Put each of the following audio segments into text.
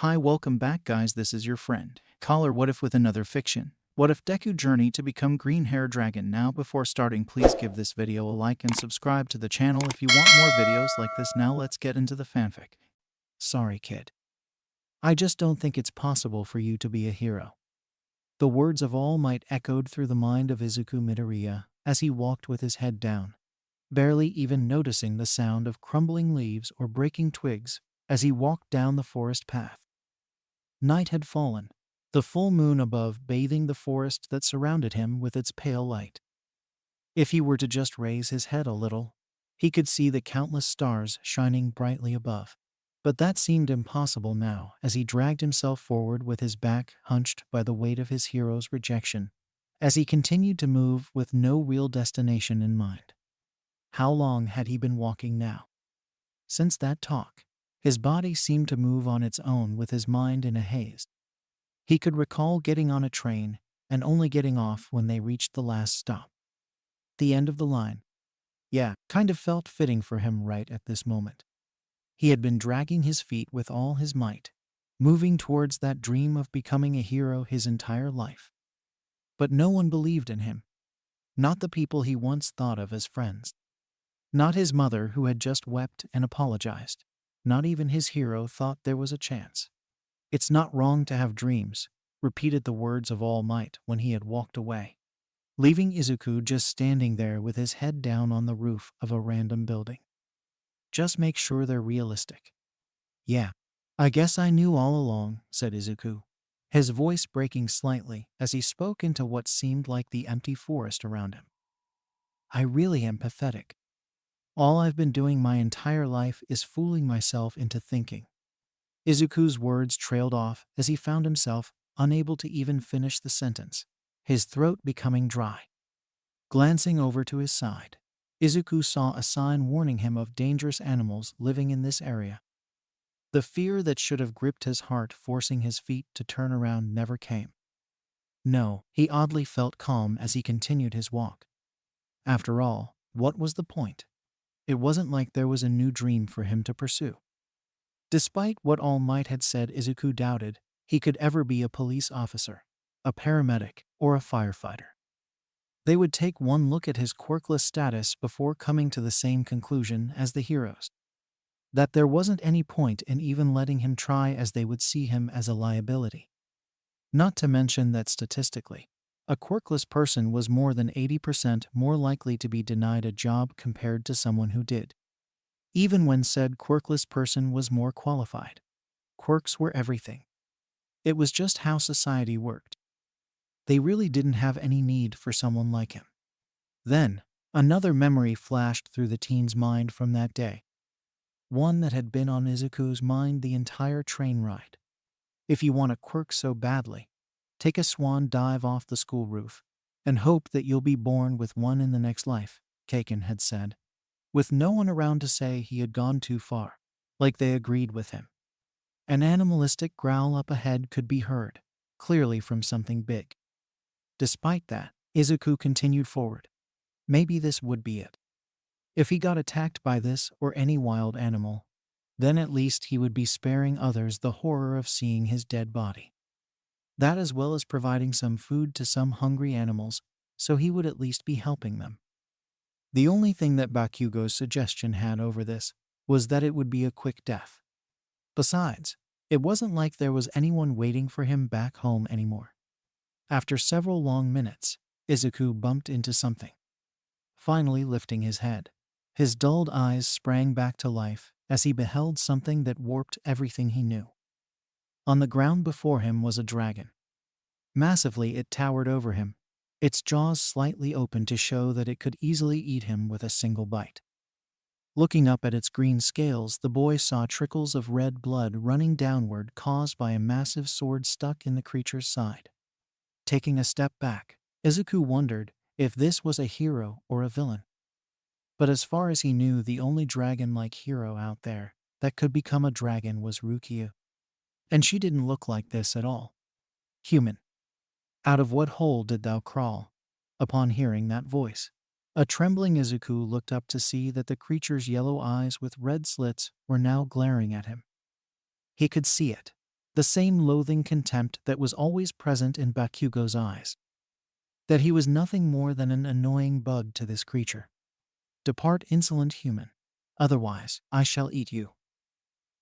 Hi, welcome back, guys. This is your friend Caller. What if with another fiction? What if Deku journey to become green hair dragon? Now, before starting, please give this video a like and subscribe to the channel if you want more videos like this. Now, let's get into the fanfic. Sorry, kid. I just don't think it's possible for you to be a hero. The words of All Might echoed through the mind of Izuku Midoriya as he walked with his head down, barely even noticing the sound of crumbling leaves or breaking twigs as he walked down the forest path. Night had fallen, the full moon above bathing the forest that surrounded him with its pale light. If he were to just raise his head a little, he could see the countless stars shining brightly above. But that seemed impossible now as he dragged himself forward with his back hunched by the weight of his hero's rejection, as he continued to move with no real destination in mind. How long had he been walking now? Since that talk, his body seemed to move on its own with his mind in a haze. He could recall getting on a train and only getting off when they reached the last stop. The end of the line. Yeah, kind of felt fitting for him right at this moment. He had been dragging his feet with all his might, moving towards that dream of becoming a hero his entire life. But no one believed in him. Not the people he once thought of as friends. Not his mother who had just wept and apologized. Not even his hero thought there was a chance. It's not wrong to have dreams, repeated the words of All Might when he had walked away, leaving Izuku just standing there with his head down on the roof of a random building. Just make sure they're realistic. Yeah, I guess I knew all along, said Izuku, his voice breaking slightly as he spoke into what seemed like the empty forest around him. I really am pathetic. All I've been doing my entire life is fooling myself into thinking. Izuku's words trailed off as he found himself unable to even finish the sentence, his throat becoming dry. Glancing over to his side, Izuku saw a sign warning him of dangerous animals living in this area. The fear that should have gripped his heart, forcing his feet to turn around, never came. No, he oddly felt calm as he continued his walk. After all, what was the point? It wasn't like there was a new dream for him to pursue. Despite what All Might had said, Izuku doubted he could ever be a police officer, a paramedic, or a firefighter. They would take one look at his quirkless status before coming to the same conclusion as the heroes. That there wasn't any point in even letting him try, as they would see him as a liability. Not to mention that statistically, a quirkless person was more than 80% more likely to be denied a job compared to someone who did. Even when said quirkless person was more qualified. Quirks were everything. It was just how society worked. They really didn't have any need for someone like him. Then, another memory flashed through the teen's mind from that day. One that had been on Izuku's mind the entire train ride. If you want a quirk so badly, take a swan dive off the school roof and hope that you'll be born with one in the next life, Kaken had said, with no one around to say he had gone too far, like they agreed with him. An animalistic growl up ahead could be heard, clearly from something big. Despite that, Izuku continued forward. Maybe this would be it. If he got attacked by this or any wild animal, then at least he would be sparing others the horror of seeing his dead body. That, as well as providing some food to some hungry animals, so he would at least be helping them. The only thing that Bakugo's suggestion had over this was that it would be a quick death. Besides, it wasn't like there was anyone waiting for him back home anymore. After several long minutes, Izuku bumped into something. Finally lifting his head, his dulled eyes sprang back to life as he beheld something that warped everything he knew. On the ground before him was a dragon. Massively it towered over him, its jaws slightly open to show that it could easily eat him with a single bite. Looking up at its green scales, the boy saw trickles of red blood running downward, caused by a massive sword stuck in the creature's side. Taking a step back, Izuku wondered if this was a hero or a villain. But as far as he knew, the only dragon-like hero out there that could become a dragon was Rukia. And she didn't look like this at all. Human. Out of what hole did thou crawl? Upon hearing that voice, a trembling Izuku looked up to see that the creature's yellow eyes with red slits were now glaring at him. He could see it. The same loathing contempt that was always present in Bakugo's eyes. That he was nothing more than an annoying bug to this creature. Depart, insolent human. Otherwise, I shall eat you.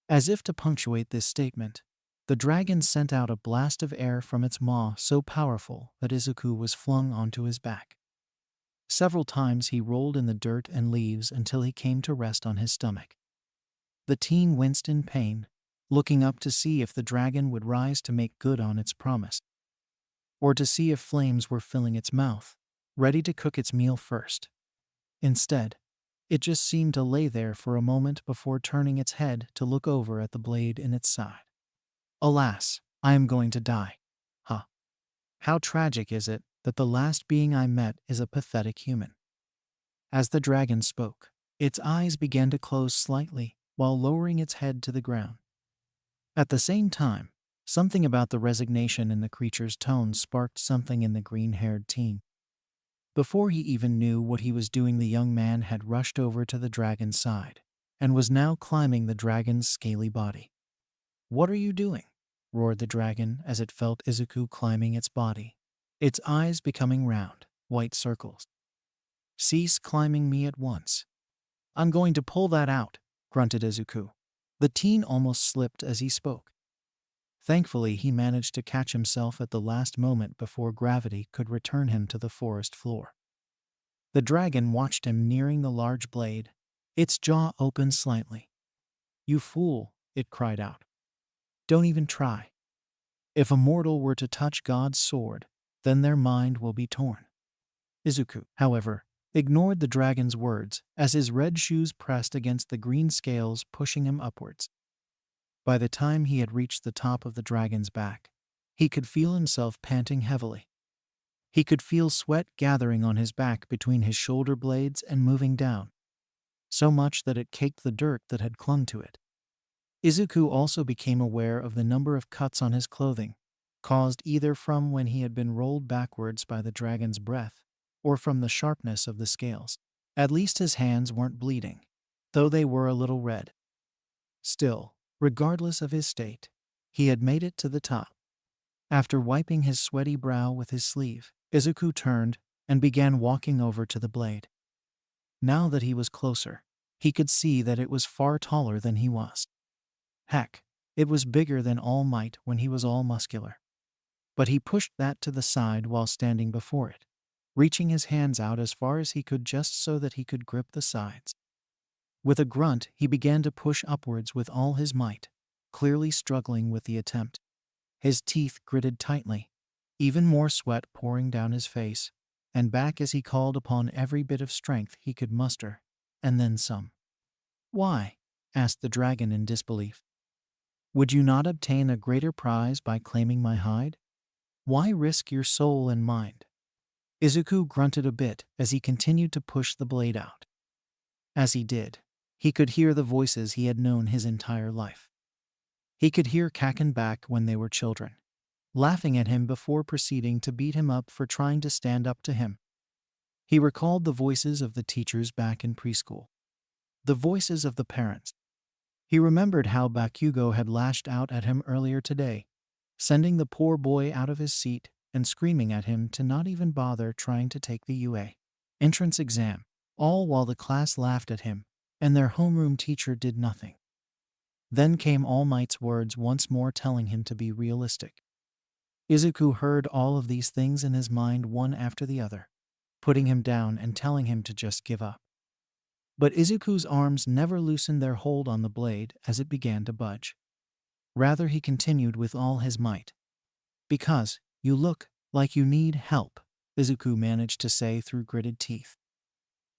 As if to punctuate this statement, the dragon sent out a blast of air from its maw so powerful that Izuku was flung onto his back. Several times he rolled in the dirt and leaves until he came to rest on his stomach. The teen winced in pain, looking up to see if the dragon would rise to make good on its promise, or to see if flames were filling its mouth, ready to cook its meal first. Instead, it just seemed to lay there for a moment before turning its head to look over at the blade in its side. Alas, I am going to die. Huh. How tragic is it that the last being I met is a pathetic human. As the dragon spoke, its eyes began to close slightly while lowering its head to the ground. At the same time, something about the resignation in the creature's tone sparked something in the green-haired teen. Before he even knew what he was doing, the young man had rushed over to the dragon's side and was now climbing the dragon's scaly body. "What are you doing?" roared the dragon as it felt Izuku climbing its body, its eyes becoming round, white circles. "Cease climbing me at once." "I'm going to pull that out," grunted Izuku. The teen almost slipped as he spoke. Thankfully, he managed to catch himself at the last moment before gravity could return him to the forest floor. The dragon watched him nearing the large blade, its jaw open slightly. "You fool," it cried out. "Don't even try. If a mortal were to touch God's sword, then their mind will be torn." Izuku, however, ignored the dragon's words as his red shoes pressed against the green scales, pushing him upwards. By the time he had reached the top of the dragon's back, he could feel himself panting heavily. He could feel sweat gathering on his back between his shoulder blades and moving down, so much that it caked the dirt that had clung to it. Izuku also became aware of the number of cuts on his clothing, caused either from when he had been rolled backwards by the dragon's breath or from the sharpness of the scales. At least his hands weren't bleeding, though they were a little red. Still, regardless of his state, he had made it to the top. After wiping his sweaty brow with his sleeve, Izuku turned and began walking over to the blade. Now that he was closer, he could see that it was far taller than he was. Heck, it was bigger than All Might when he was all muscular. But he pushed that to the side while standing before it, reaching his hands out as far as he could just so that he could grip the sides. With a grunt, he began to push upwards with all his might, clearly struggling with the attempt. His teeth gritted tightly, even more sweat pouring down his face and back as he called upon every bit of strength he could muster, and then some. "Why?" asked the dragon in disbelief. "Would you not obtain a greater prize by claiming my hide? Why risk your soul and mind?" Izuku grunted a bit as he continued to push the blade out. As he did, he could hear the voices he had known his entire life. He could hear Kaken back when they were children, laughing at him before proceeding to beat him up for trying to stand up to him. He recalled the voices of the teachers back in preschool, the voices of the parents. He remembered how Bakugo had lashed out at him earlier today, sending the poor boy out of his seat and screaming at him to not even bother trying to take the UA entrance exam, all while the class laughed at him and their homeroom teacher did nothing. Then came All Might's words once more telling him to be realistic. Izuku heard all of these things in his mind one after the other, putting him down and telling him to just give up. But Izuku's arms never loosened their hold on the blade as it began to budge. Rather, he continued with all his might. "Because you look like you need help," Izuku managed to say through gritted teeth.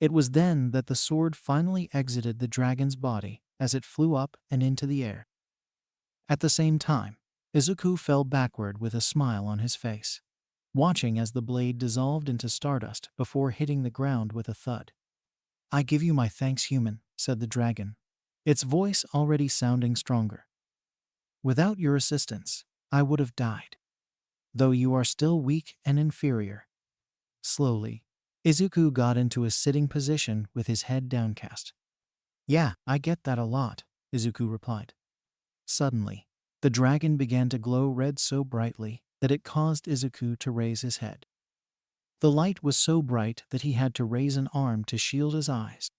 It was then that the sword finally exited the dragon's body as it flew up and into the air. At the same time, Izuku fell backward with a smile on his face, watching as the blade dissolved into stardust before hitting the ground with a thud. "I give you my thanks, human," said the dragon, its voice already sounding stronger. "Without your assistance, I would have died. Though you are still weak and inferior." Slowly, Izuku got into a sitting position with his head downcast. "Yeah, I get that a lot," Izuku replied. Suddenly, The dragon began to glow red so brightly that it caused Izuku to raise his head. The light was so bright that he had to raise an arm to shield his eyes.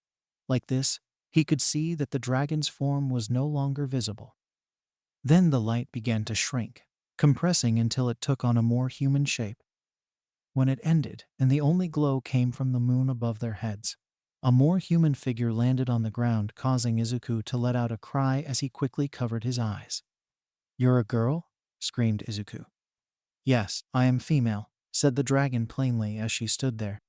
Like this, he could see that the dragon's form was no longer visible. Then the light began to shrink, compressing until it took on a more human shape. When it ended and the only glow came from the moon above their heads, a more human figure landed on the ground, causing Izuku to let out a cry as he quickly covered his eyes. "You're a girl?" screamed Izuku. "Yes, I am female," said the dragon plainly as she stood there.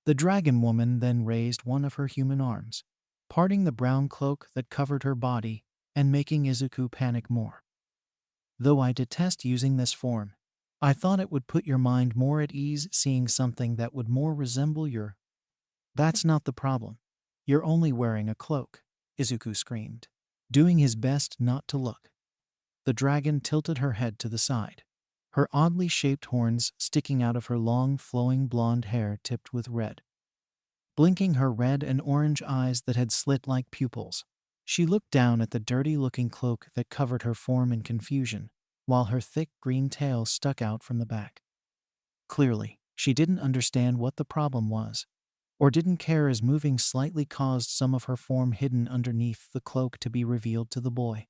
The dragon woman then raised one of her human arms, parting the brown cloak that covered her body and making Izuku panic more. "Though I detest using this form, I thought it would put your mind more at ease seeing something that would more resemble your—" "That's not the problem. You're only wearing a cloak," Izuku screamed, doing his best not to look. The dragon tilted her head to the side, her oddly shaped horns sticking out of her long flowing blonde hair tipped with red. Blinking her red and orange eyes that had slit like pupils, she looked down at the dirty-looking cloak that covered her form in confusion, while her thick green tail stuck out from the back. Clearly, she didn't understand what the problem was, or didn't care as moving slightly caused some of her form hidden underneath the cloak to be revealed to the boy.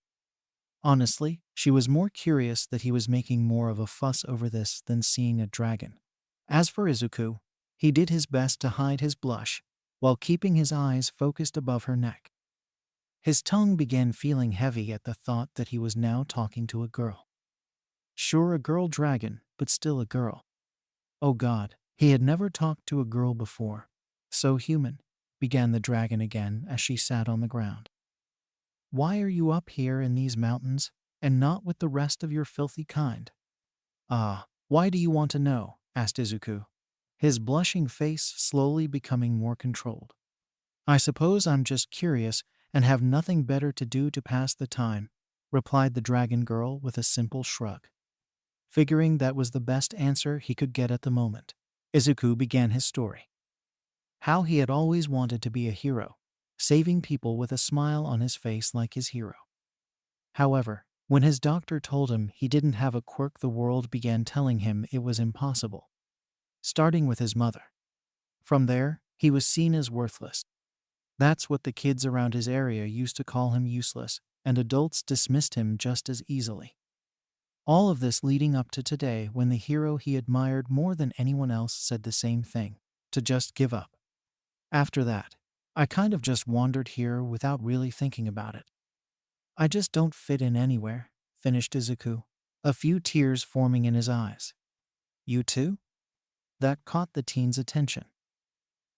Honestly, she was more curious that he was making more of a fuss over this than seeing a dragon. As for Izuku, he did his best to hide his blush, while keeping his eyes focused above her neck. His tongue began feeling heavy at the thought that he was now talking to a girl. Sure, a girl dragon, but still a girl. Oh God, he had never talked to a girl before. "So human," began the dragon again as she sat on the ground. "Why are you up here in these mountains, and not with the rest of your filthy kind?" "Ah, why do you want to know?" asked Izuku, his blushing face slowly becoming more controlled. "I suppose I'm just curious and have nothing better to do to pass the time," replied the dragon girl with a simple shrug. Figuring that was the best answer he could get at the moment, Izuku began his story. How he had always wanted to be a hero, saving people with a smile on his face like his hero. However, when his doctor told him he didn't have a quirk, the world began telling him it was impossible. Starting with his mother. From there, he was seen as worthless. That's what the kids around his area used to call him, useless, and adults dismissed him just as easily. All of this leading up to today, when the hero he admired more than anyone else said the same thing, to just give up. After that, I kind of just wandered here without really thinking about it. I just don't fit in anywhere, finished Izuku, a few tears forming in his eyes. "You too?" That caught the teen's attention.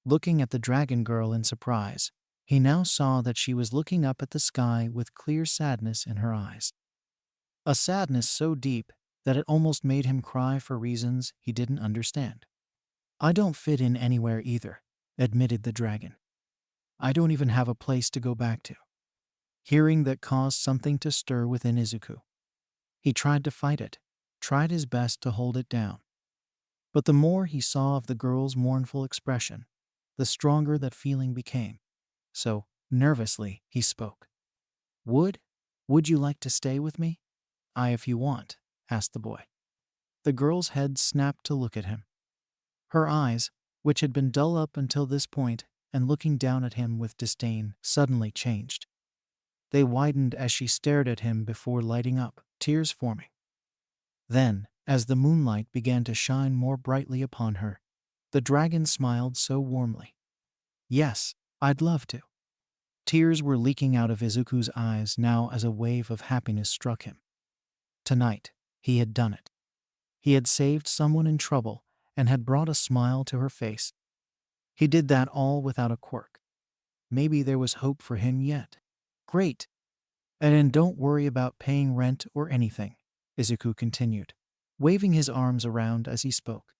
Looking at the dragon girl in surprise, he now saw that she was looking up at the sky with clear sadness in her eyes. A sadness so deep that it almost made him cry for reasons he didn't understand. "I don't fit in anywhere either," admitted the dragon. "I don't even have a place to go back to." Hearing that caused something to stir within Izuku. He tried to fight it, tried his best to hold it down. But the more he saw of the girl's mournful expression, the stronger that feeling became. So, nervously, he spoke. Would you like to stay with me?" If you want," asked the boy. The girl's head snapped to look at him. Her eyes, which had been dull up until this point and looking down at him with disdain, suddenly changed. They widened as she stared at him before lighting up, tears forming. Then, as the moonlight began to shine more brightly upon her, the dragon smiled so warmly. "Yes, I'd love to." Tears were leaking out of Izuku's eyes now as a wave of happiness struck him. Tonight, he had done it. He had saved someone in trouble and had brought a smile to her face. He did that all without a quirk. Maybe there was hope for him yet. "Great. And don't worry about paying rent or anything," Izuku continued, waving his arms around as he spoke.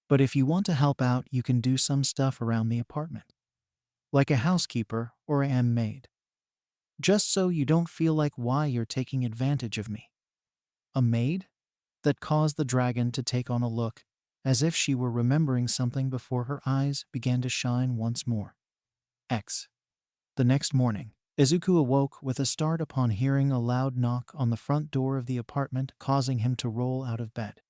"But if you want to help out, you can do some stuff around the apartment. Like a housekeeper or a maid. Just so you don't feel like why you're taking advantage of me." A maid? That caused the dragon to take on a look, as if she were remembering something before her eyes began to shine once more. The next morning, Izuku awoke with a start upon hearing a loud knock on the front door of the apartment, causing him to roll out of bed.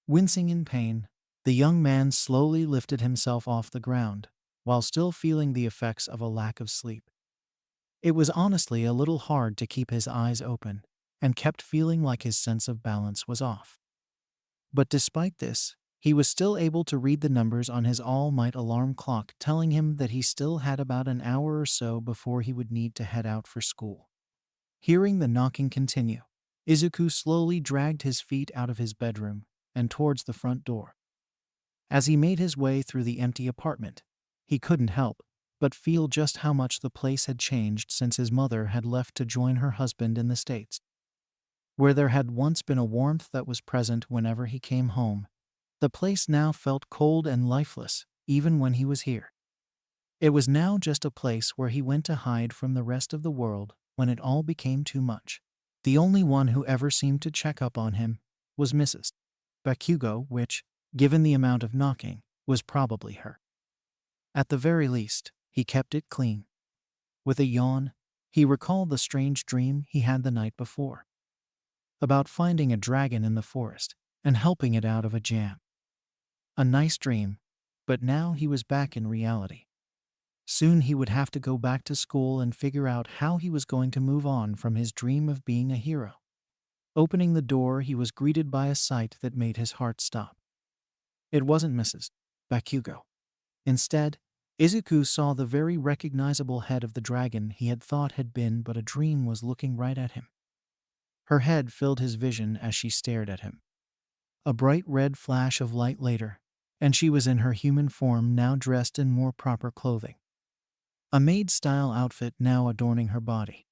Wincing in pain, the young man slowly lifted himself off the ground, while still feeling the effects of a lack of sleep. It was honestly a little hard to keep his eyes open, and kept feeling like his sense of balance was off. But despite this, he was still able to read the numbers on his all-night alarm clock, telling him that he still had about an hour or so before he would need to head out for school. Hearing the knocking continue, Izuku slowly dragged his feet out of his bedroom and towards the front door. As he made his way through the empty apartment, he couldn't help but feel just how much the place had changed since his mother had left to join her husband in the States. Where there had once been a warmth that was present whenever he came home, the place now felt cold and lifeless, even when he was here. It was now just a place where he went to hide from the rest of the world when it all became too much. The only one who ever seemed to check up on him was Mrs. Bakugo, which, given the amount of knocking, was probably her. At the very least, he kept it clean. With a yawn, he recalled the strange dream he had the night before about finding a dragon in the forest and helping it out of a jam. A nice dream, but now he was back in reality. Soon he would have to go back to school and figure out how he was going to move on from his dream of being a hero. Opening the door, he was greeted by a sight that made his heart stop. It wasn't Mrs. Bakugo. Instead, Izuku saw the very recognizable head of the dragon he had thought had been but a dream was looking right at him. Her head filled his vision as she stared at him. A bright red flash of light later, and she was in her human form, now dressed in more proper clothing. A maid-style outfit now adorning her body.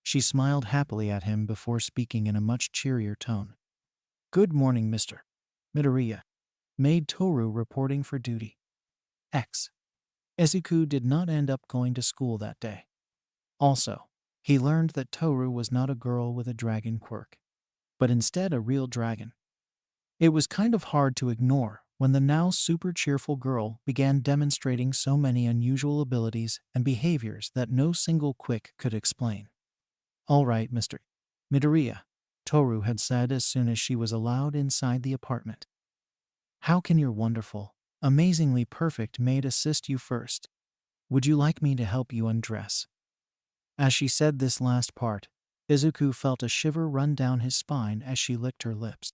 She smiled happily at him before speaking in a much cheerier tone. "Good morning, Mr. Midoriya," maid Toru reporting for duty. Izuku did not end up going to school that day. Also, he learned that Toru was not a girl with a dragon quirk, but instead a real dragon. It was kind of hard to ignore when the now super cheerful girl began demonstrating so many unusual abilities and behaviors that no single quick could explain. "All right, Mr. Midoriya," Toru had said as soon as she was allowed inside the apartment. "How can your wonderful, amazingly perfect maid assist you first? Would you like me to help you undress?" As she said this last part, Izuku felt a shiver run down his spine as she licked her lips.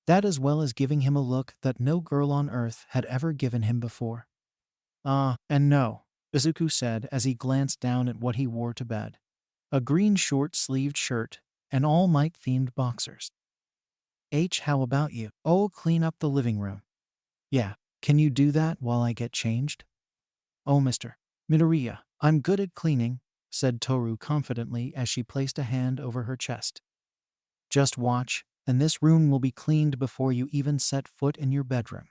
That, as well as giving him a look that no girl on earth had ever given him before. And no," Izuku said as he glanced down at what he wore to bed. A green short-sleeved shirt and All Might-themed boxers. "How about you? Oh, clean up the living room." "Yeah, can you do that while I get changed?" "Oh, Mr. Midoriya, I'm good at cleaning," said Toru confidently as she placed a hand over her chest. "Just watch, and this room will be cleaned before you even set foot in your bedroom."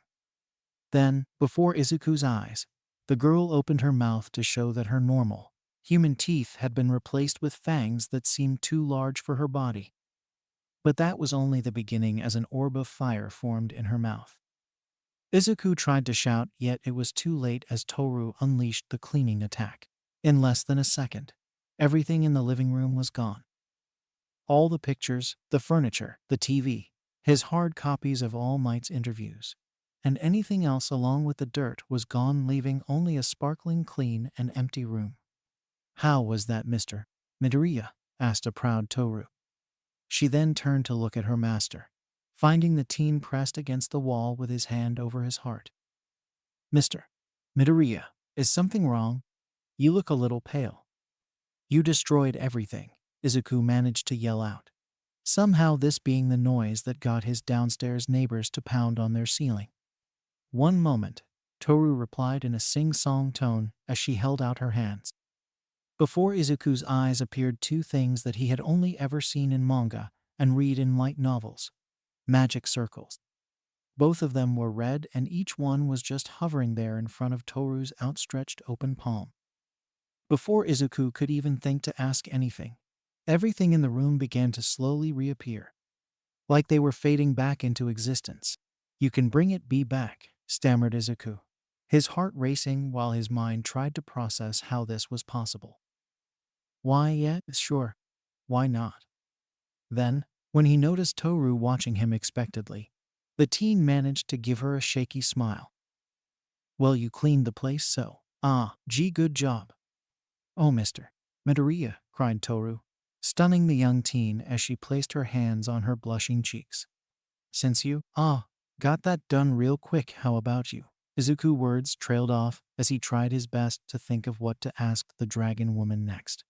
Then, before Izuku's eyes, the girl opened her mouth to show that her normal, human teeth had been replaced with fangs that seemed too large for her body. But that was only the beginning, as an orb of fire formed in her mouth. Izuku tried to shout, yet it was too late as Toru unleashed the cleaning attack. In less than a second, everything in the living room was gone. All the pictures, the furniture, the TV, his hard copies of All Might's interviews, and anything else along with the dirt was gone, leaving only a sparkling clean and empty room. "How was that, Mr. Midoriya?" asked a proud Toru. She then turned to look at her master, finding the teen pressed against the wall with his hand over his heart. "Mr. Midoriya, is something wrong? You look a little pale." "You destroyed everything," Izuku managed to yell out, somehow this being the noise that got his downstairs neighbors to pound on their ceiling. "One moment," Toru replied in a sing-song tone as she held out her hands. Before Izuku's eyes appeared two things that he had only ever seen in manga and read in light novels: magic circles. Both of them were red, and each one was just hovering there in front of Toru's outstretched open palm. Before Izuku could even think to ask anything, everything in the room began to slowly reappear, like they were fading back into existence. "You can bring it back," stammered Izuku, his heart racing while his mind tried to process how this was possible. Why, yeah, sure. Why not? Then, when he noticed Toru watching him expectantly, the teen managed to give her a shaky smile. Well, you cleaned the place, so. Ah, gee, good job. Oh, Mr. Midoriya, cried Toru, stunning the young teen as she placed her hands on her blushing cheeks. Since you, got that done real quick, how about you? Izuku words trailed off as he tried his best to think of what to ask the dragon woman next.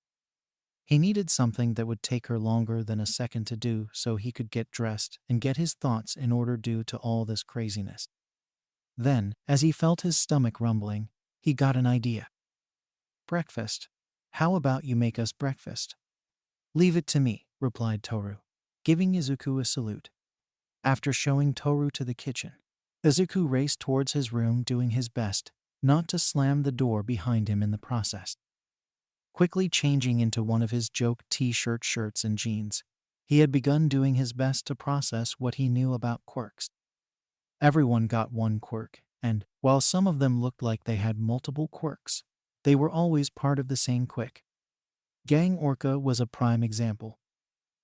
He needed something that would take her longer than a second to do so he could get dressed and get his thoughts in order due to all this craziness. Then, as he felt his stomach rumbling, he got an idea. Breakfast. How about you make us breakfast? Leave it to me, replied Toru, giving Izuku a salute. After showing Toru to the kitchen, Izuku raced towards his room doing his best not to slam the door behind him in the process. Quickly changing into one of his joke t-shirt shirts and jeans, he had begun doing his best to process what he knew about quirks. Everyone got one quirk, and, while some of them looked like they had multiple quirks, they were always part of the same quirk. Gang Orca was a prime example.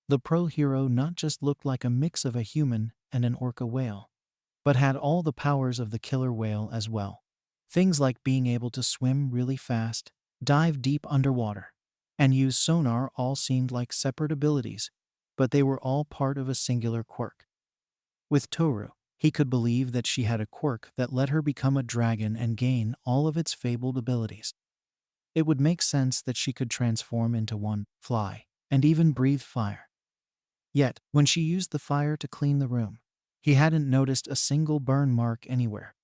The pro hero not just looked like a mix of a human and an orca whale, but had all the powers of the killer whale as well. Things like being able to swim really fast, dive deep underwater, and use sonar all seemed like separate abilities, but they were all part of a singular quirk. With Toru, he could believe that she had a quirk that let her become a dragon and gain all of its fabled abilities. It would make sense that she could transform into one, fly, and even breathe fire. Yet, when she used the fire to clean the room, he hadn't noticed a single burn mark anywhere.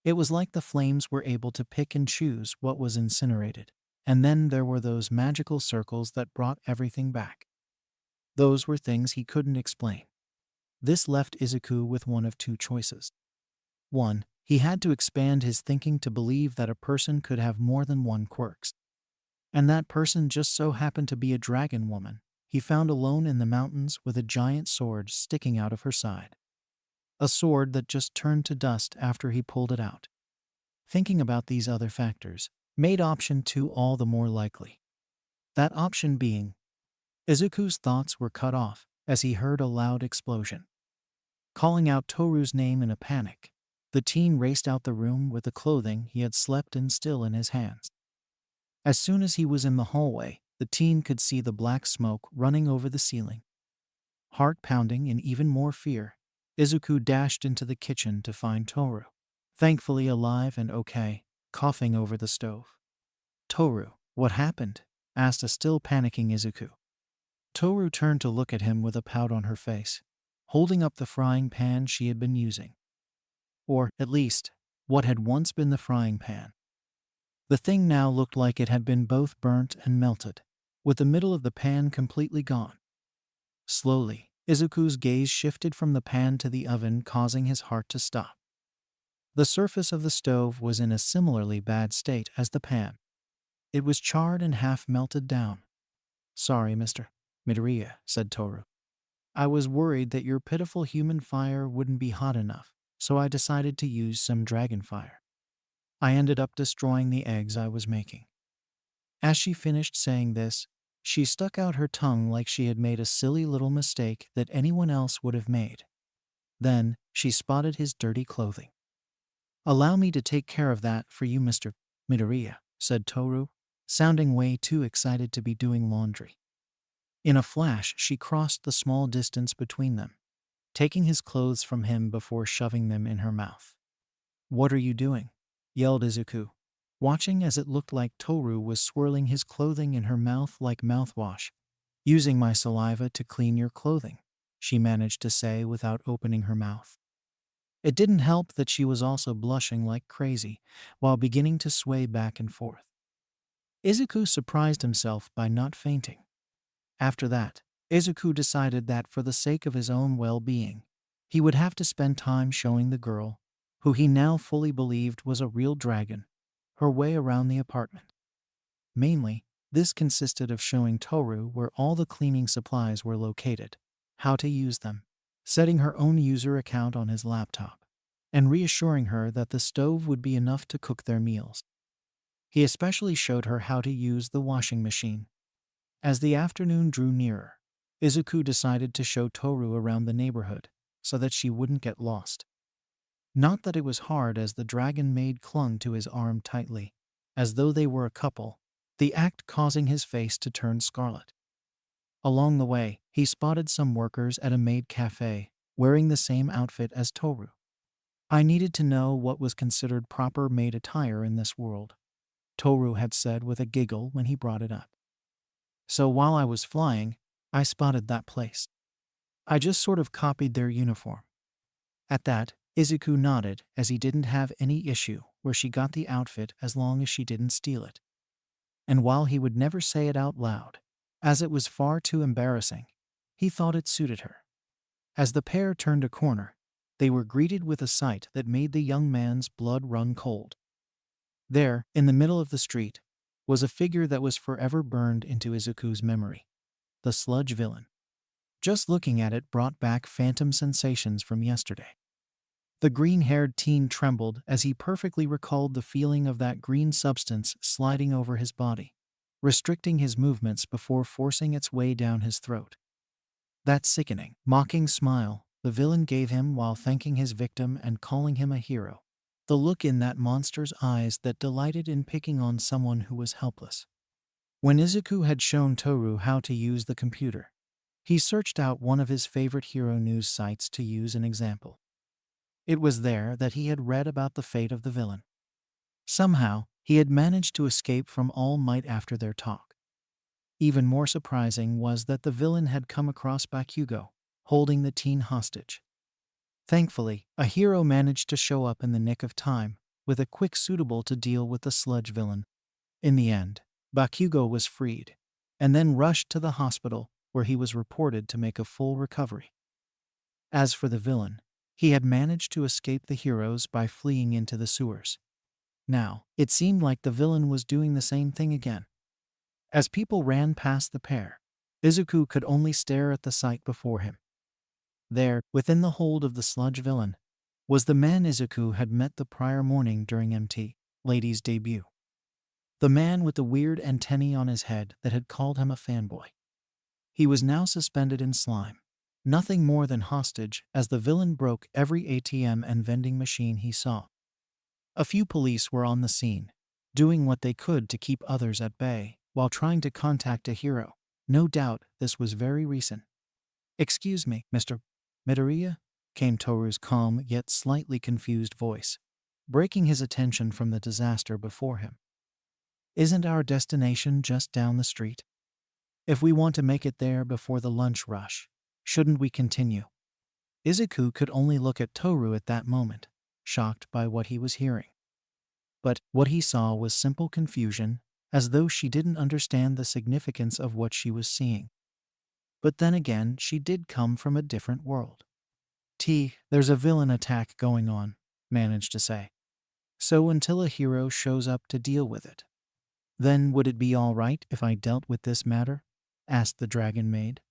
It was like the flames were able to pick and choose what was incinerated, and then there were those magical circles that brought everything back. Those were things he couldn't explain. This left Izuku with one of two choices. 1. He had to expand his thinking to believe that a person could have more than one quirks. And that person just so happened to be a dragon woman he found alone in the mountains with a giant sword sticking out of her side. A sword that just turned to dust after he pulled it out. Thinking about these other factors made option 2 all the more likely. That option being, Izuku's thoughts were cut off as he heard a loud explosion. Calling out Toru's name in a panic, the teen raced out the room with the clothing he had slept in still in his hands. As soon as he was in the hallway, the teen could see the black smoke running over the ceiling. Heart pounding in even more fear, Izuku dashed into the kitchen to find Toru, thankfully alive and okay, coughing over the stove. Toru, what happened? Asked a still panicking Izuku. Toru turned to look at him with a pout on her face, holding up the frying pan she had been using. Or, at least, what had once been the frying pan. The thing now looked like it had been both burnt and melted, with the middle of the pan completely gone. Slowly, Izuku's gaze shifted from the pan to the oven, causing his heart to stop. The surface of the stove was in a similarly bad state as the pan. It was charred and half melted down. Sorry, Mr. Midoriya, said Toru. I was worried that your pitiful human fire wouldn't be hot enough, so I decided to use some dragon fire. I ended up destroying the eggs I was making. As she finished saying this, she stuck out her tongue like she had made a silly little mistake that anyone else would have made. Then, she spotted his dirty clothing. Allow me to take care of that for you, Mr. Midoriya, said Toru, sounding way too excited to be doing laundry. In a flash, she crossed the small distance between them, taking his clothes from him before shoving them in her mouth. What are you doing? Yelled Izuku, watching as it looked like Toru was swirling his clothing in her mouth like mouthwash. Using my saliva to clean your clothing, she managed to say without opening her mouth. It didn't help that she was also blushing like crazy while beginning to sway back and forth. Izuku surprised himself by not fainting. After that, Izuku decided that for the sake of his own well-being, he would have to spend time showing the girl, who he now fully believed was a real dragon, her way around the apartment. Mainly, this consisted of showing Toru where all the cleaning supplies were located, how to use them, setting her own user account on his laptop, and reassuring her that the stove would be enough to cook their meals. He especially showed her how to use the washing machine. As the afternoon drew nearer, Izuku decided to show Toru around the neighborhood so that she wouldn't get lost. Not that it was hard, as the dragon maid clung to his arm tightly, as though they were a couple, the act causing his face to turn scarlet. Along the way, he spotted some workers at a maid cafe wearing the same outfit as Toru. I needed to know what was considered proper maid attire in this world, Toru had said with a giggle when he brought it up. So while I was flying, I spotted that place. I just sort of copied their uniform. At that, Izuku nodded, as he didn't have any issue where she got the outfit as long as she didn't steal it. And while he would never say it out loud, as it was far too embarrassing, he thought it suited her. As the pair turned a corner, they were greeted with a sight that made the young man's blood run cold. There, in the middle of the street, was a figure that was forever burned into Izuku's memory: the sludge villain. Just looking at it brought back phantom sensations from yesterday. The green-haired teen trembled as he perfectly recalled the feeling of that green substance sliding over his body, restricting his movements before forcing its way down his throat. That sickening, mocking smile the villain gave him while thanking his victim and calling him a hero. The look in that monster's eyes that delighted in picking on someone who was helpless. When Izuku had shown Toru how to use the computer, he searched out one of his favorite hero news sites to use an example. It was there that he had read about the fate of the villain. Somehow, he had managed to escape from All Might after their talk. Even more surprising was that the villain had come across Bakugo, holding the teen hostage. Thankfully, a hero managed to show up in the nick of time, with a quick suitable to deal with the sludge villain. In the end, Bakugo was freed, and then rushed to the hospital, where he was reported to make a full recovery. As for the villain, he had managed to escape the heroes by fleeing into the sewers. Now, it seemed like the villain was doing the same thing again. As people ran past the pair, Izuku could only stare at the sight before him. There, within the hold of the sludge villain, was the man Izuku had met the prior morning during MT Lady's debut. The man with the weird antennae on his head that had called him a fanboy. He was now suspended in slime, nothing more than hostage, as the villain broke every ATM and vending machine he saw. A few police were on the scene, doing what they could to keep others at bay while trying to contact a hero. No doubt this was very recent. "Excuse me, Mr. Midoriya?" came Toru's calm yet slightly confused voice, breaking his attention from the disaster before him. "Isn't our destination just down the street? If we want to make it there before the lunch rush, shouldn't we continue?" Izuku could only look at Toru at that moment, shocked by what he was hearing. But what he saw was simple confusion, as though she didn't understand the significance of what she was seeing. But then again, she did come from a different world. "There's a villain attack going on," managed to say. "So until a hero shows up to deal with it." "Then would it be all right if I dealt with this matter?" asked the dragon maid,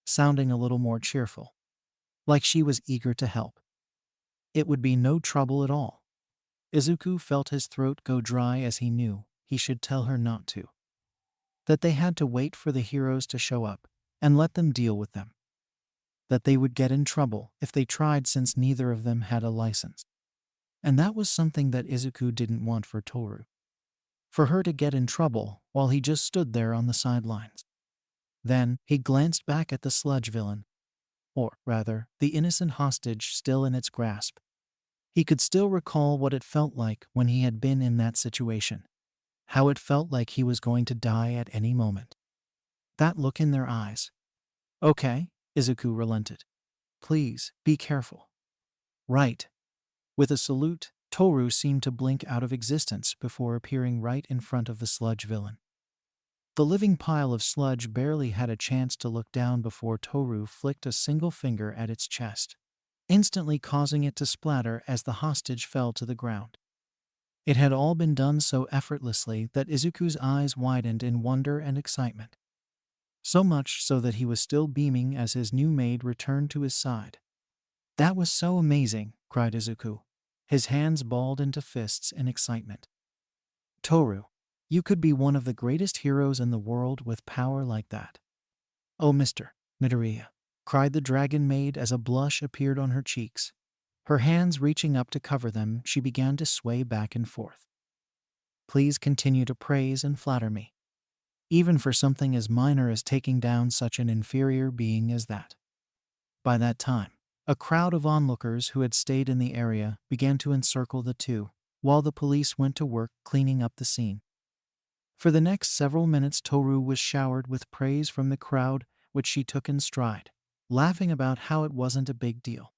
sounding a little more cheerful, like she was eager to help. "It would be no trouble at all." Izuku felt his throat go dry as he knew he should tell her not to. That they had to wait for the heroes to show up and let them deal with them. That they would get in trouble if they tried, since neither of them had a license. And that was something that Izuku didn't want for Toru. For her to get in trouble while he just stood there on the sidelines. Then, he glanced back at the sludge villain. Or, rather, the innocent hostage still in its grasp. He could still recall what it felt like when he had been in that situation. How it felt like he was going to die at any moment. That look in their eyes. "Okay," Izuku relented. "Please, be careful." "Right." With a salute, Toru seemed to blink out of existence before appearing right in front of the sludge villain. The living pile of sludge barely had a chance to look down before Toru flicked a single finger at its chest, instantly causing it to splatter as the hostage fell to the ground. It had all been done so effortlessly that Izuku's eyes widened in wonder and excitement. So much so that he was still beaming as his new maid returned to his side. "That was so amazing," cried Izuku, his hands balled into fists in excitement. "Toru, You could be one of the greatest heroes in the world with power like that. Oh, Mr. Midoriya, cried the dragon maid as a blush appeared on her cheeks. Her hands reaching up to cover them, she began to sway back and forth. Please continue to praise and flatter me, even for something as minor as taking down such an inferior being as that. By that time, a crowd of onlookers who had stayed in the area began to encircle the two, while the police went to work cleaning up the scene. For the next several minutes, Toru was showered with praise from the crowd, which she took in stride, laughing about how it wasn't a big deal.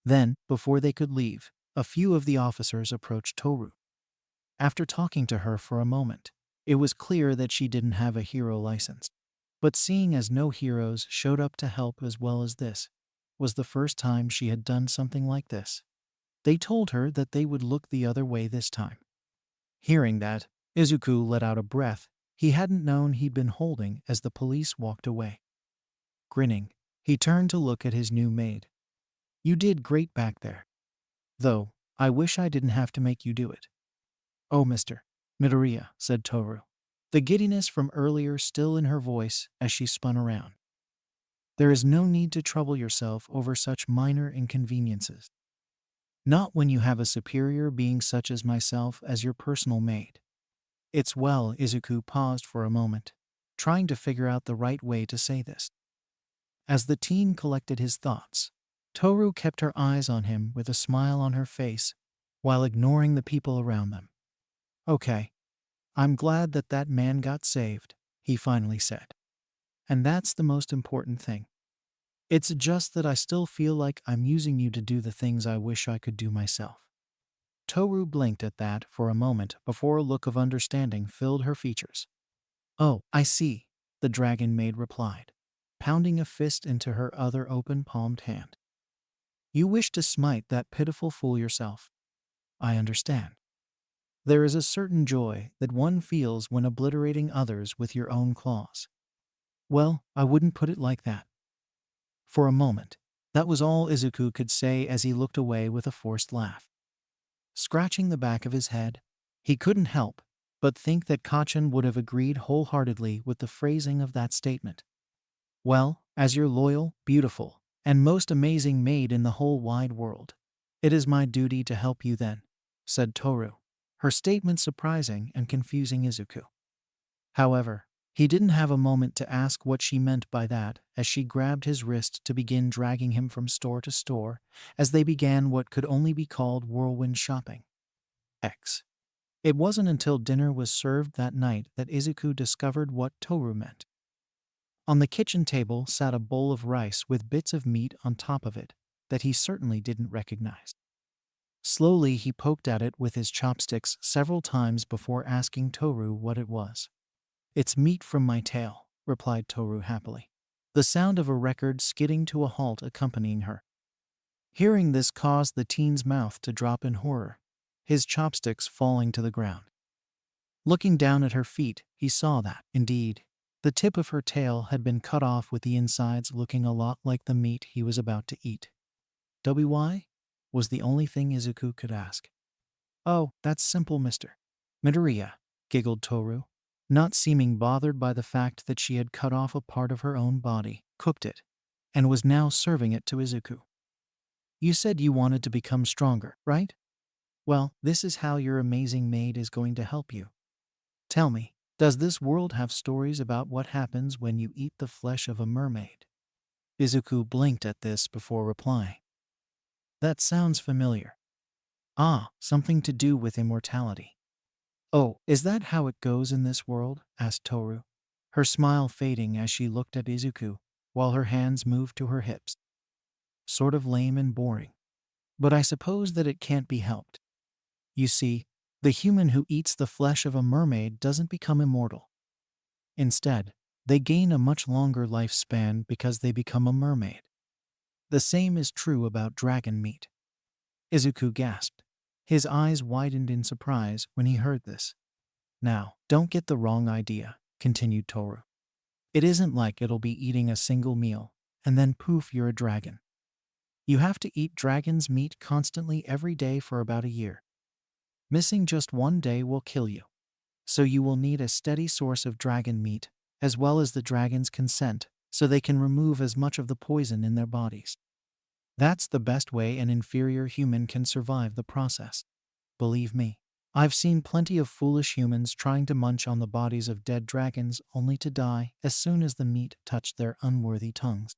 Then, before they could leave, a few of the officers approached Toru. After talking to her for a moment, it was clear that she didn't have a hero license. But seeing as no heroes showed up to help as well as this, was the first time she had done something like this. They told her that they would look the other way this time. Hearing that, Izuku let out a breath he hadn't known he'd been holding as the police walked away. Grinning, he turned to look at his new maid. You did great back there. Though, I wish I didn't have to make you do it. Oh, Mr. Midoriya, said Toru, the giddiness from earlier still in her voice as she spun around. There is no need to trouble yourself over such minor inconveniences. Not when you have a superior being such as myself as your personal maid. It's well. Izuku paused for a moment, trying to figure out the right way to say this. As the teen collected his thoughts, Toru kept her eyes on him with a smile on her face, while ignoring the people around them. Okay, I'm glad that that man got saved, he finally said. And that's the most important thing. It's just that I still feel like I'm using you to do the things I wish I could do myself. Toru blinked at that for a moment before a look of understanding filled her features. Oh, I see, the dragon maid replied, pounding a fist into her other open-palmed hand. You wish to smite that pitiful fool yourself. I understand. There is a certain joy that one feels when obliterating others with your own claws. Well, I wouldn't put it like that. For a moment, that was all Izuku could say as he looked away with a forced laugh. Scratching the back of his head, he couldn't help but think that Kacchan would have agreed wholeheartedly with the phrasing of that statement. Well, as your loyal, beautiful, and most amazing maid in the whole wide world, it is my duty to help you then, said Toru, her statement surprising and confusing Izuku. However, he didn't have a moment to ask what she meant by that as she grabbed his wrist to begin dragging him from store to store as they began what could only be called whirlwind shopping. It wasn't until dinner was served that night that Izuku discovered what Toru meant. On the kitchen table sat a bowl of rice with bits of meat on top of it that he certainly didn't recognize. Slowly he poked at it with his chopsticks several times before asking Toru what it was. It's meat from my tail, replied Toru happily, the sound of a record skidding to a halt accompanying her. Hearing this caused the teen's mouth to drop in horror, his chopsticks falling to the ground. Looking down at her feet, he saw that, indeed, the tip of her tail had been cut off with the insides looking a lot like the meat he was about to eat. Why? Was the only thing Izuku could ask. Oh, that's simple, Mr. Midoriya, giggled Toru, not seeming bothered by the fact that she had cut off a part of her own body, cooked it, and was now serving it to Izuku. You said you wanted to become stronger, right? Well, this is how your amazing maid is going to help you. Tell me, does this world have stories about what happens when you eat the flesh of a mermaid? Izuku blinked at this before replying. That sounds familiar. Ah, something to do with immortality. Oh, is that how it goes in this world? Asked Toru, her smile fading as she looked at Izuku, while her hands moved to her hips. Sort of lame and boring. But I suppose that it can't be helped. You see, the human who eats the flesh of a mermaid doesn't become immortal. Instead, they gain a much longer lifespan because they become a mermaid. The same is true about dragon meat. Izuku gasped. His eyes widened in surprise when he heard this. Now, don't get the wrong idea, continued Toru. It isn't like it'll be eating a single meal, and then poof, you're a dragon. You have to eat dragon's meat constantly every day for about a year. Missing just one day will kill you. So you will need a steady source of dragon meat, as well as the dragon's consent, so they can remove as much of the poison in their bodies. That's the best way an inferior human can survive the process. Believe me, I've seen plenty of foolish humans trying to munch on the bodies of dead dragons only to die as soon as the meat touched their unworthy tongues.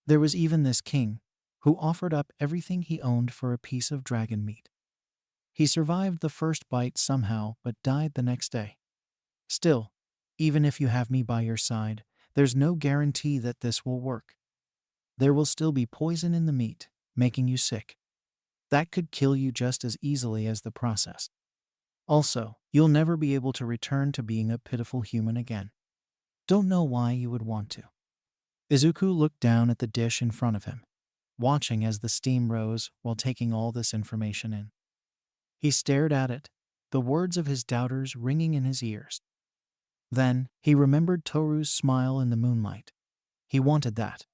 There was even this king, who offered up everything he owned for a piece of dragon meat. He survived the first bite somehow but died the next day. Still, even if you have me by your side, there's no guarantee that this will work. There will still be poison in the meat, making you sick. That could kill you just as easily as the process. Also, you'll never be able to return to being a pitiful human again. Don't know why you would want to. Izuku looked down at the dish in front of him, watching as the steam rose while taking all this information in. He stared at it, the words of his doubters ringing in his ears. Then, he remembered Toru's smile in the moonlight. He wanted that.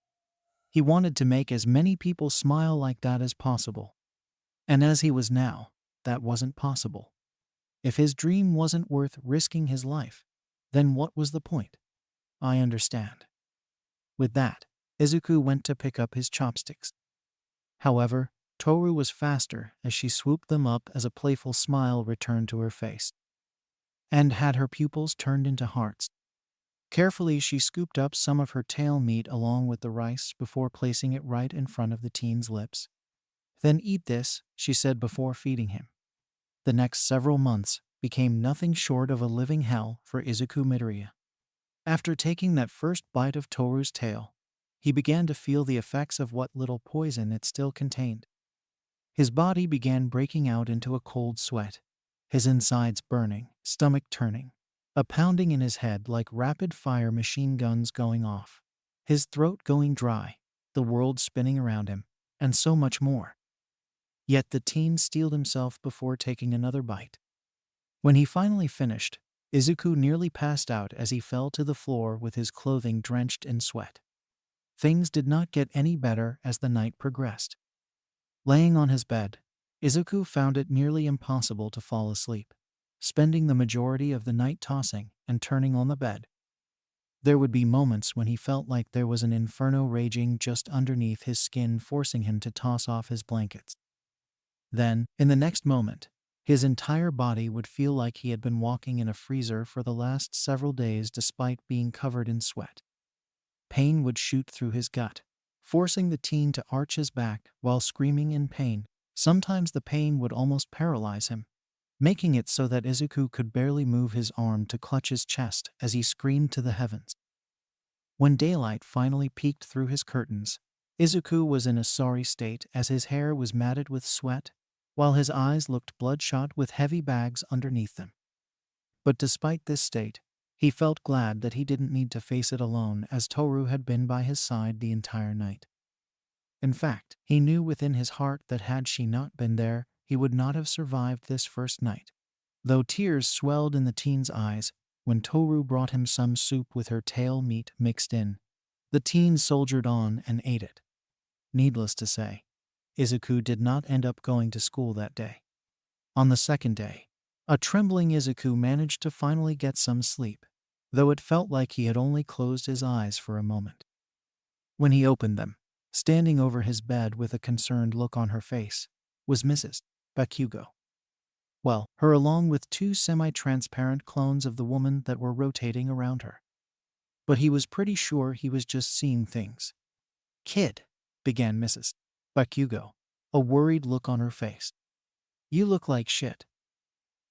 He wanted to make as many people smile like that as possible. And as he was now, that wasn't possible. If his dream wasn't worth risking his life, then what was the point? I understand. With that, Izuku went to pick up his chopsticks. However, Toru was faster as she swooped them up as a playful smile returned to her face, and had her pupils turned into hearts. Carefully, she scooped up some of her tail meat along with the rice before placing it right in front of the teen's lips. Then eat this, she said before feeding him. The next several months became nothing short of a living hell for Izuku Midoriya. After taking that first bite of Toru's tail, he began to feel the effects of what little poison it still contained. His body began breaking out into a cold sweat, his insides burning, stomach turning, a pounding in his head like rapid-fire machine guns going off, his throat going dry, the world spinning around him, and so much more. Yet the teen steeled himself before taking another bite. When he finally finished, Izuku nearly passed out as he fell to the floor with his clothing drenched in sweat. Things did not get any better as the night progressed. Laying on his bed, Izuku found it nearly impossible to fall asleep, spending the majority of the night tossing and turning on the bed. There would be moments when he felt like there was an inferno raging just underneath his skin, forcing him to toss off his blankets. Then, in the next moment, his entire body would feel like he had been walking in a freezer for the last several days despite being covered in sweat. Pain would shoot through his gut, forcing the teen to arch his back while screaming in pain. Sometimes the pain would almost paralyze him, making it so that Izuku could barely move his arm to clutch his chest as he screamed to the heavens. When daylight finally peeked through his curtains, Izuku was in a sorry state as his hair was matted with sweat, while his eyes looked bloodshot with heavy bags underneath them. But despite this state, he felt glad that he didn't need to face it alone, as Toru had been by his side the entire night. In fact, he knew within his heart that had she not been there, he would not have survived this first night. Though tears swelled in the teen's eyes when Toru brought him some soup with her tail meat mixed in, the teen soldiered on and ate it. Needless to say, Izuku did not end up going to school that day. On the second day, a trembling Izuku managed to finally get some sleep, though it felt like he had only closed his eyes for a moment. When he opened them, standing over his bed with a concerned look on her face, was Mrs. Bakugo. Well, her along with two semi-transparent clones of the woman that were rotating around her. But he was pretty sure he was just seeing things. "Kid," began Mrs. Bakugo, a worried look on her face. "You look like shit."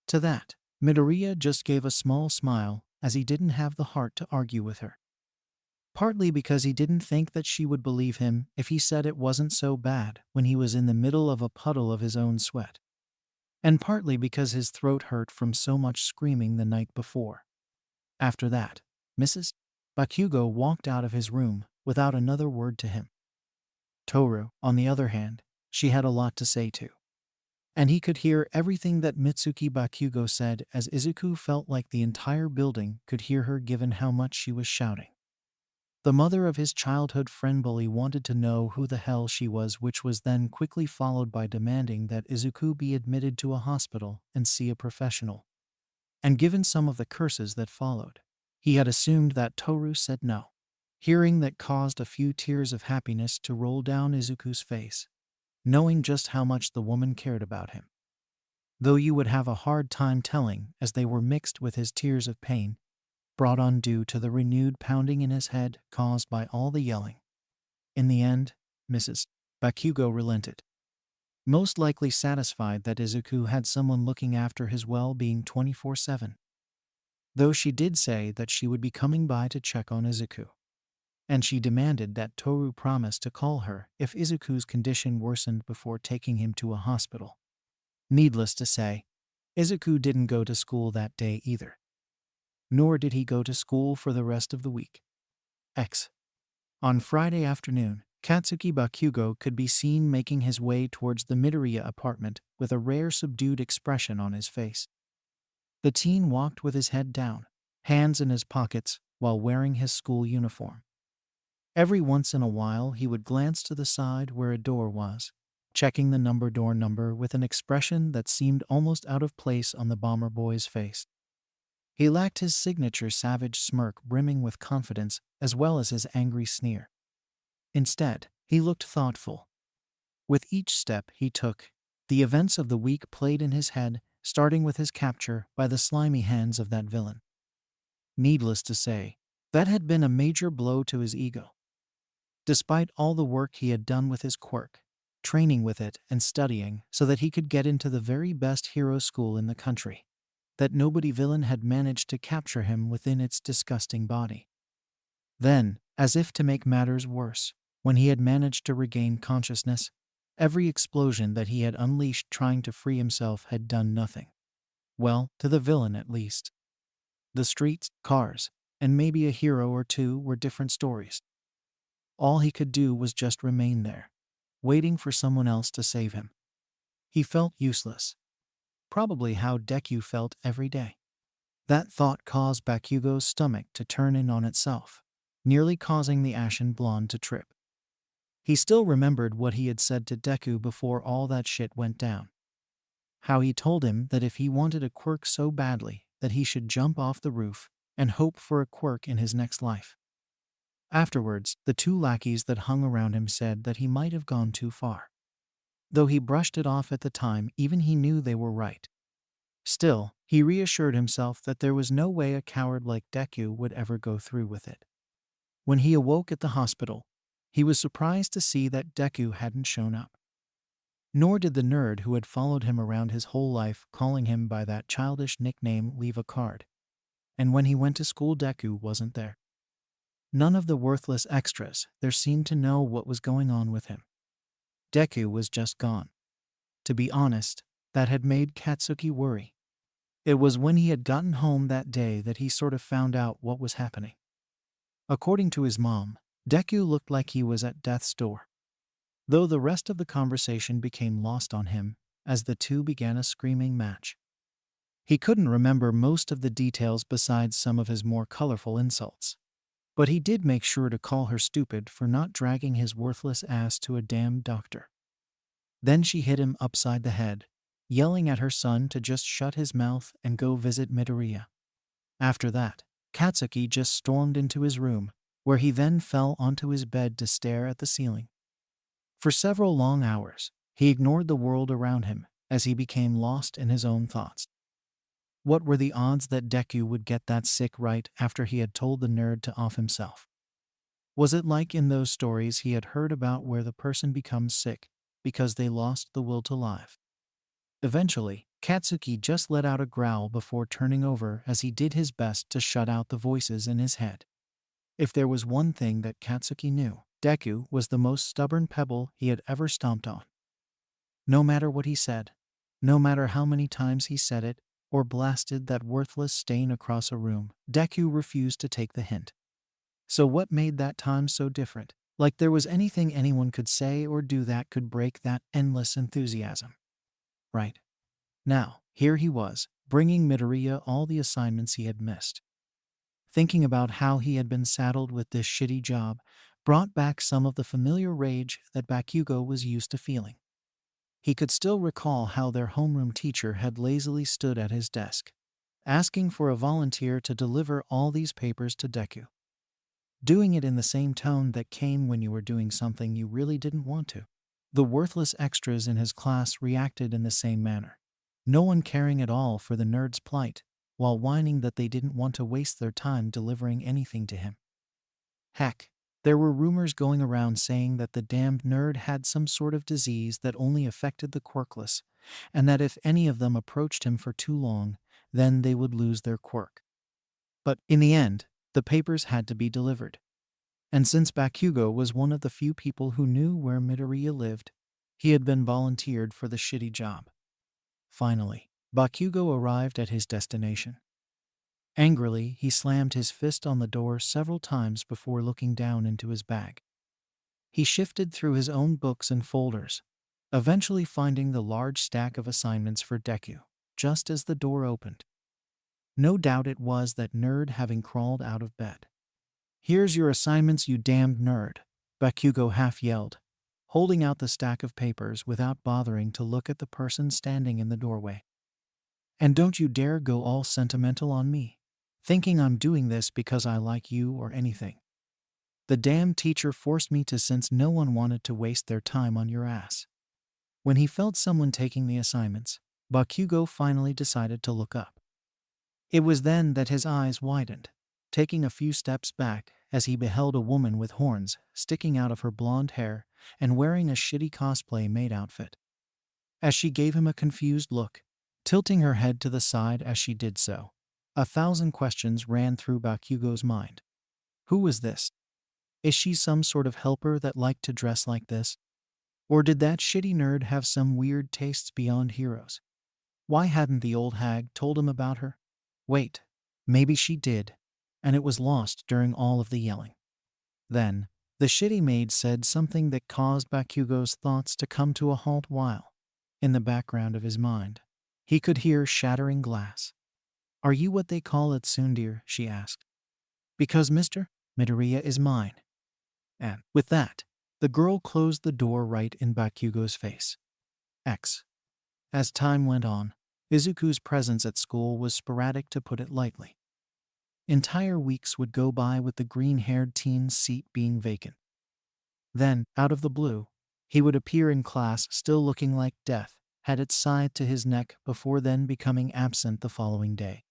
To that, Midoriya just gave a small smile as he didn't have the heart to argue with her. Partly because he didn't think that she would believe him if he said it wasn't so bad when he was in the middle of a puddle of his own sweat. And partly because his throat hurt from so much screaming the night before. After that, Mrs. Bakugo walked out of his room without another word to him. Toru, on the other hand, she had a lot to say to. And he could hear everything that Mitsuki Bakugo said, as Izuku felt like the entire building could hear her given how much she was shouting. The mother of his childhood friend bully wanted to know who the hell she was, which was then quickly followed by demanding that Izuku be admitted to a hospital and see a professional. and given some of the curses that followed. He had assumed that Toru said no. Hearing that caused a few tears of happiness to roll down Izuku's face, knowing just how much the woman cared about him. Though you would have a hard time telling, as they were mixed with his tears of pain, brought on due to the renewed pounding in his head caused by all the yelling. In the end, Mrs. Bakugo relented, most likely satisfied that Izuku had someone looking after his well-being 24/7. Though she did say that she would be coming by to check on Izuku. And she demanded that Toru promise to call her if Izuku's condition worsened before taking him to a hospital. Needless to say, Izuku didn't go to school that day either. Nor did he go to school for the rest of the week. On Friday afternoon, Katsuki Bakugo could be seen making his way towards the Midoriya apartment with a rare subdued expression on his face. The teen walked with his head down, hands in his pockets, while wearing his school uniform. Every once in a while he would glance to the side where a door was, checking the door number with an expression that seemed almost out of place on the bomber boy's face. He lacked his signature savage smirk brimming with confidence as well as his angry sneer. Instead, he looked thoughtful. With each step he took, the events of the week played in his head, starting with his capture by the slimy hands of that villain. Needless to say, that had been a major blow to his ego. Despite all the work he had done with his quirk, training with it and studying so that he could get into the very best hero school in the country, that nobody villain had managed to capture him within its disgusting body. Then, as if to make matters worse, when he had managed to regain consciousness, every explosion that he had unleashed trying to free himself had done nothing. Well, to the villain at least. The streets, cars, and maybe a hero or two were different stories. All he could do was just remain there, waiting for someone else to save him. He felt useless. Probably how Deku felt every day. That thought caused Bakugo's stomach to turn in on itself, nearly causing the ashen blonde to trip. He still remembered what he had said to Deku before all that shit went down. How he told him that if he wanted a quirk so badly that he should jump off the roof and hope for a quirk in his next life. Afterwards, the two lackeys that hung around him said that he might have gone too far. Though he brushed it off at the time, even he knew they were right. Still, he reassured himself that there was no way a coward like Deku would ever go through with it. When he awoke at the hospital, he was surprised to see that Deku hadn't shown up. Nor did the nerd who had followed him around his whole life calling him by that childish nickname leave a card. And when he went to school, Deku wasn't there. None of the worthless extras there seemed to know what was going on with him. Deku was just gone. To be honest, that had made Katsuki worry. It was when he had gotten home that day that he sort of found out what was happening. According to his mom, Deku looked like he was at death's door. Though the rest of the conversation became lost on him as the two began a screaming match. He couldn't remember most of the details besides some of his more colorful insults. But he did make sure to call her stupid for not dragging his worthless ass to a damn doctor. Then she hit him upside the head, yelling at her son to just shut his mouth and go visit Midoriya. After that, Katsuki just stormed into his room, where he then fell onto his bed to stare at the ceiling. For several long hours, he ignored the world around him as he became lost in his own thoughts. What were the odds that Deku would get that sick right after he had told the nerd to off himself? Was it like in those stories he had heard about where the person becomes sick because they lost the will to live? Eventually, Katsuki just let out a growl before turning over as he did his best to shut out the voices in his head. If there was one thing that Katsuki knew, Deku was the most stubborn pebble he had ever stomped on. No matter what he said, no matter how many times he said it, or blasted that worthless stain across a room, Deku refused to take the hint. So what made that time so different? Like there was anything anyone could say or do that could break that endless enthusiasm. Right. Now, here he was, bringing Midoriya all the assignments he had missed. Thinking about how he had been saddled with this shitty job brought back some of the familiar rage that Bakugo was used to feeling. He could still recall how their homeroom teacher had lazily stood at his desk, asking for a volunteer to deliver all these papers to Deku. Doing it in the same tone that came when you were doing something you really didn't want to. The worthless extras in his class reacted in the same manner. No one caring at all for the nerd's plight, while whining that they didn't want to waste their time delivering anything to him. Heck, there were rumors going around saying that the damned nerd had some sort of disease that only affected the quirkless, and that if any of them approached him for too long, then they would lose their quirk. But in the end, the papers had to be delivered. And since Bakugo was one of the few people who knew where Midoriya lived, he had been volunteered for the shitty job. Finally, Bakugo arrived at his destination. Angrily, he slammed his fist on the door several times before looking down into his bag. He shifted through his own books and folders, eventually finding the large stack of assignments for Deku, just as the door opened. No doubt it was that nerd having crawled out of bed. "Here's your assignments, you damned nerd," Bakugo half yelled, holding out the stack of papers without bothering to look at the person standing in the doorway. "And don't you dare go all sentimental on me, thinking I'm doing this because I like you or anything. The damn teacher forced me to since no one wanted to waste their time on your ass." When he felt someone taking the assignments, Bakugo finally decided to look up. It was then that his eyes widened, taking a few steps back as he beheld a woman with horns sticking out of her blonde hair and wearing a shitty cosplay maid outfit. As she gave him a confused look, tilting her head to the side as she did so, 1,000 questions ran through Bakugo's mind. Who was this? Is she some sort of helper that liked to dress like this? Or did that shitty nerd have some weird tastes beyond heroes? Why hadn't the old hag told him about her? Wait, maybe she did, and it was lost during all of the yelling. Then, the shitty maid said something that caused Bakugo's thoughts to come to a halt while, in the background of his mind, he could hear shattering glass. "Are you what they call a tsundere?" she asked. "Because Mr. Midoriya is mine." And, with that, the girl closed the door right in Bakugo's face. As time went on, Izuku's presence at school was sporadic, to put it lightly. Entire weeks would go by with the green-haired teen's seat being vacant. Then, out of the blue, he would appear in class still looking like death had its side to his neck before then becoming absent the following day.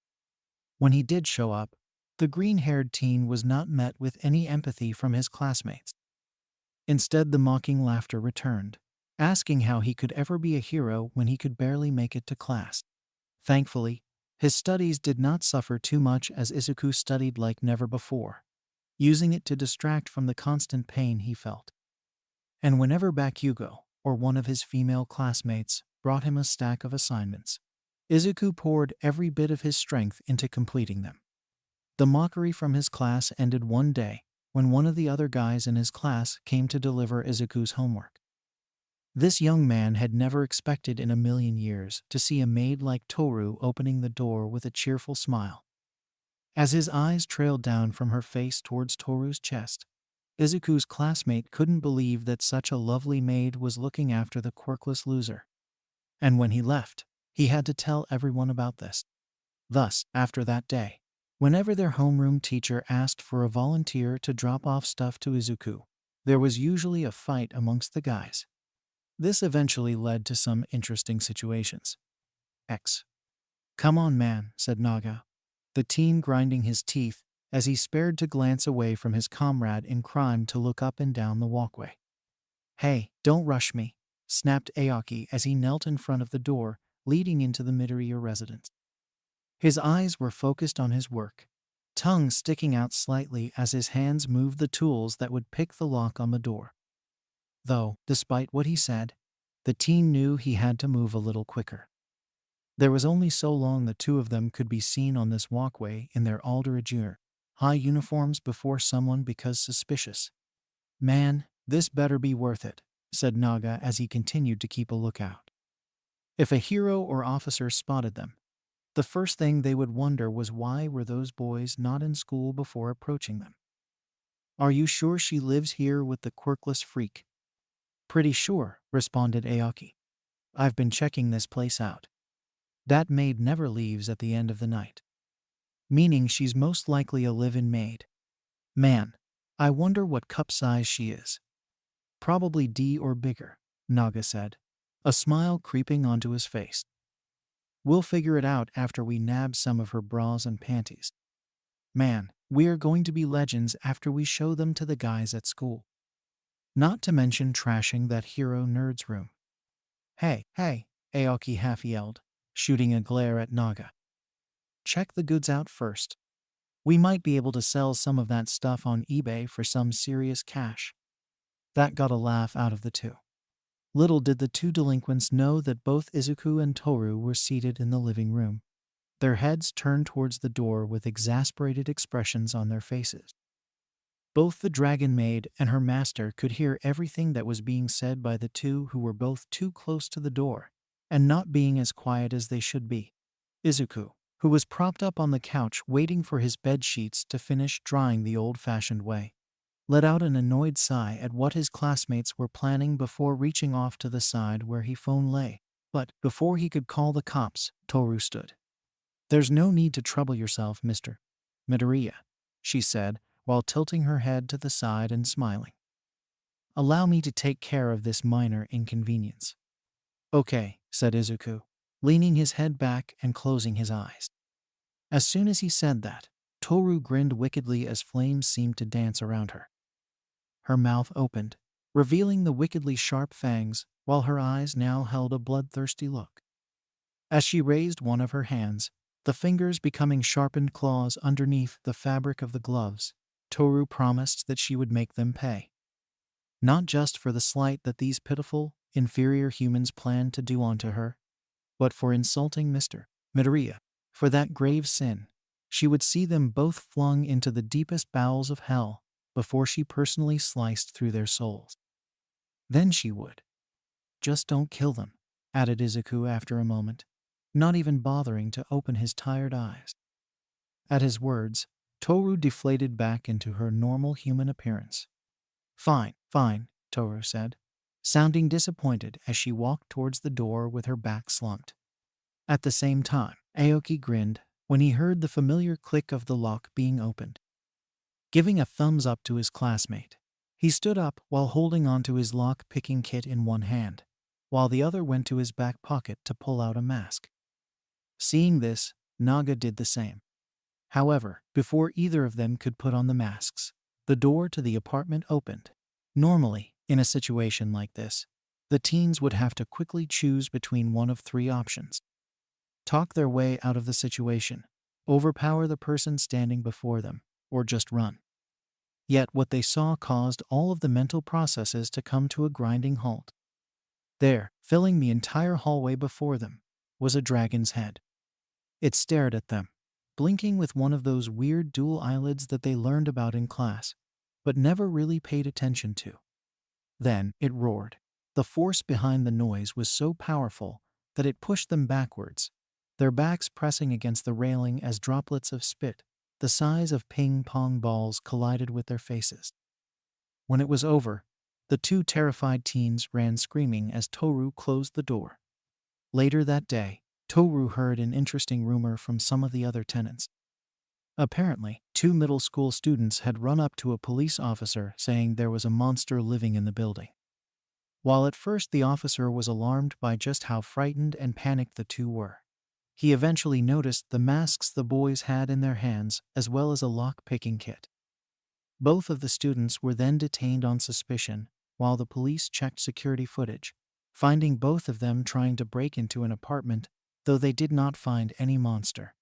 When he did show up, the green-haired teen was not met with any empathy from his classmates. Instead, the mocking laughter returned, asking how he could ever be a hero when he could barely make it to class. Thankfully, his studies did not suffer too much as Izuku studied like never before, using it to distract from the constant pain he felt. And whenever Bakugo, or one of his female classmates, brought him a stack of assignments, Izuku poured every bit of his strength into completing them. The mockery from his class ended one day when one of the other guys in his class came to deliver Izuku's homework. This young man had never expected in a million years to see a maid like Toru opening the door with a cheerful smile. As his eyes trailed down from her face towards Toru's chest, Izuku's classmate couldn't believe that such a lovely maid was looking after the quirkless loser. And when he left, he had to tell everyone about this. Thus, after that day, whenever their homeroom teacher asked for a volunteer to drop off stuff to Izuku, there was usually a fight amongst the guys. This eventually led to some interesting situations. "Come on, man," said Naga, the teen grinding his teeth as he spared to glance away from his comrade in crime to look up and down the walkway. "Hey, don't rush me," snapped Aoki as he knelt in front of the door leading into the Midoriya residence. His eyes were focused on his work, tongue sticking out slightly as his hands moved the tools that would pick the lock on the door. Though, despite what he said, the teen knew he had to move a little quicker. There was only so long the two of them could be seen on this walkway in their Alderajur high uniforms before someone becomes suspicious. "Man, this better be worth it," said Naga as he continued to keep a lookout. If a hero or officer spotted them, the first thing they would wonder was why were those boys not in school before approaching them. "Are you sure she lives here with the quirkless freak?" "Pretty sure," responded Aoki. "I've been checking this place out." That maid never leaves at the end of the night. Meaning she's most likely a live-in maid. Man, I wonder what cup size she is. Probably D or bigger, Naga said, a smile creeping onto his face. We'll figure it out after we nab some of her bras and panties. Man, we are going to be legends after we show them to the guys at school. Not to mention trashing that hero nerd's room. Hey, Aoki half yelled, shooting a glare at Naga. Check the goods out first. We might be able to sell some of that stuff on eBay for some serious cash. That got a laugh out of the two. Little did the two delinquents know that both Izuku and Toru were seated in the living room, their heads turned towards the door with exasperated expressions on their faces. Both the dragon maid and her master could hear everything that was being said by the two who were both too close to the door and not being as quiet as they should be. Izuku, who was propped up on the couch waiting for his bed sheets to finish drying the old-fashioned way, let out an annoyed sigh at what his classmates were planning before reaching off to the side where he phone lay. But before he could call the cops, Toru stood. There's no need to trouble yourself, Mr. Midoriya, she said, while tilting her head to the side and smiling. Allow me to take care of this minor inconvenience. Okay, said Izuku, leaning his head back and closing his eyes. As soon as he said that, Toru grinned wickedly as flames seemed to dance around her. Her mouth opened, revealing the wickedly sharp fangs, while her eyes now held a bloodthirsty look. As she raised one of her hands, the fingers becoming sharpened claws underneath the fabric of the gloves, Toru promised that she would make them pay. Not just for the slight that these pitiful, inferior humans planned to do onto her, but for insulting Mr. Midoriya. For that grave sin, she would see them both flung into the deepest bowels of hell before she personally sliced through their souls. Then she would. Just don't kill them, added Izuku after a moment, not even bothering to open his tired eyes. At his words, Toru deflated back into her normal human appearance. Fine, Toru said, sounding disappointed as she walked towards the door with her back slumped. At the same time, Aoki grinned when he heard the familiar click of the lock being opened. Giving a thumbs up to his classmate, he stood up while holding onto his lock-picking kit in one hand, while the other went to his back pocket to pull out a mask. Seeing this, Naga did the same. However, before either of them could put on the masks, the door to the apartment opened. Normally, in a situation like this, the teens would have to quickly choose between one of three options. Talk their way out of the situation, overpower the person standing before them, or just run. Yet what they saw caused all of the mental processes to come to a grinding halt. There, filling the entire hallway before them, was a dragon's head. It stared at them, blinking with one of those weird dual eyelids that they learned about in class, but never really paid attention to. Then it roared. The force behind the noise was so powerful that it pushed them backwards, their backs pressing against the railing as droplets of spit, the size of ping-pong balls, collided with their faces. When it was over, the two terrified teens ran screaming as Toru closed the door. Later that day, Toru heard an interesting rumor from some of the other tenants. Apparently, two middle school students had run up to a police officer saying there was a monster living in the building. While at first the officer was alarmed by just how frightened and panicked the two were, he eventually noticed the masks the boys had in their hands as well as a lock-picking kit. Both of the students were then detained on suspicion while the police checked security footage, finding both of them trying to break into an apartment, though they did not find any monster.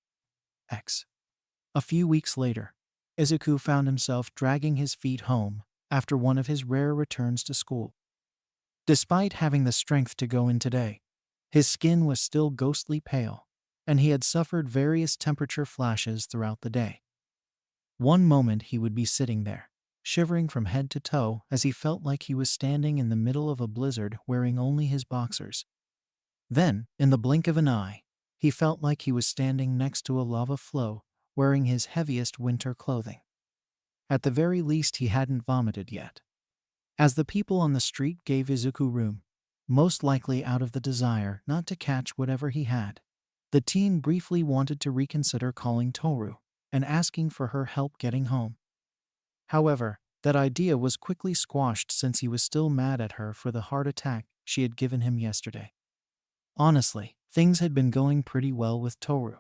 A few weeks later, Izuku found himself dragging his feet home after one of his rare returns to school. Despite having the strength to go in today, his skin was still ghostly pale, and he had suffered various temperature flashes throughout the day. One moment he would be sitting there, shivering from head to toe as he felt like he was standing in the middle of a blizzard wearing only his boxers. Then, in the blink of an eye, he felt like he was standing next to a lava flow, wearing his heaviest winter clothing. At the very least, he hadn't vomited yet. As the people on the street gave Izuku room, most likely out of the desire not to catch whatever he had, The teen briefly wanted to reconsider calling Toru and asking for her help getting home. However, that idea was quickly squashed since he was still mad at her for the heart attack she had given him yesterday. Honestly, things had been going pretty well with Toru.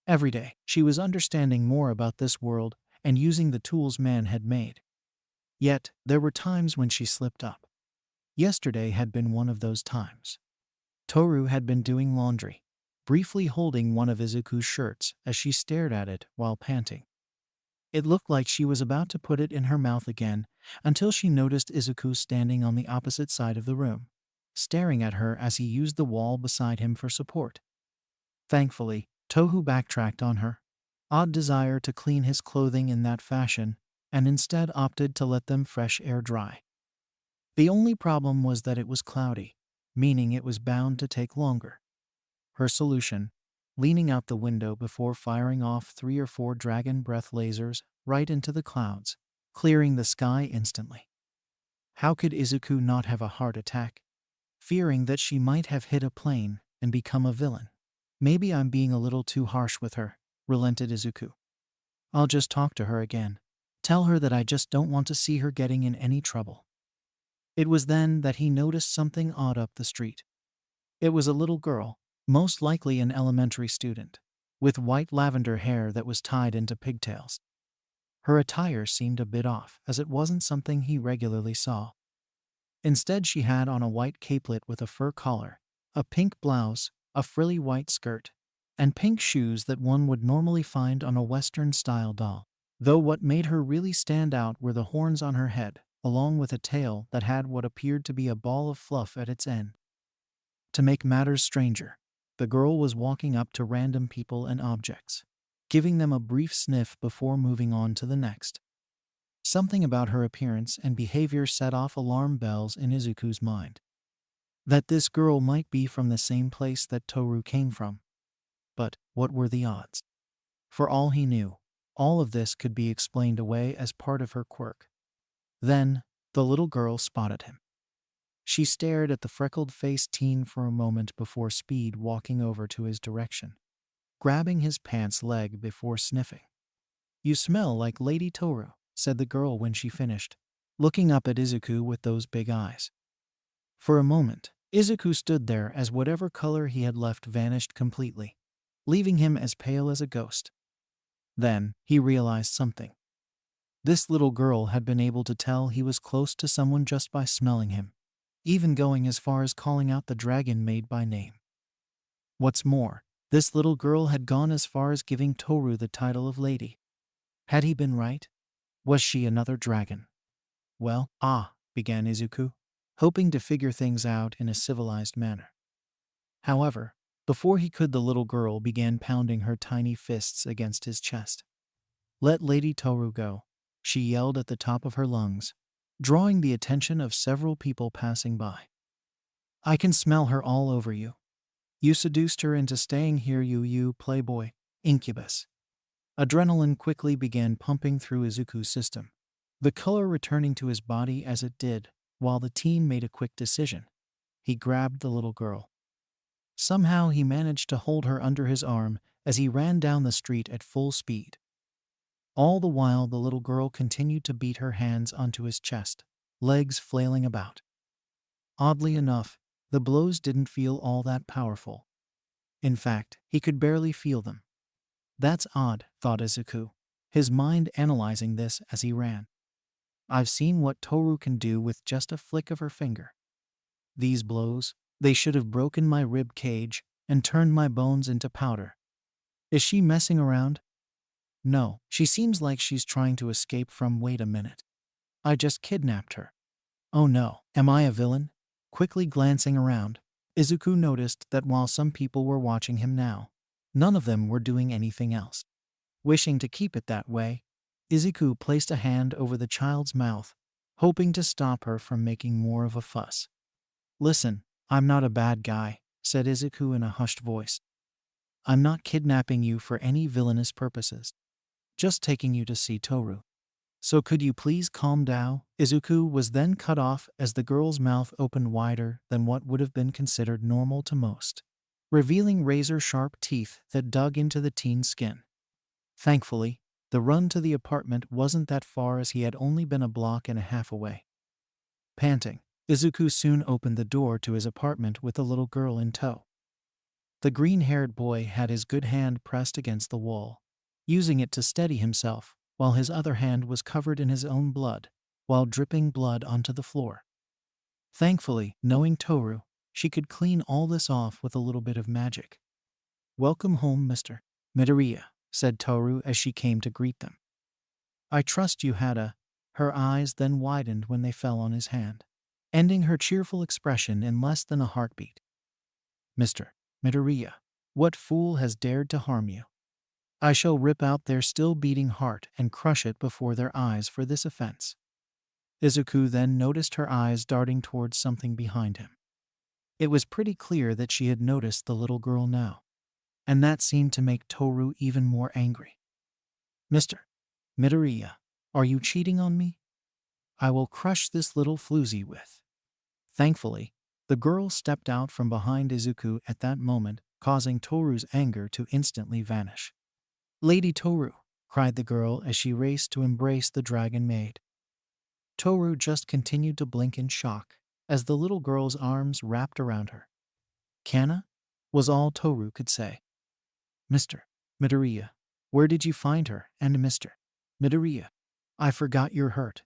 Every day, she was understanding more about this world and using the tools man had made. Yet, there were times when she slipped up. Yesterday had been one of those times. Toru had been doing laundry, briefly holding one of Izuku's shirts as she stared at it while panting. It looked like she was about to put it in her mouth again until she noticed Izuku standing on the opposite side of the room, staring at her as he used the wall beside him for support. Thankfully, Tohu backtracked on her odd desire to clean his clothing in that fashion and instead opted to let them fresh air dry. The only problem was that it was cloudy, meaning it was bound to take longer. Her solution: leaning out the window before firing off 3 or 4 dragon breath lasers right into the clouds, clearing the sky instantly. How could Izuku not have a heart attack? Fearing that she might have hit a plane and become a villain. Maybe I'm being a little too harsh with her, relented Izuku. I'll just talk to her again. Tell her that I just don't want to see her getting in any trouble. It was then that he noticed something odd up the street. It was a little girl, most likely an elementary student, with white lavender hair that was tied into pigtails. Her attire seemed a bit off, as it wasn't something he regularly saw. Instead, she had on a white capelet with a fur collar, a pink blouse, a frilly white skirt, and pink shoes that one would normally find on a Western-style doll. Though what made her really stand out were the horns on her head, along with a tail that had what appeared to be a ball of fluff at its end. To make matters stranger, the girl was walking up to random people and objects, giving them a brief sniff before moving on to the next. Something about her appearance and behavior set off alarm bells in Izuku's mind. That this girl might be from the same place that Toru came from. But what were the odds? For all he knew, all of this could be explained away as part of her quirk. Then, the little girl spotted him. She stared at the freckled-faced teen for a moment before speed walking over to his direction, grabbing his pants leg before sniffing. "You smell like Lady Toru," said the girl when she finished, looking up at Izuku with those big eyes. For a moment, Izuku stood there as whatever color he had left vanished completely, leaving him as pale as a ghost. Then, he realized something. This little girl had been able to tell he was close to someone just by smelling him, even going as far as calling out the dragon maid by name. What's more, this little girl had gone as far as giving Toru the title of lady. Had he been right? Was she another dragon? Well, began Izuku, hoping to figure things out in a civilized manner. However, before he could, the little girl began pounding her tiny fists against his chest. "Let Lady Toru go," she yelled at the top of her lungs, drawing the attention of several people passing by. "I can smell her all over you. You seduced her into staying here, you playboy, incubus." Adrenaline quickly began pumping through Izuku's system, the color returning to his body as it did, while the teen made a quick decision. He grabbed the little girl. Somehow he managed to hold her under his arm as he ran down the street at full speed. All the while, the little girl continued to beat her hands onto his chest, legs flailing about. Oddly enough, the blows didn't feel all that powerful. In fact, he could barely feel them. That's odd, thought Izuku, his mind analyzing this as he ran. I've seen what Toru can do with just a flick of her finger. These blows, they should have broken my rib cage and turned my bones into powder. Is she messing around? No, she seems like she's trying to escape from. Wait a minute. I just kidnapped her. Oh no, am I a villain? Quickly glancing around, Izuku noticed that while some people were watching him now, none of them were doing anything else. Wishing to keep it that way, Izuku placed a hand over the child's mouth, hoping to stop her from making more of a fuss. "Listen, I'm not a bad guy," said Izuku in a hushed voice. "I'm not kidnapping you for any villainous purposes. Just taking you to see Toru. So could you please calm down?" Izuku was then cut off as the girl's mouth opened wider than what would have been considered normal to most. revealing razor-sharp teeth that dug into the teen's skin. Thankfully, the run to the apartment wasn't that far as he had only been a block and a half away. Panting, Izuku soon opened the door to his apartment with the little girl in tow. The green-haired boy had his good hand pressed against the wall, using it to steady himself, while his other hand was covered in his own blood, while dripping blood onto the floor. Thankfully, knowing Toru, she could clean all this off with a little bit of magic. "Welcome home, Mr. Midoriya," said Toru as she came to greet them. "I trust you had a—" Her eyes then widened when they fell on his hand, ending her cheerful expression in less than a heartbeat. "Mr. Midoriya, what fool has dared to harm you? I shall rip out their still beating heart and crush it before their eyes for this offense." Izuku then noticed her eyes darting towards something behind him. It was pretty clear that she had noticed the little girl now, and that seemed to make Toru even more angry. "Mr. Midoriya, are you cheating on me? I will crush this little floozy with—" Thankfully, the girl stepped out from behind Izuku at that moment, causing Toru's anger to instantly vanish. "Lady Toru," cried the girl as she raced to embrace the dragon maid. Toru just continued to blink in shock as the little girl's arms wrapped around her. "Kana?" was all Toru could say. "Mr. Midoriya, where did you find her? And Mr. Midoriya, I forgot you're hurt."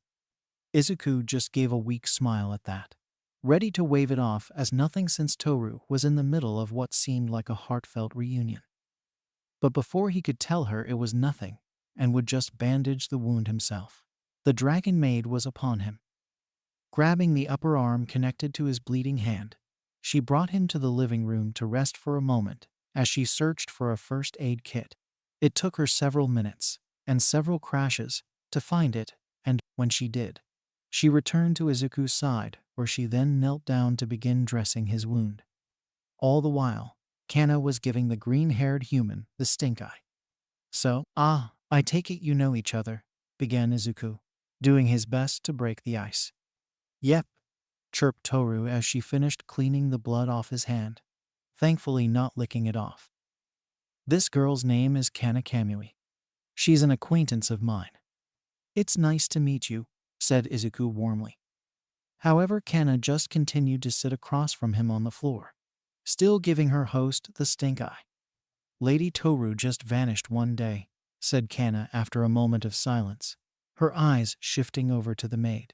Izuku just gave a weak smile at that, ready to wave it off as nothing since Toru was in the middle of what seemed like a heartfelt reunion. But before he could tell her it was nothing and would just bandage the wound himself, the dragon maid was upon him. Grabbing the upper arm connected to his bleeding hand, she brought him to the living room to rest for a moment as she searched for a first aid kit. It took her several minutes and several crashes to find it, and when she did, she returned to Izuku's side, where she then knelt down to begin dressing his wound. All the while, Kana was giving the green-haired human the stink eye. "So, I take it you know each other," began Izuku, doing his best to break the ice. "Yep," chirped Toru as she finished cleaning the blood off his hand, thankfully not licking it off. "This girl's name is Kana Kamui. She's an acquaintance of mine." "It's nice to meet you," said Izuku warmly. However, Kana just continued to sit across from him on the floor, still giving her host the stink eye. "Lady Toru just vanished one day," said Kana after a moment of silence, her eyes shifting over to the maid.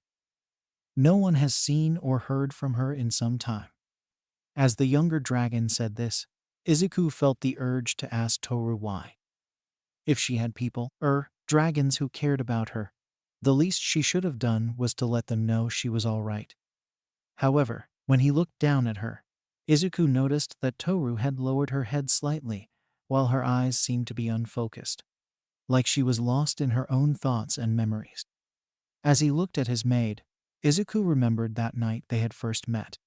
"No one has seen or heard from her in some time." As the younger dragon said this, Izuku felt the urge to ask Toru why. If she had people, dragons who cared about her, the least she should have done was to let them know she was all right. However, when he looked down at her, Izuku noticed that Toru had lowered her head slightly, while her eyes seemed to be unfocused, like she was lost in her own thoughts and memories. As he looked at his maid, Izuku remembered that night they had first met.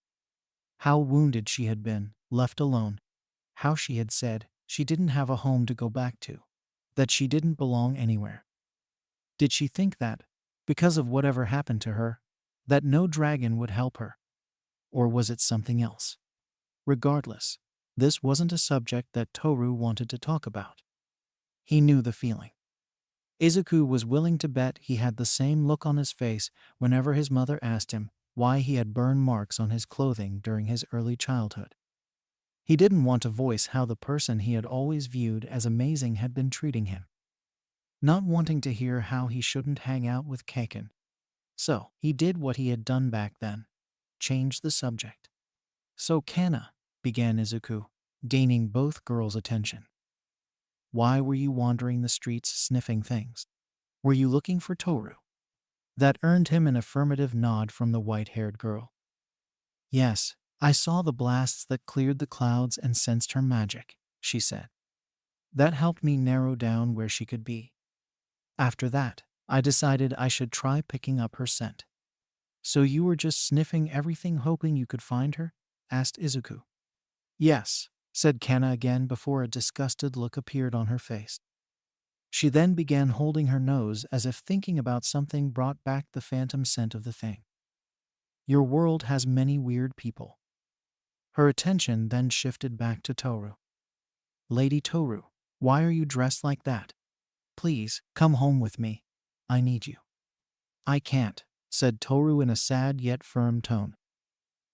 How wounded she had been, left alone. How she had said she didn't have a home to go back to, that she didn't belong anywhere. Did she think that, because of whatever happened to her, that no dragon would help her? Or was it something else? Regardless, this wasn't a subject that Toru wanted to talk about. He knew the feeling. Izuku was willing to bet he had the same look on his face whenever his mother asked him why he had burn marks on his clothing during his early childhood. He didn't want to voice how the person he had always viewed as amazing had been treating him. Not wanting to hear how he shouldn't hang out with Kaken. So, he did what he had done back then. Changed the subject. "So Kana," began Izuku, gaining both girls' attention. "Why were you wandering the streets sniffing things? Were you looking for Toru?" That earned him an affirmative nod from the white-haired girl. "Yes, I saw the blasts that cleared the clouds and sensed her magic," she said. "That helped me narrow down where she could be. After that, I decided I should try picking up her scent." "So you were just sniffing everything hoping you could find her?" asked Izuku. "Yes," said Kana again before a disgusted look appeared on her face. She then began holding her nose as if thinking about something brought back the phantom scent of the thing. "Your world has many weird people." Her attention then shifted back to Toru. Lady Toru, why are you dressed like that? Please, come home with me. I need you. I can't, said Toru in a sad yet firm tone.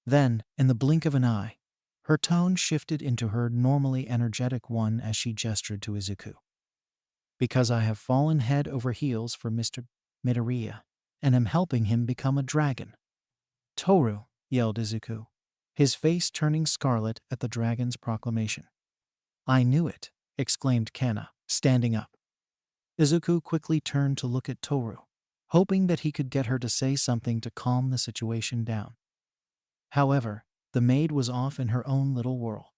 Then, in the blink of an eye, her tone shifted into her normally energetic one as she gestured to Izuku. Because I have fallen head over heels for Mr. Midoriya, and am helping him become a dragon. Toru, yelled Izuku, his face turning scarlet at the dragon's proclamation. I knew it, exclaimed Kana, standing up. Izuku quickly turned to look at Toru, hoping that he could get her to say something to calm the situation down. However, the maid was off in her own little whirl.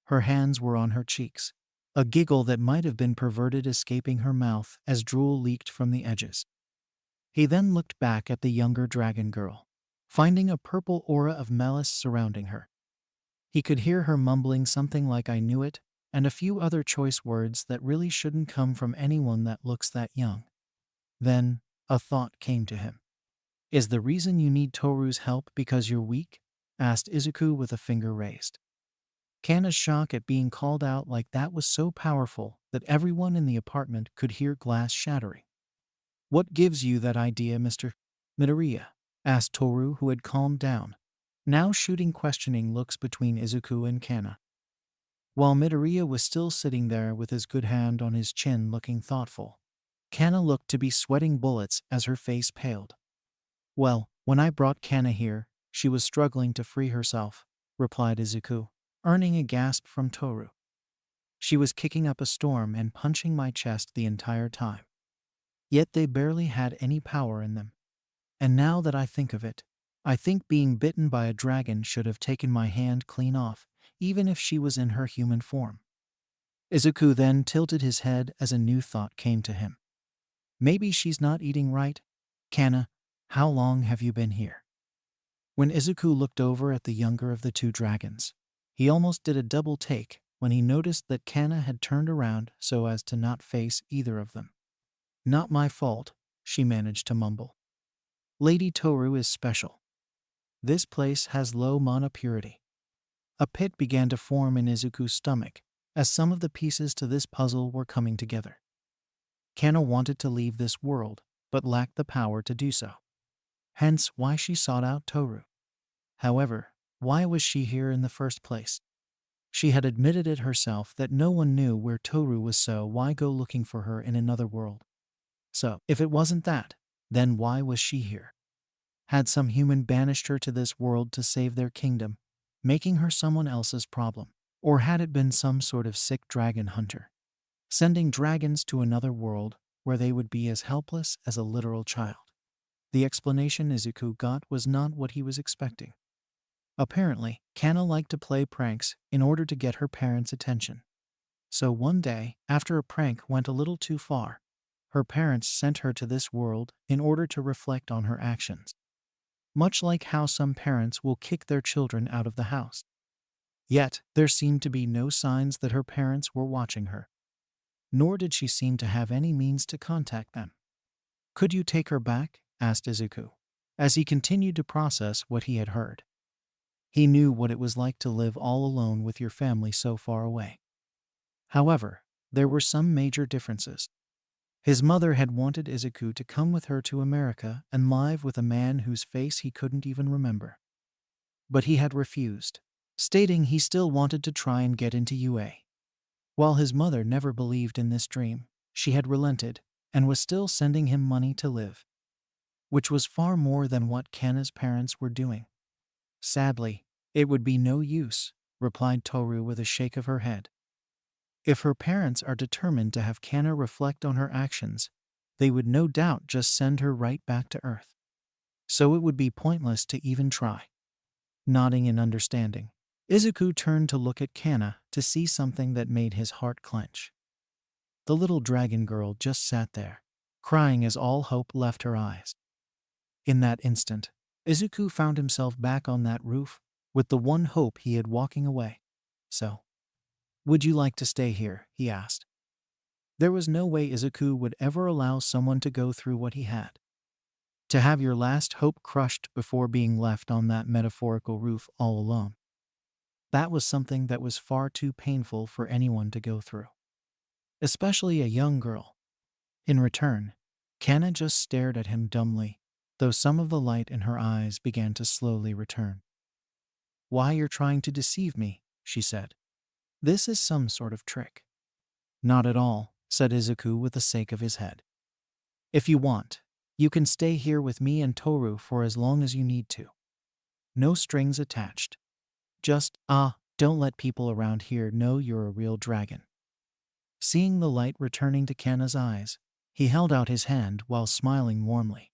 Her hands were on her cheeks, a giggle that might have been perverted escaping her mouth as drool leaked from the edges. He then looked back at the younger dragon girl, finding a purple aura of malice surrounding her. He could hear her mumbling something like I knew it, and a few other choice words that really shouldn't come from anyone that looks that young. Then, a thought came to him. Is the reason you need Toru's help because you're weak? Asked Izuku with a finger raised. Kana's shock at being called out like that was so powerful that everyone in the apartment could hear glass shattering. What gives you that idea, Mr. Midoriya? Asked Toru, who had calmed down, now shooting questioning looks between Izuku and Kana. While Midoriya was still sitting there with his good hand on his chin looking thoughtful, Kana looked to be sweating bullets as her face paled. Well, when I brought Kana here, she was struggling to free herself, replied Izuku, earning a gasp from Toru. She was kicking up a storm and punching my chest the entire time. Yet they barely had any power in them. And now that I think of it, I think being bitten by a dragon should have taken my hand clean off, even if she was in her human form. Izuku then tilted his head as a new thought came to him. Maybe she's not eating right? Kana, how long have you been here? When Izuku looked over at the younger of the two dragons, he almost did a double take when he noticed that Kana had turned around so as to not face either of them. Not my fault, she managed to mumble. Lady Toru is special. This place has low mana purity. A pit began to form in Izuku's stomach as some of the pieces to this puzzle were coming together. Kana wanted to leave this world, but lacked the power to do so. Hence why she sought out Toru. However, why was she here in the first place? She had admitted it herself that no one knew where Toru was, so why go looking for her in another world? So, if it wasn't that, then why was she here? Had some human banished her to this world to save their kingdom, making her someone else's problem? Or had it been some sort of sick dragon hunter, sending dragons to another world where they would be as helpless as a literal child? The explanation Izuku got was not what he was expecting. Apparently, Kana liked to play pranks in order to get her parents' attention. So one day, after a prank went a little too far, her parents sent her to this world in order to reflect on her actions. Much like how some parents will kick their children out of the house. Yet, there seemed to be no signs that her parents were watching her. Nor did she seem to have any means to contact them. Could you take her back? Asked Izuku, as he continued to process what he had heard. He knew what it was like to live all alone with your family so far away. However, there were some major differences. His mother had wanted Izuku to come with her to America and live with a man whose face he couldn't even remember. But he had refused, stating he still wanted to try and get into UA. While his mother never believed in this dream, she had relented and was still sending him money to live, which was far more than what Kana's parents were doing. Sadly, it would be no use, replied Toru with a shake of her head. If her parents are determined to have Kana reflect on her actions, they would no doubt just send her right back to Earth. So it would be pointless to even try. Nodding in understanding, Izuku turned to look at Kana to see something that made his heart clench. The little dragon girl just sat there, crying as all hope left her eyes. In that instant, Izuku found himself back on that roof, with the one hope he had walking away. So, would you like to stay here? He asked. There was no way Izuku would ever allow someone to go through what he had. To have your last hope crushed before being left on that metaphorical roof all alone. That was something that was far too painful for anyone to go through, especially a young girl. In return, Kana just stared at him dumbly, though some of the light in her eyes began to slowly return. "Why you're trying to deceive me," she said. "This is some sort of trick." "Not at all," said Izuku with a shake of his head. "If you want, you can stay here with me and Toru for as long as you need to. No strings attached. Just, don't let people around here know you're a real dragon." Seeing the light returning to Kana's eyes, he held out his hand while smiling warmly.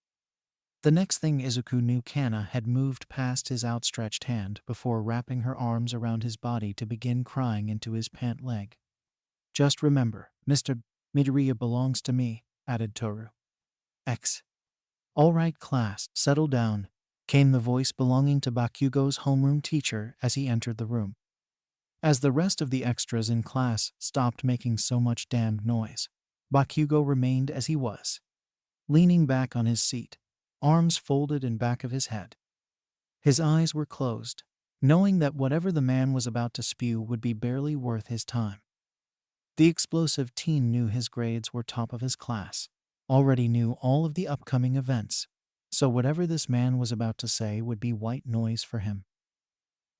The next thing Izuku knew, Kana had moved past his outstretched hand before wrapping her arms around his body to begin crying into his pant leg. "Just remember, Mr. Midoriya belongs to me," added Toru. X. "All right, class, settle down," came the voice belonging to Bakugo's homeroom teacher as he entered the room. As the rest of the extras in class stopped making so much damned noise, Bakugo remained as he was, leaning back on his seat, arms folded in back of his head. His eyes were closed, knowing that whatever the man was about to spew would be barely worth his time. The explosive teen knew his grades were top of his class, already knew all of the upcoming events, so whatever this man was about to say would be white noise for him.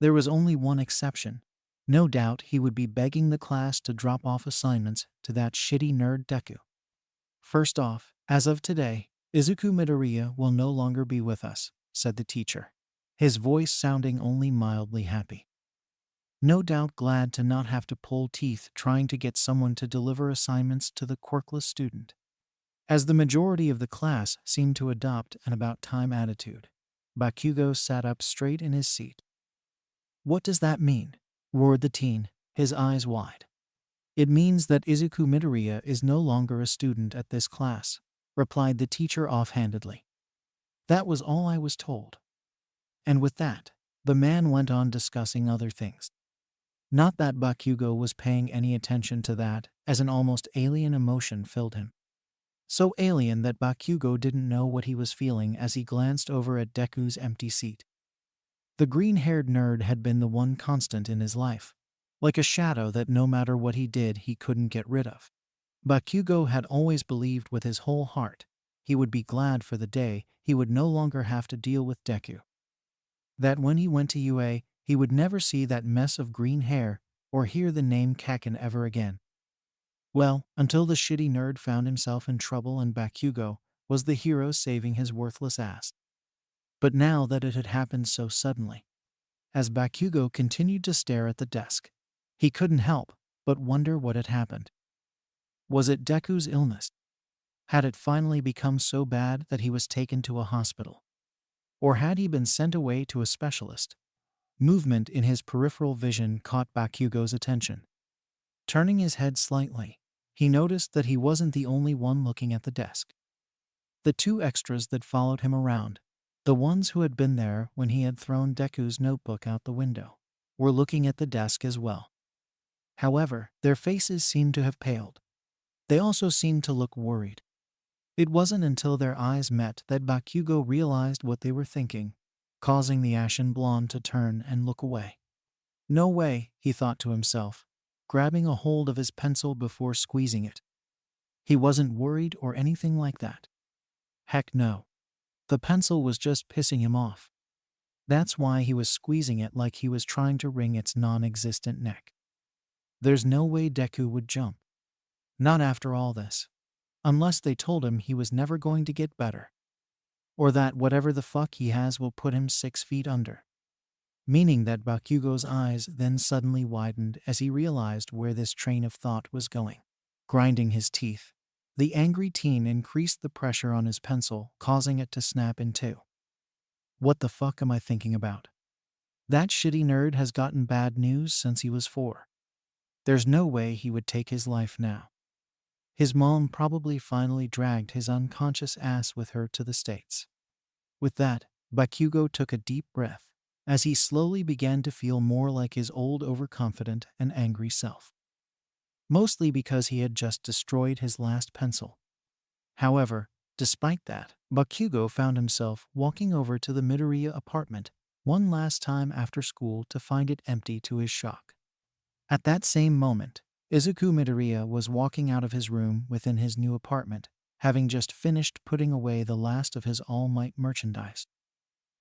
There was only one exception. No doubt he would be begging the class to drop off assignments to that shitty nerd Deku. "First off, as of today, Izuku Midoriya will no longer be with us," said the teacher, his voice sounding only mildly happy. No doubt glad to not have to pull teeth trying to get someone to deliver assignments to the quirkless student. As the majority of the class seemed to adopt an about-time attitude, Bakugo sat up straight in his seat. "What does that mean?" roared the teen, his eyes wide. "It means that Izuku Midoriya is no longer a student at this class," replied the teacher offhandedly. "That was all I was told." And with that, the man went on discussing other things. Not that Bakugo was paying any attention to that, as an almost alien emotion filled him. So alien that Bakugo didn't know what he was feeling as he glanced over at Deku's empty seat. The green-haired nerd had been the one constant in his life, like a shadow that no matter what he did he couldn't get rid of. Bakugo had always believed with his whole heart he would be glad for the day he would no longer have to deal with Deku. That when he went to UA, he would never see that mess of green hair or hear the name Kaken ever again. Well, until the shitty nerd found himself in trouble and Bakugo was the hero saving his worthless ass. But now that it had happened so suddenly, as Bakugo continued to stare at the desk, he couldn't help but wonder what had happened. Was it Deku's illness? Had it finally become so bad that he was taken to a hospital? Or had he been sent away to a specialist? Movement in his peripheral vision caught Bakugo's attention. Turning his head slightly, he noticed that he wasn't the only one looking at the desk. The two extras that followed him around, the ones who had been there when he had thrown Deku's notebook out the window, were looking at the desk as well. However, their faces seemed to have paled. They also seemed to look worried. It wasn't until their eyes met that Bakugo realized what they were thinking, causing the ashen blonde to turn and look away. "No way," he thought to himself, grabbing a hold of his pencil before squeezing it. He wasn't worried or anything like that. Heck no. The pencil was just pissing him off. That's why he was squeezing it like he was trying to wring its non-existent neck. There's no way Deku would jump. Not after all this. Unless they told him he was never going to get better. Or that whatever the fuck he has will put him 6 feet under. Meaning that Bakugo's eyes then suddenly widened as he realized where this train of thought was going. Grinding his teeth, the angry teen increased the pressure on his pencil, causing it to snap in two. What the fuck am I thinking about? That shitty nerd has gotten bad news since he was 4. There's no way he would take his life now. His mom probably finally dragged his unconscious ass with her to the States. With that, Bakugo took a deep breath as he slowly began to feel more like his old overconfident and angry self. Mostly because he had just destroyed his last pencil. However, despite that, Bakugo found himself walking over to the Midoriya apartment one last time after school to find it empty to his shock. At that same moment, Izuku Midoriya was walking out of his room within his new apartment, having just finished putting away the last of his All Might merchandise.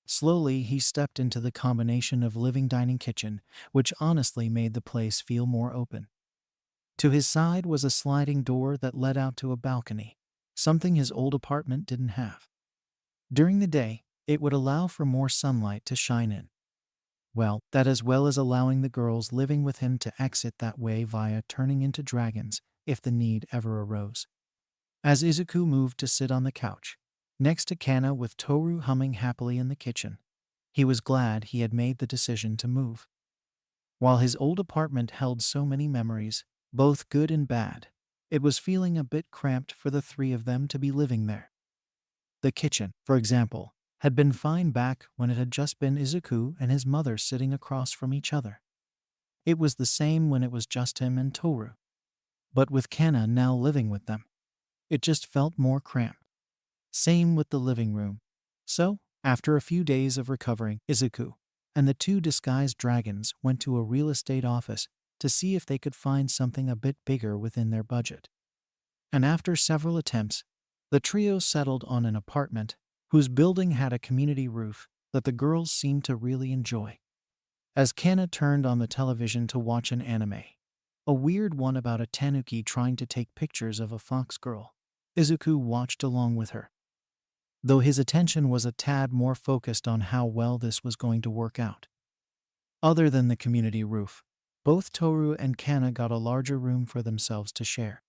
Slowly, he stepped into the combination of living dining kitchen, which honestly made the place feel more open. To his side was a sliding door that led out to a balcony, something his old apartment didn't have. During the day, it would allow for more sunlight to shine in. Well, that as well as allowing the girls living with him to exit that way via turning into dragons if the need ever arose. As Izuku moved to sit on the couch, next to Kana with Toru humming happily in the kitchen, he was glad he had made the decision to move. While his old apartment held so many memories, both good and bad, it was feeling a bit cramped for the three of them to be living there. The kitchen, for example, had been fine back when it had just been Izuku and his mother sitting across from each other. It was the same when it was just him and Toru. But with Kana now living with them, it just felt more cramped. Same with the living room. So, after a few days of recovering, Izuku and the two disguised dragons went to a real estate office to see if they could find something a bit bigger within their budget. And after several attempts, the trio settled on an apartment whose building had a community roof that the girls seemed to really enjoy. As Kana turned on the television to watch an anime, a weird one about a tanuki trying to take pictures of a fox girl, Izuku watched along with her. Though his attention was a tad more focused on how well this was going to work out. Other than the community roof, both Toru and Kana got a larger room for themselves to share.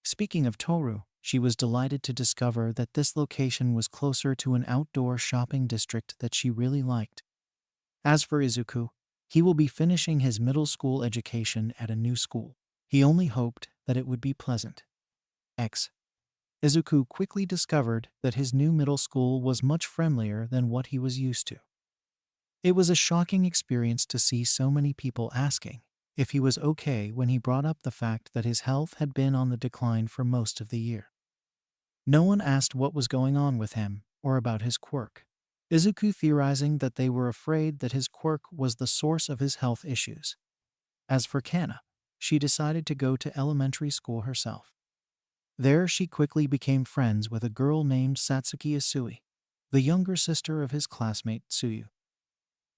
Speaking of Toru, she was delighted to discover that this location was closer to an outdoor shopping district that she really liked. As for Izuku, he will be finishing his middle school education at a new school. He only hoped that it would be pleasant. Izuku quickly discovered that his new middle school was much friendlier than what he was used to. It was a shocking experience to see so many people asking if he was okay when he brought up the fact that his health had been on the decline for most of the year. No one asked what was going on with him or about his quirk, Izuku theorizing that they were afraid that his quirk was the source of his health issues. As for Kana, she decided to go to elementary school herself. There she quickly became friends with a girl named Satsuki Isui, the younger sister of his classmate Tsuyu.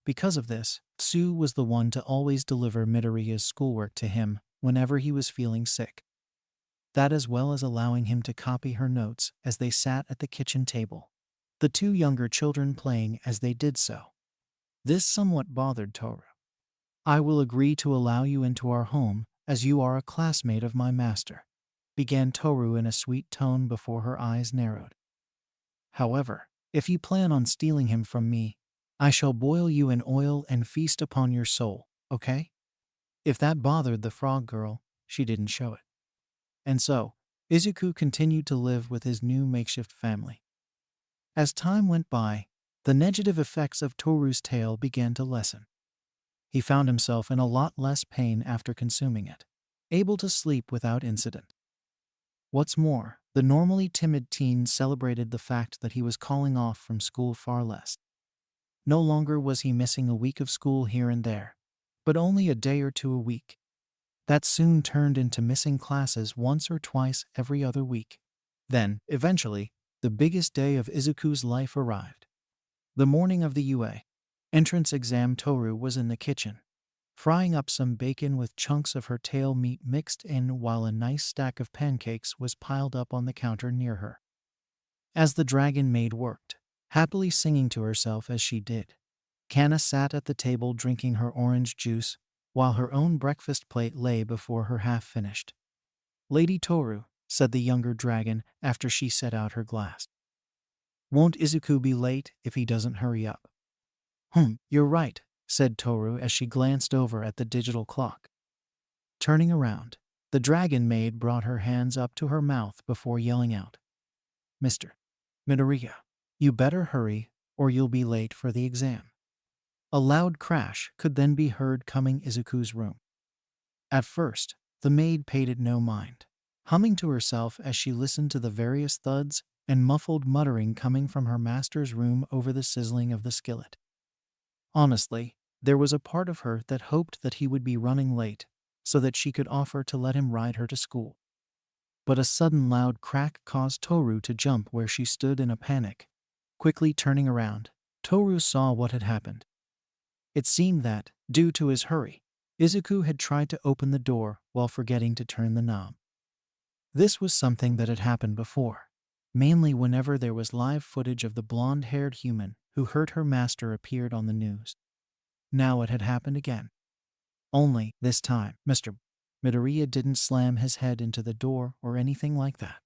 Because of this, Tsu was the one to always deliver Midoriya's schoolwork to him whenever he was feeling sick. That as well as allowing him to copy her notes as they sat at the kitchen table, the two younger children playing as they did so. This somewhat bothered Toru. "I will agree to allow you into our home as you are a classmate of my master," began Toru in a sweet tone before her eyes narrowed. "However, if you plan on stealing him from me, I shall boil you in oil and feast upon your soul, okay?" If that bothered the frog girl, she didn't show it. And so, Izuku continued to live with his new makeshift family. As time went by, the negative effects of Toru's tale began to lessen. He found himself in a lot less pain after consuming it, able to sleep without incident. What's more, the normally timid teen celebrated the fact that he was calling off from school far less. No longer was he missing a week of school here and there, but only a day or two a week. That soon turned into missing classes once or twice every other week. Then, eventually, the biggest day of Izuku's life arrived. The morning of the UA entrance exam, Toru was in the kitchen, frying up some bacon with chunks of her tail meat mixed in while a nice stack of pancakes was piled up on the counter near her. As the dragon maid worked, happily singing to herself as she did, Kana sat at the table drinking her orange juice while her own breakfast plate lay before her half finished. "Lady Toru," said the younger dragon after she set out her glass. "Won't Izuku be late if he doesn't hurry up?" You're right," said Toru as she glanced over at the digital clock. Turning around, the dragon maid brought her hands up to her mouth before yelling out, "Mr. Midoriya, you better hurry or you'll be late for the exam." A loud crash could then be heard coming Izuku's room. At first, the maid paid it no mind, humming to herself as she listened to the various thuds and muffled muttering coming from her master's room over the sizzling of the skillet. Honestly, there was a part of her that hoped that he would be running late so that she could offer to let him ride her to school. But a sudden loud crack caused Toru to jump where she stood in a panic. Quickly turning around, Toru saw what had happened. It seemed that, due to his hurry, Izuku had tried to open the door while forgetting to turn the knob. This was something that had happened before, mainly whenever there was live footage of the blonde-haired human who hurt her master appeared on the news. Now it had happened again. Only, this time, Mr. Midoriya didn't slam his head into the door or anything like that.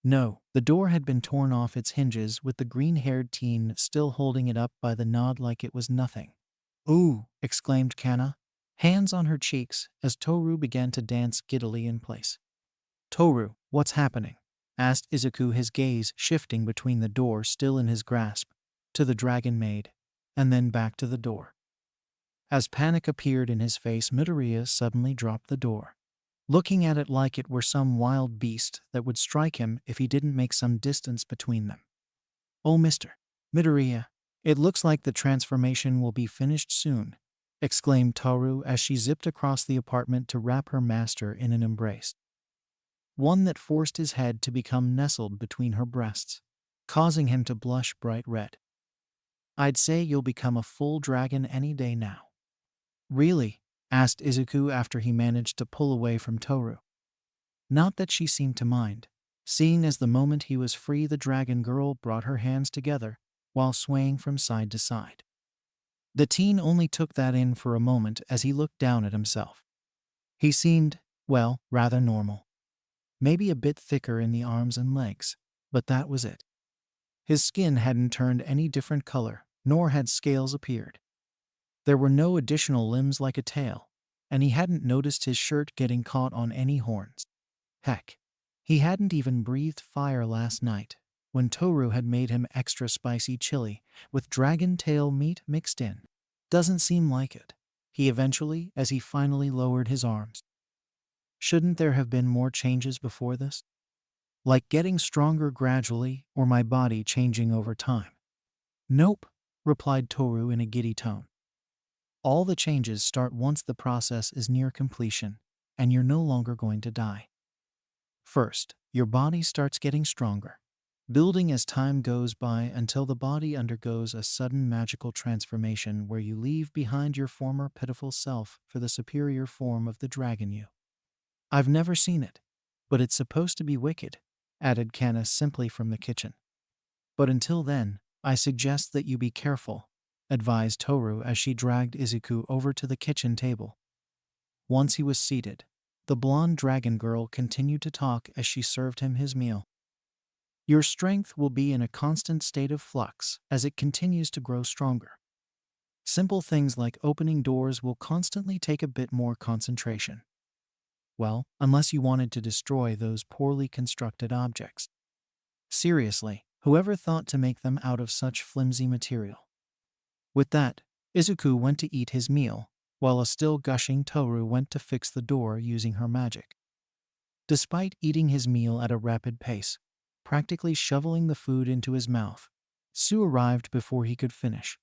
No, the door had been torn off its hinges with the green-haired teen still holding it up by the nod like it was nothing. "Ooh!" exclaimed Kana, hands on her cheeks as Toru began to dance giddily in place. "Toru, what's happening?" asked Izuku, his gaze shifting between the door still in his grasp, to the dragon maid, and then back to the door. As panic appeared in his face, Midoriya suddenly dropped the door, looking at it like it were some wild beast that would strike him if he didn't make some distance between them. "Oh, Mr. Midoriya, it looks like the transformation will be finished soon," exclaimed Toru as she zipped across the apartment to wrap her master in an embrace. One that forced his head to become nestled between her breasts, causing him to blush bright red. "I'd say you'll become a full dragon any day now." "Really?" asked Izuku after he managed to pull away from Toru. Not that she seemed to mind, seeing as the moment he was free the dragon girl brought her hands together while swaying from side to side. The teen only took that in for a moment as he looked down at himself. He seemed, well, rather normal. Maybe a bit thicker in the arms and legs, but that was it. His skin hadn't turned any different color, nor had scales appeared. There were no additional limbs like a tail, and he hadn't noticed his shirt getting caught on any horns. Heck, he hadn't even breathed fire last night, when Toru had made him extra spicy chili with dragon tail meat mixed in. "Doesn't seem like it," he eventually, as he finally lowered his arms. "Shouldn't there have been more changes before this? Like getting stronger gradually, or my body changing over time?" "Nope," replied Toru in a giddy tone. "All the changes start once the process is near completion, and you're no longer going to die. First, your body starts getting stronger, building as time goes by until the body undergoes a sudden magical transformation where you leave behind your former pitiful self for the superior form of the dragon you." "I've never seen it, but it's supposed to be wicked," added Kana simply from the kitchen. "But until then, I suggest that you be careful," advised Toru as she dragged Izuku over to the kitchen table. Once he was seated, the blonde dragon girl continued to talk as she served him his meal. "Your strength will be in a constant state of flux as it continues to grow stronger. Simple things like opening doors will constantly take a bit more concentration. Well, unless you wanted to destroy those poorly constructed objects. Seriously, whoever thought to make them out of such flimsy material?" With that, Izuku went to eat his meal, while a still gushing Toru went to fix the door using her magic. Despite eating his meal at a rapid pace, practically shoveling the food into his mouth, Sue arrived before he could finish.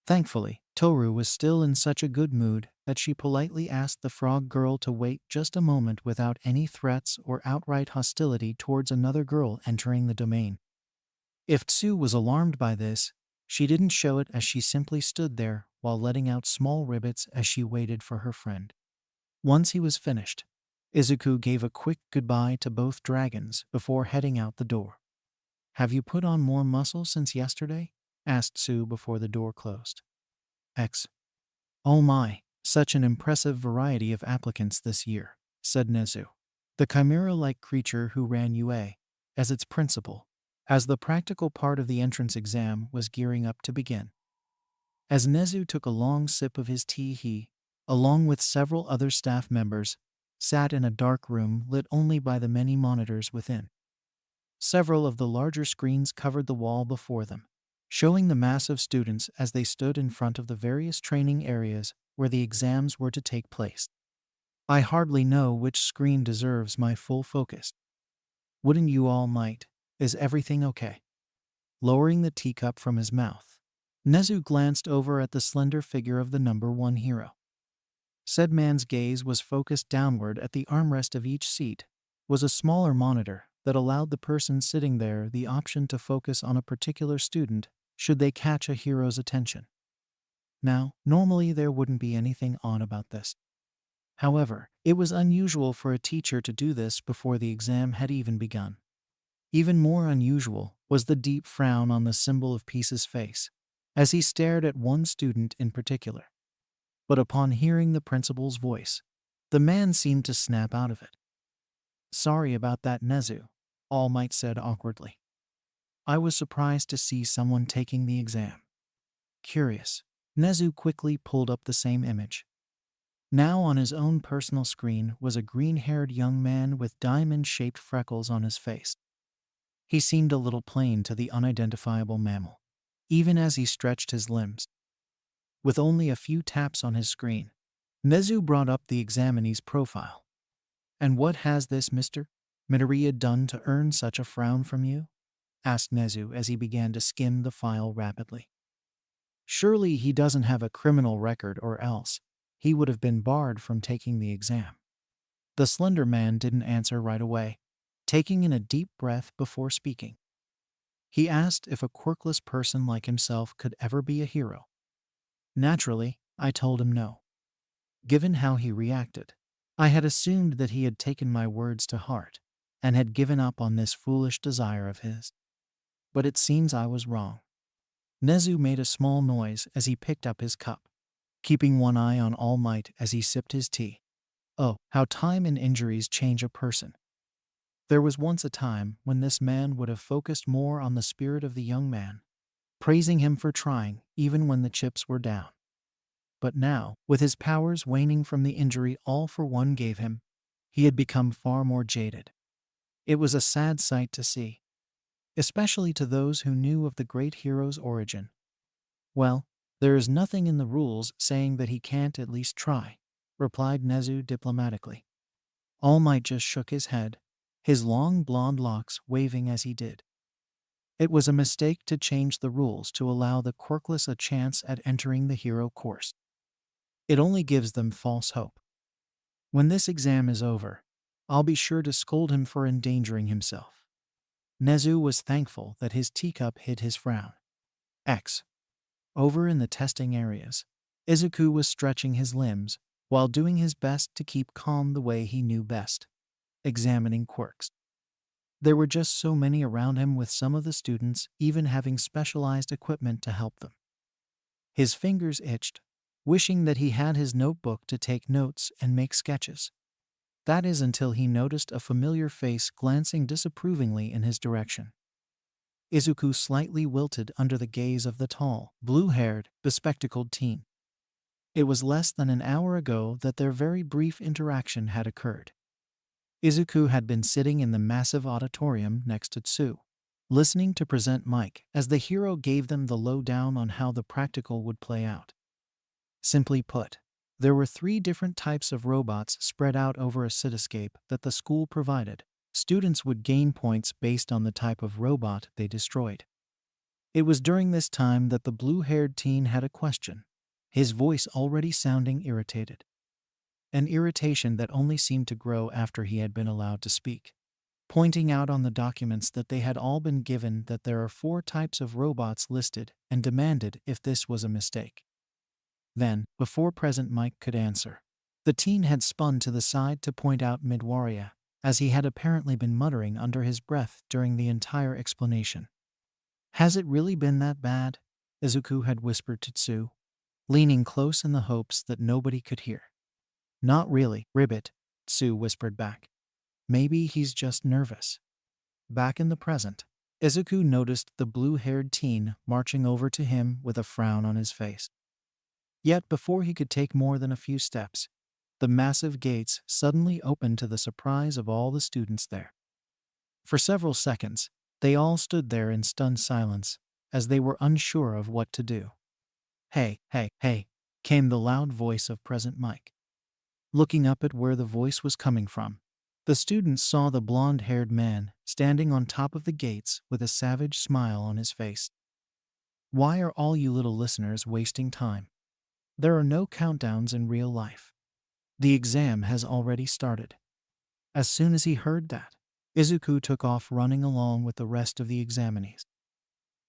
Thankfully, Toru was still in such a good mood that she politely asked the frog girl to wait just a moment without any threats or outright hostility towards another girl entering the domain. If Tsu was alarmed by this, she didn't show it as she simply stood there while letting out small ribbits as she waited for her friend. Once he was finished, Izuku gave a quick goodbye to both dragons before heading out the door. "Have you put on more muscle since yesterday?" asked Tsu before the door closed. X. "Oh my, such an impressive variety of applicants this year," said Nezu, the chimera-like creature who ran UA, as its principal, as the practical part of the entrance exam was gearing up to begin. As Nezu took a long sip of his tea, he, along with several other staff members, sat in a dark room lit only by the many monitors within. Several of the larger screens covered the wall before them, showing the mass of students as they stood in front of the various training areas where the exams were to take place. "I hardly know which screen deserves my full focus. Wouldn't you all might? Is everything okay?" Lowering the teacup from his mouth, Nezu glanced over at the slender figure of the number 1 hero. Said man's gaze was focused downward at the armrest of each seat, was a smaller monitor that allowed the person sitting there the option to focus on a particular student should they catch a hero's attention. Now, normally there wouldn't be anything on about this. However, it was unusual for a teacher to do this before the exam had even begun. Even more unusual was the deep frown on the symbol of peace's face, as he stared at one student in particular. But upon hearing the principal's voice, the man seemed to snap out of it. "Sorry about that, Nezu," All Might said awkwardly. "I was surprised to see someone taking the exam." Curious, Nezu quickly pulled up the same image. Now on his own personal screen was a green-haired young man with diamond-shaped freckles on his face. He seemed a little plain to the unidentifiable mammal, even as he stretched his limbs. With only a few taps on his screen, Nezu brought up the examinee's profile. "And what has this Mr. Midoriya done to earn such a frown from you?" asked Nezu as he began to skim the file rapidly. "Surely he doesn't have a criminal record, or else he would have been barred from taking the exam." The slender man didn't answer right away, taking in a deep breath before speaking. He asked if a quirkless person like himself could ever be a hero. Naturally, I told him no. Given how he reacted, I had assumed that he had taken my words to heart and had given up on this foolish desire of his. But it seems I was wrong. Nezu made a small noise as he picked up his cup, keeping one eye on All Might as he sipped his tea. Oh, how time and injuries change a person. There was once a time when this man would have focused more on the spirit of the young man, praising him for trying even when the chips were down. But now, with his powers waning from the injury All for One gave him, he had become far more jaded. It was a sad sight to see, especially to those who knew of the great hero's origin. "Well, there is nothing in the rules saying that he can't at least try," replied Nezu diplomatically. All Might just shook his head, his long blonde locks waving as he did. It was a mistake to change the rules to allow the quirkless a chance at entering the hero course. It only gives them false hope. When this exam is over, I'll be sure to scold him for endangering himself. Nezu was thankful that his teacup hid his frown. Over in the testing areas, Izuku was stretching his limbs while doing his best to keep calm the way he knew best, examining quirks. There were just so many around him, with some of the students even having specialized equipment to help them. His fingers itched, wishing that he had his notebook to take notes and make sketches. That is until he noticed a familiar face glancing disapprovingly in his direction. Izuku slightly wilted under the gaze of the tall, blue-haired, bespectacled teen. It was less than an hour ago that their very brief interaction had occurred. Izuku had been sitting in the massive auditorium next to Tsu, listening to Present Mike as the hero gave them the lowdown on how the practical would play out. Simply put, there were 3 different types of robots spread out over a cityscape that the school provided. Students would gain points based on the type of robot they destroyed. It was during this time that the blue-haired teen had a question, his voice already sounding irritated. An irritation that only seemed to grow after he had been allowed to speak, pointing out on the documents that they had all been given that there are 4 types of robots listed, and demanded if this was a mistake. Then, before Present Mike could answer, the teen had spun to the side to point out Midoriya, as he had apparently been muttering under his breath during the entire explanation. "Has it really been that bad?" Izuku had whispered to Tsu, leaning close in the hopes that nobody could hear. "Not really, Ribbit," Tsu whispered back. "Maybe he's just nervous." Back in the present, Izuku noticed the blue-haired teen marching over to him with a frown on his face. Yet before he could take more than a few steps, the massive gates suddenly opened to the surprise of all the students there. For several seconds, they all stood there in stunned silence, as they were unsure of what to do. "Hey, hey, hey," came the loud voice of Present Mike. Looking up at where the voice was coming from, the students saw the blonde-haired man standing on top of the gates with a savage smile on his face. Why are all you little listeners wasting time? There are no countdowns in real life. The exam has already started. As soon as he heard that, Izuku took off running along with the rest of the examinees.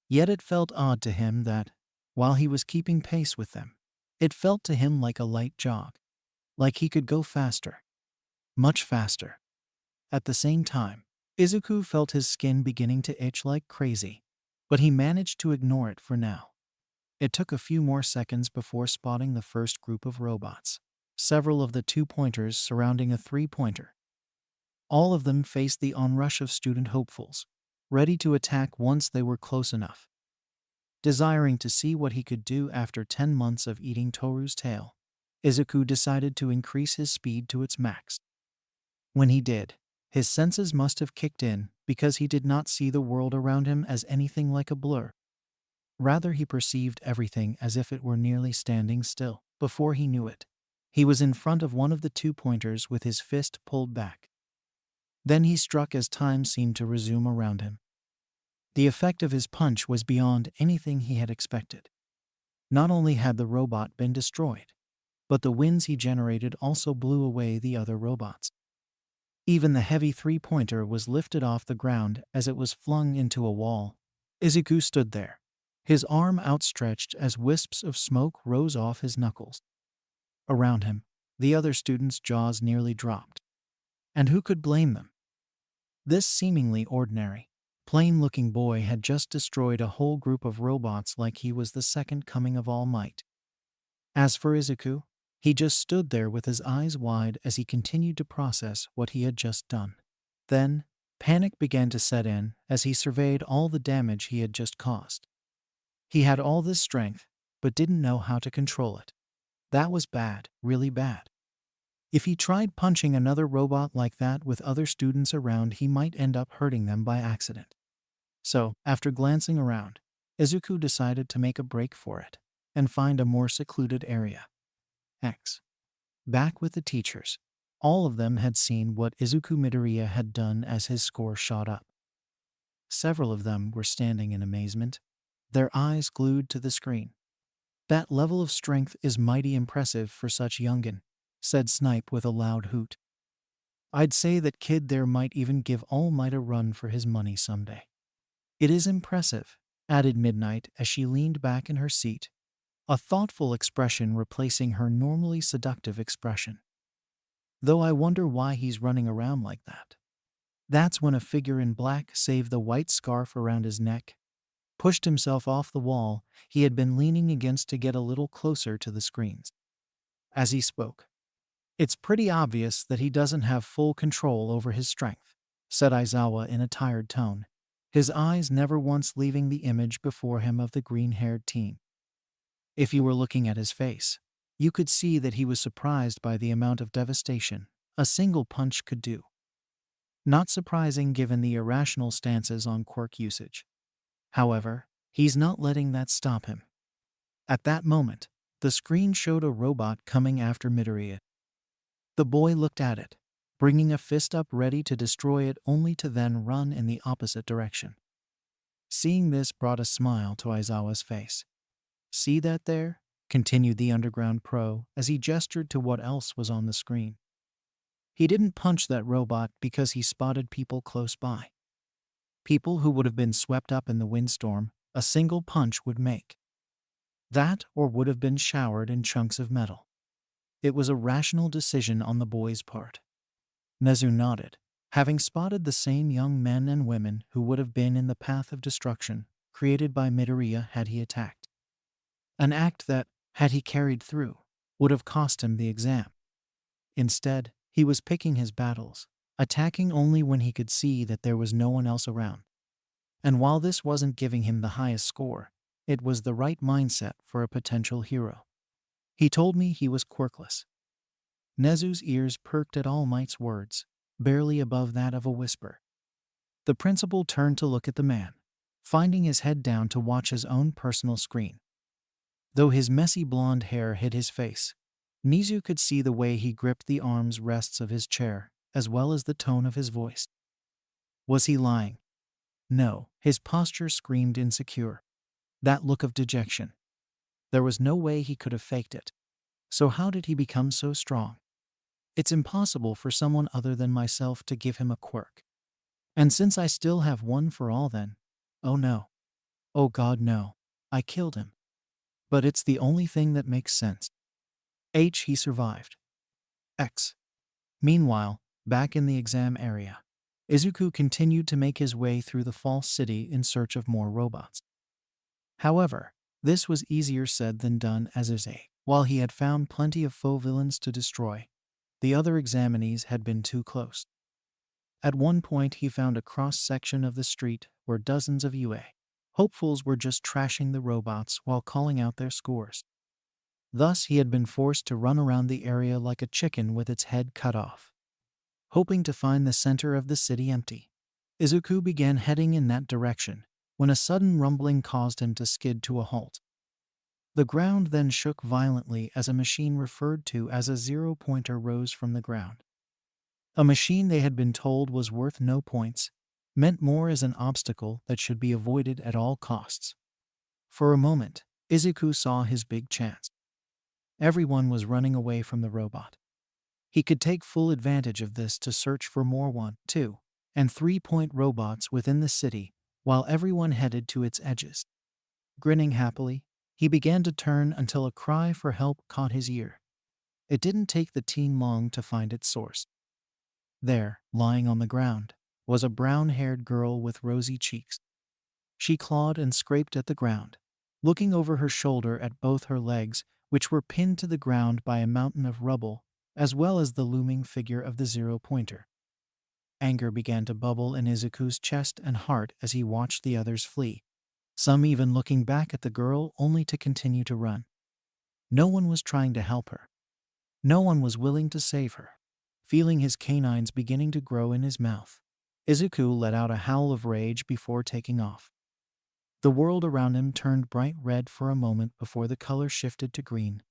Yet it felt odd to him that, while he was keeping pace with them, it felt to him like a light jog, like he could go faster, much faster. At the same time, Izuku felt his skin beginning to itch like crazy, but he managed to ignore it for now. It took a few more seconds before spotting the first group of robots, several of the 2-pointers surrounding a 3-pointer. All of them faced the onrush of student hopefuls, ready to attack once they were close enough. Desiring to see what he could do after 10 months of eating Toru's tail, Izuku decided to increase his speed to its max. When he did, his senses must have kicked in because he did not see the world around him as anything like a blur. Rather, he perceived everything as if it were nearly standing still. Before he knew it, he was in front of one of the 2-pointers with his fist pulled back. Then he struck as time seemed to resume around him. The effect of his punch was beyond anything he had expected. Not only had the robot been destroyed, but the winds he generated also blew away the other robots. Even the heavy 3-pointer was lifted off the ground as it was flung into a wall. Izuku stood there, his arm outstretched as wisps of smoke rose off his knuckles. Around him, the other students' jaws nearly dropped. And who could blame them? This seemingly ordinary, plain-looking boy had just destroyed a whole group of robots like he was the second coming of All Might. As for Izuku, he just stood there with his eyes wide as he continued to process what he had just done. Then, panic began to set in as he surveyed all the damage he had just caused. He had all this strength, but didn't know how to control it. That was bad, really bad. If he tried punching another robot like that with other students around, he might end up hurting them by accident. So, after glancing around, Izuku decided to make a break for it and find a more secluded area. Back with the teachers, all of them had seen what Izuku Midoriya had done as his score shot up. Several of them were standing in amazement, their eyes glued to the screen. "That level of strength is mighty impressive for such youngin'," said Snipe with a loud hoot. "I'd say that kid there might even give All Might a run for his money someday." "It is impressive," added Midnight as she leaned back in her seat, a thoughtful expression replacing her normally seductive expression. "Though I wonder why he's running around like that." That's when a figure in black saved the white scarf around his neck, pushed himself off the wall he had been leaning against to get a little closer to the screens. As he spoke, "It's pretty obvious that he doesn't have full control over his strength," said Aizawa in a tired tone, his eyes never once leaving the image before him of the green-haired teen. If you were looking at his face, you could see that he was surprised by the amount of devastation a single punch could do. Not surprising given the irrational stances on quirk usage. However, he's not letting that stop him. At that moment, the screen showed a robot coming after Midoriya. The boy looked at it, bringing a fist up ready to destroy it only to then run in the opposite direction. Seeing this brought a smile to Aizawa's face. "See that there?" continued the underground pro as he gestured to what else was on the screen. "He didn't punch that robot because he spotted people close by. People who would have been swept up in the windstorm a single punch would make. That or would have been showered in chunks of metal. It was a rational decision on the boy's part." Nezu nodded, having spotted the same young men and women who would have been in the path of destruction created by Midoriya had he attacked. An act that, had he carried through, would have cost him the exam. Instead, he was picking his battles, attacking only when he could see that there was no one else around. And while this wasn't giving him the highest score, it was the right mindset for a potential hero. "He told me he was quirkless." Nezu's ears perked at All Might's words, barely above that of a whisper. The principal turned to look at the man, finding his head down to watch his own personal screen. Though his messy blonde hair hid his face, Nezu could see the way he gripped the arms rests of his chair, as well as the tone of his voice. Was he lying? No, his posture screamed insecure. That look of dejection. There was no way he could have faked it. So how did he become so strong? It's impossible for someone other than myself to give him a quirk. And since I still have one for all then, oh no. Oh God no. I killed him. But it's the only thing that makes sense. He survived. X. Meanwhile, back in the exam area, Izuku continued to make his way through the false city in search of more robots. However, this was easier said than done as while he had found plenty of faux villains to destroy, the other examinees had been too close. At one point he found a cross-section of the street where dozens of UA hopefuls were just trashing the robots while calling out their scores. Thus he had been forced to run around the area like a chicken with its head cut off. Hoping to find the center of the city empty, Izuku began heading in that direction when a sudden rumbling caused him to skid to a halt. The ground then shook violently as a machine referred to as a zero-pointer rose from the ground. A machine they had been told was worth no points, meant more as an obstacle that should be avoided at all costs. For a moment, Izuku saw his big chance. Everyone was running away from the robot. He could take full advantage of this to search for more 1, 2, and 3-point robots within the city while everyone headed to its edges. Grinning happily, he began to turn until a cry for help caught his ear. It didn't take the teen long to find its source. There, lying on the ground, was a brown-haired girl with rosy cheeks. She clawed and scraped at the ground, looking over her shoulder at both her legs, which were pinned to the ground by a mountain of rubble, as well as the looming figure of the zero-pointer. Anger began to bubble in Izuku's chest and heart as he watched the others flee, some even looking back at the girl only to continue to run. No one was trying to help her. No one was willing to save her. Feeling his canines beginning to grow in his mouth, Izuku let out a howl of rage before taking off. The world around him turned bright red for a moment before the color shifted to green,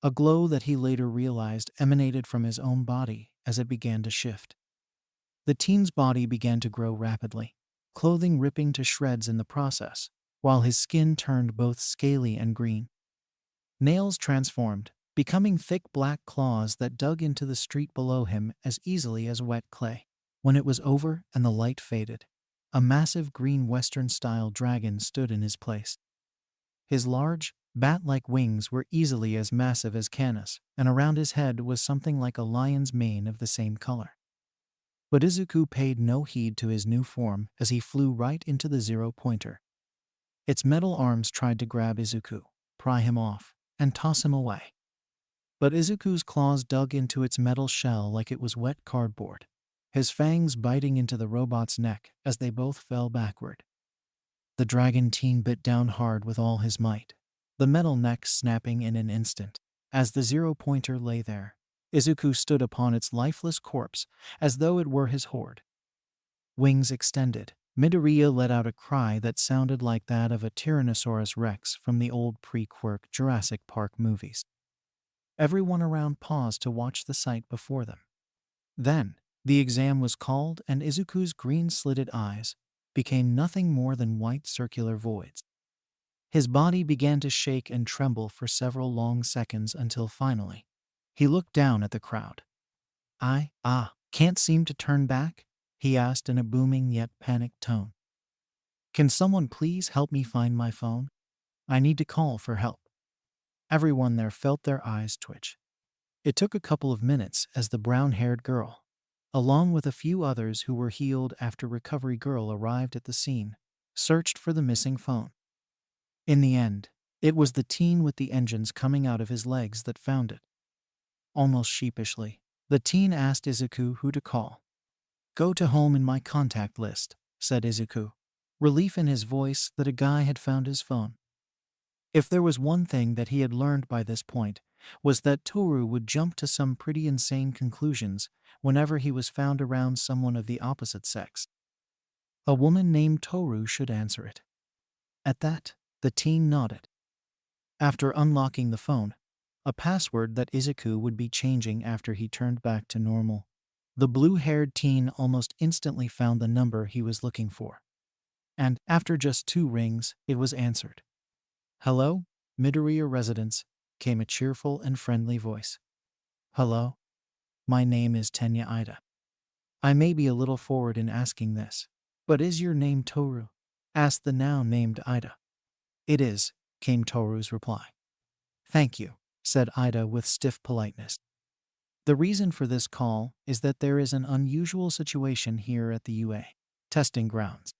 a glow that he later realized emanated from his own body as it began to shift. The teen's body began to grow rapidly, clothing ripping to shreds in the process, while his skin turned both scaly and green. Nails transformed, becoming thick black claws that dug into the street below him as easily as wet clay. When it was over and the light faded, a massive green Western-style dragon stood in his place. His large, bat-like wings were easily as massive as cannons, and around his head was something like a lion's mane of the same color. But Izuku paid no heed to his new form as he flew right into the zero-pointer. Its metal arms tried to grab Izuku, pry him off, and toss him away. But Izuku's claws dug into its metal shell like it was wet cardboard, his fangs biting into the robot's neck as they both fell backward. The dragon teen bit down hard with all his might, the metal neck snapping in an instant. As the zero-pointer lay there, Izuku stood upon its lifeless corpse as though it were his hoard. Wings extended, Midoriya let out a cry that sounded like that of a Tyrannosaurus Rex from the old pre-quirk Jurassic Park movies. Everyone around paused to watch the sight before them. Then, the exam was called and Izuku's green-slitted eyes became nothing more than white circular voids. His body began to shake and tremble for several long seconds until finally, he looked down at the crowd. Can't seem to turn back?" he asked in a booming yet panicked tone. "Can someone please help me find my phone? I need to call for help." Everyone there felt their eyes twitch. It took a couple of minutes as the brown-haired girl, along with a few others who were healed after Recovery Girl arrived at the scene, searched for the missing phone. In the end, it was the teen with the engines coming out of his legs that found it. Almost sheepishly, the teen asked Izuku who to call. "Go to home in my contact list," said Izuku, relief in his voice that a guy had found his phone. If there was one thing that he had learned by this point, was that Toru would jump to some pretty insane conclusions whenever he was found around someone of the opposite sex. A woman named Toru should answer it. At that, the teen nodded. After unlocking the phone, a password that Izuku would be changing after he turned back to normal, the blue-haired teen almost instantly found the number he was looking for. And, after just 2 rings, it was answered. Hello, Midoriya residents, came a cheerful and friendly voice. Hello, my name is Tenya Ida. I may be a little forward in asking this, but is your name Toru? Asked the now named Ida. It is, came Toru's reply. Thank you, said Ida with stiff politeness. The reason for this call is that there is an unusual situation here at the UA testing grounds.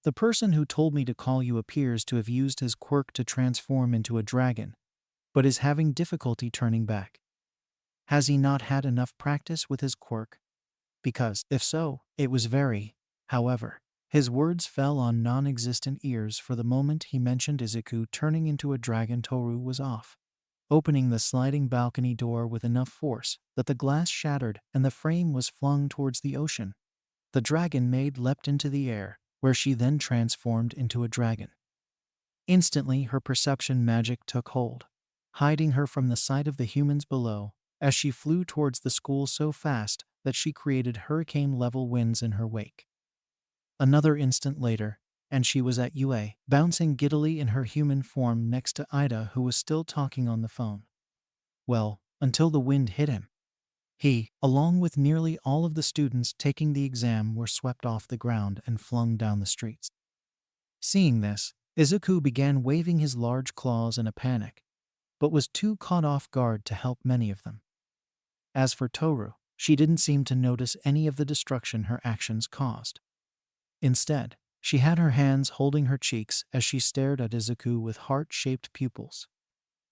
The person who told me to call you appears to have used his quirk to transform into a dragon, but is having difficulty turning back. Has he not had enough practice with his quirk? Because, if so, it was very. However, his words fell on non-existent ears for the moment he mentioned Izuku turning into a dragon. Toru was off, opening the sliding balcony door with enough force that the glass shattered and the frame was flung towards the ocean. The dragon maid leapt into the air, where she then transformed into a dragon. Instantly her perception magic took hold, hiding her from the sight of the humans below, as she flew towards the school so fast that she created hurricane-level winds in her wake. Another instant later, and she was at UA, bouncing giddily in her human form next to Ida, who was still talking on the phone. Well, until the wind hit him. He, along with nearly all of the students taking the exam, were swept off the ground and flung down the streets. Seeing this, Izuku began waving his large claws in a panic, but was too caught off guard to help many of them. As for Toru, she didn't seem to notice any of the destruction her actions caused. Instead, she had her hands holding her cheeks as she stared at Izuku with heart-shaped pupils.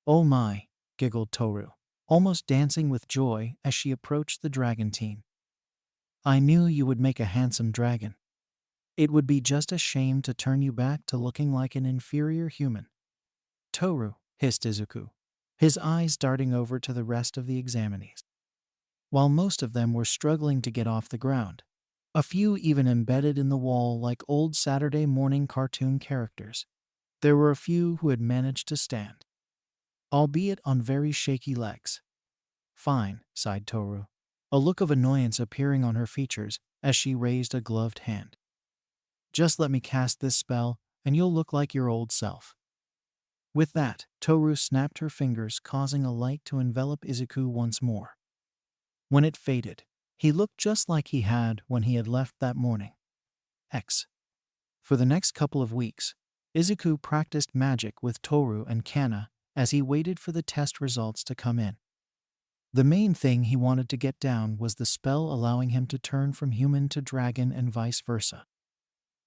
Oh my, giggled Toru, almost dancing with joy as she approached the dragon team. I knew you would make a handsome dragon. It would be just a shame to turn you back to looking like an inferior human. Toru, hissed Izuku, his eyes darting over to the rest of the examinees. While most of them were struggling to get off the ground, a few even embedded in the wall like old Saturday morning cartoon characters, there were a few who had managed to stand, albeit on very shaky legs. Fine, sighed Toru, a look of annoyance appearing on her features as she raised a gloved hand. Just let me cast this spell, and you'll look like your old self. With that, Toru snapped her fingers, causing a light to envelop Izuku once more. When it faded, he looked just like he had when he had left that morning. For the next couple of weeks, Izuku practiced magic with Toru and Kana as he waited for the test results to come in. The main thing he wanted to get down was the spell allowing him to turn from human to dragon and vice versa.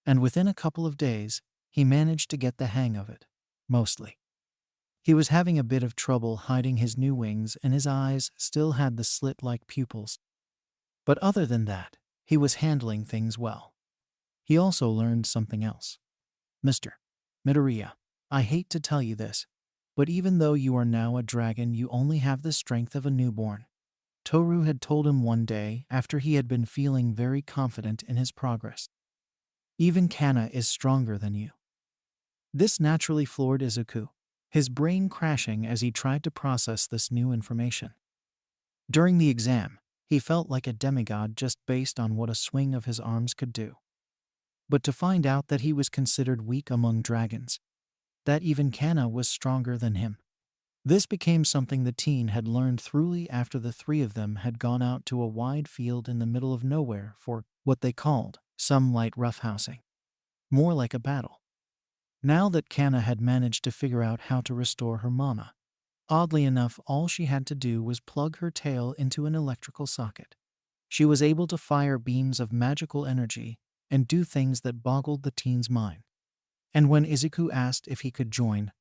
And within a couple of days, he managed to get the hang of it, mostly. He was having a bit of trouble hiding his new wings, and his eyes still had the slit-like pupils. But other than that, he was handling things well. He also learned something else. Mr. Midoriya, I hate to tell you this, but even though you are now a dragon, you only have the strength of a newborn. Toru had told him one day after he had been feeling very confident in his progress. Even Kana is stronger than you. This naturally floored Izuku, his brain crashing as he tried to process this new information. During the exam, he felt like a demigod just based on what a swing of his arms could do. But to find out that he was considered weak among dragons, that even Kana was stronger than him. This became something the teen had learned thoroughly after the three of them had gone out to a wide field in the middle of nowhere for what they called some light roughhousing. More like a battle. Now that Kana had managed to figure out how to restore her mana, oddly enough, all she had to do was plug her tail into an electrical socket. She was able to fire beams of magical energy and do things that boggled the teen's mind. And when Izuku asked if he could join,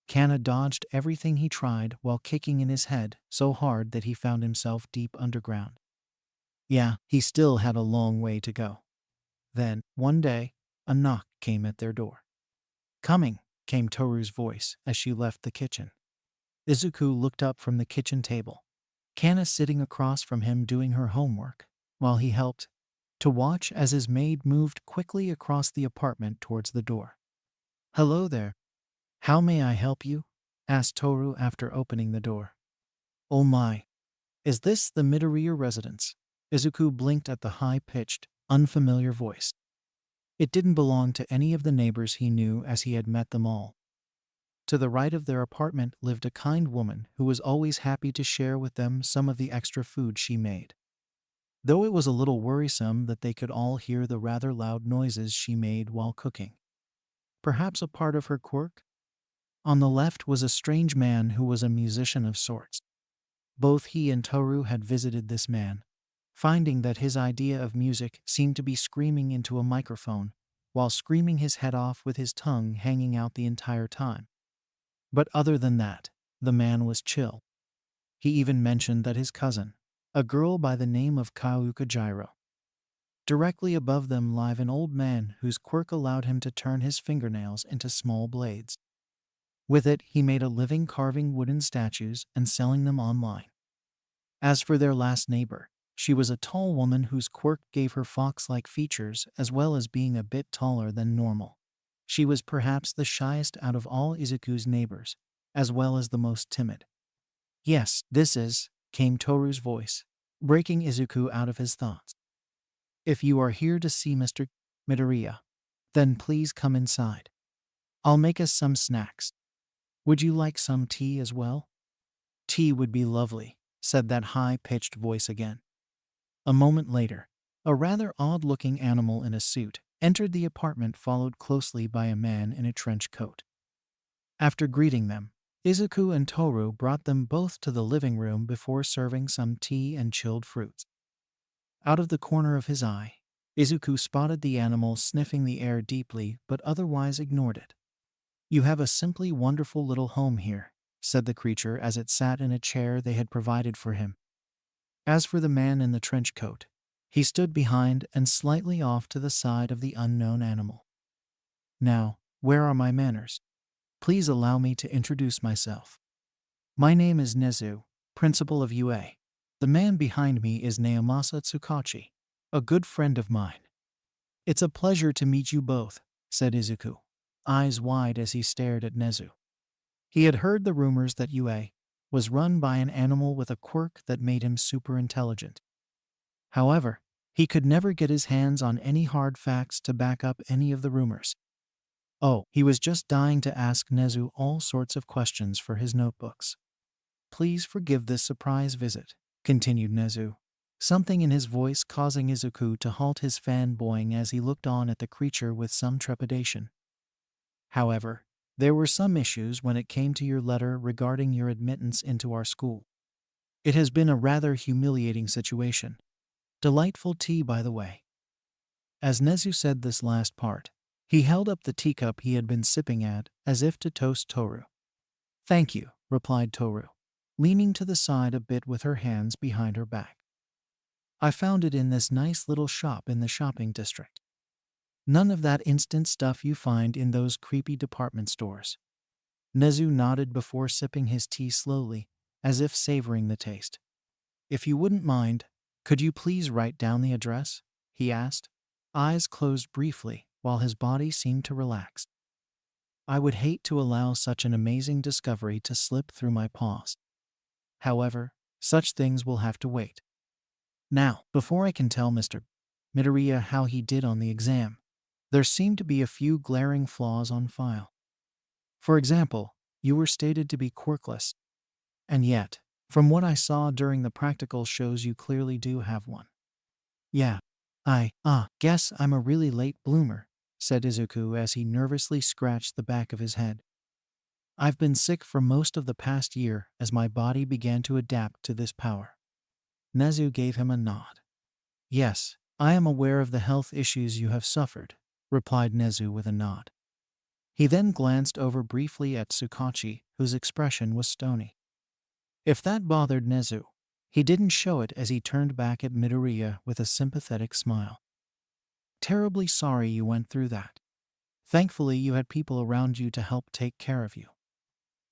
Kana dodged everything he tried while kicking in his head so hard that he found himself deep underground. Yeah, he still had a long way to go. Then, one day, a knock came at their door. Coming, came Toru's voice as she left the kitchen. Izuku looked up from the kitchen table, Kana sitting across from him doing her homework, while he helped to watch as his maid moved quickly across the apartment towards the door. Hello there. How may I help you? Asked Toru after opening the door. Oh my. Is this the Midoriya residence? Izuku blinked at the high-pitched, unfamiliar voice. It didn't belong to any of the neighbors he knew, as he had met them all. To the right of their apartment lived a kind woman who was always happy to share with them some of the extra food she made. Though it was a little worrisome that they could all hear the rather loud noises she made while cooking. Perhaps a part of her quirk? On the left was a strange man who was a musician of sorts. Both he and Toru had visited this man, finding that his idea of music seemed to be screaming into a microphone, while screaming his head off with his tongue hanging out the entire time. But other than that, the man was chill. He even mentioned that his cousin, a girl by the name of Kaukajiro. Directly above them lived an old man whose quirk allowed him to turn his fingernails into small blades. With it, he made a living carving wooden statues and selling them online. As for their last neighbor, she was a tall woman whose quirk gave her fox-like features as well as being a bit taller than normal. She was perhaps the shyest out of all Izuku's neighbors, as well as the most timid. "Yes, this is," came Toru's voice, breaking Izuku out of his thoughts. "If you are here to see Mr. Midoriya, then please come inside. I'll make us some snacks. Would you like some tea as well?" "Tea would be lovely," said that high-pitched voice again. A moment later, a rather odd-looking animal in a suit entered the apartment, followed closely by a man in a trench coat. After greeting them, Izuku and Toru brought them both to the living room before serving some tea and chilled fruits. Out of the corner of his eye, Izuku spotted the animal sniffing the air deeply but otherwise ignored it. "You have a simply wonderful little home here," said the creature as it sat in a chair they had provided for him. As for the man in the trench coat, he stood behind and slightly off to the side of the unknown animal. "Now, where are my manners? Please allow me to introduce myself. My name is Nezu, principal of UA. The man behind me is Naomasa Tsukachi, a good friend of mine." "It's a pleasure to meet you both," said Izuku, eyes wide as he stared at Nezu. He had heard the rumors that UA was run by an animal with a quirk that made him super intelligent. However, he could never get his hands on any hard facts to back up any of the rumors. Oh, he was just dying to ask Nezu all sorts of questions for his notebooks. "Please forgive this surprise visit," continued Nezu, something in his voice causing Izuku to halt his fanboying as he looked on at the creature with some trepidation. "However, there were some issues when it came to your letter regarding your admittance into our school. It has been a rather humiliating situation. Delightful tea, by the way." As Nezu said this last part, he held up the teacup he had been sipping at as if to toast Toru. "Thank you," replied Toru, leaning to the side a bit with her hands behind her back. "I found it in this nice little shop in the shopping district. None of that instant stuff you find in those creepy department stores." Nezu nodded before sipping his tea slowly, as if savoring the taste. "If you wouldn't mind, could you please write down the address?" he asked, eyes closed briefly while his body seemed to relax. "I would hate to allow such an amazing discovery to slip through my paws. However, such things will have to wait. Now, before I can tell Mr. Midoriya how he did on the exam, there seem to be a few glaring flaws on file. For example, you were stated to be quirkless. And yet, from what I saw during the practical shows, you clearly do have one." "Yeah, I guess I'm a really late bloomer," said Izuku as he nervously scratched the back of his head. "I've been sick for most of the past year as my body began to adapt to this power." Nezu gave him a nod. "Yes, I am aware of the health issues you have suffered," replied Nezu with a nod. He then glanced over briefly at Tsukachi, whose expression was stony. If that bothered Nezu, he didn't show it as he turned back at Midoriya with a sympathetic smile. "Terribly sorry you went through that. Thankfully you had people around you to help take care of you."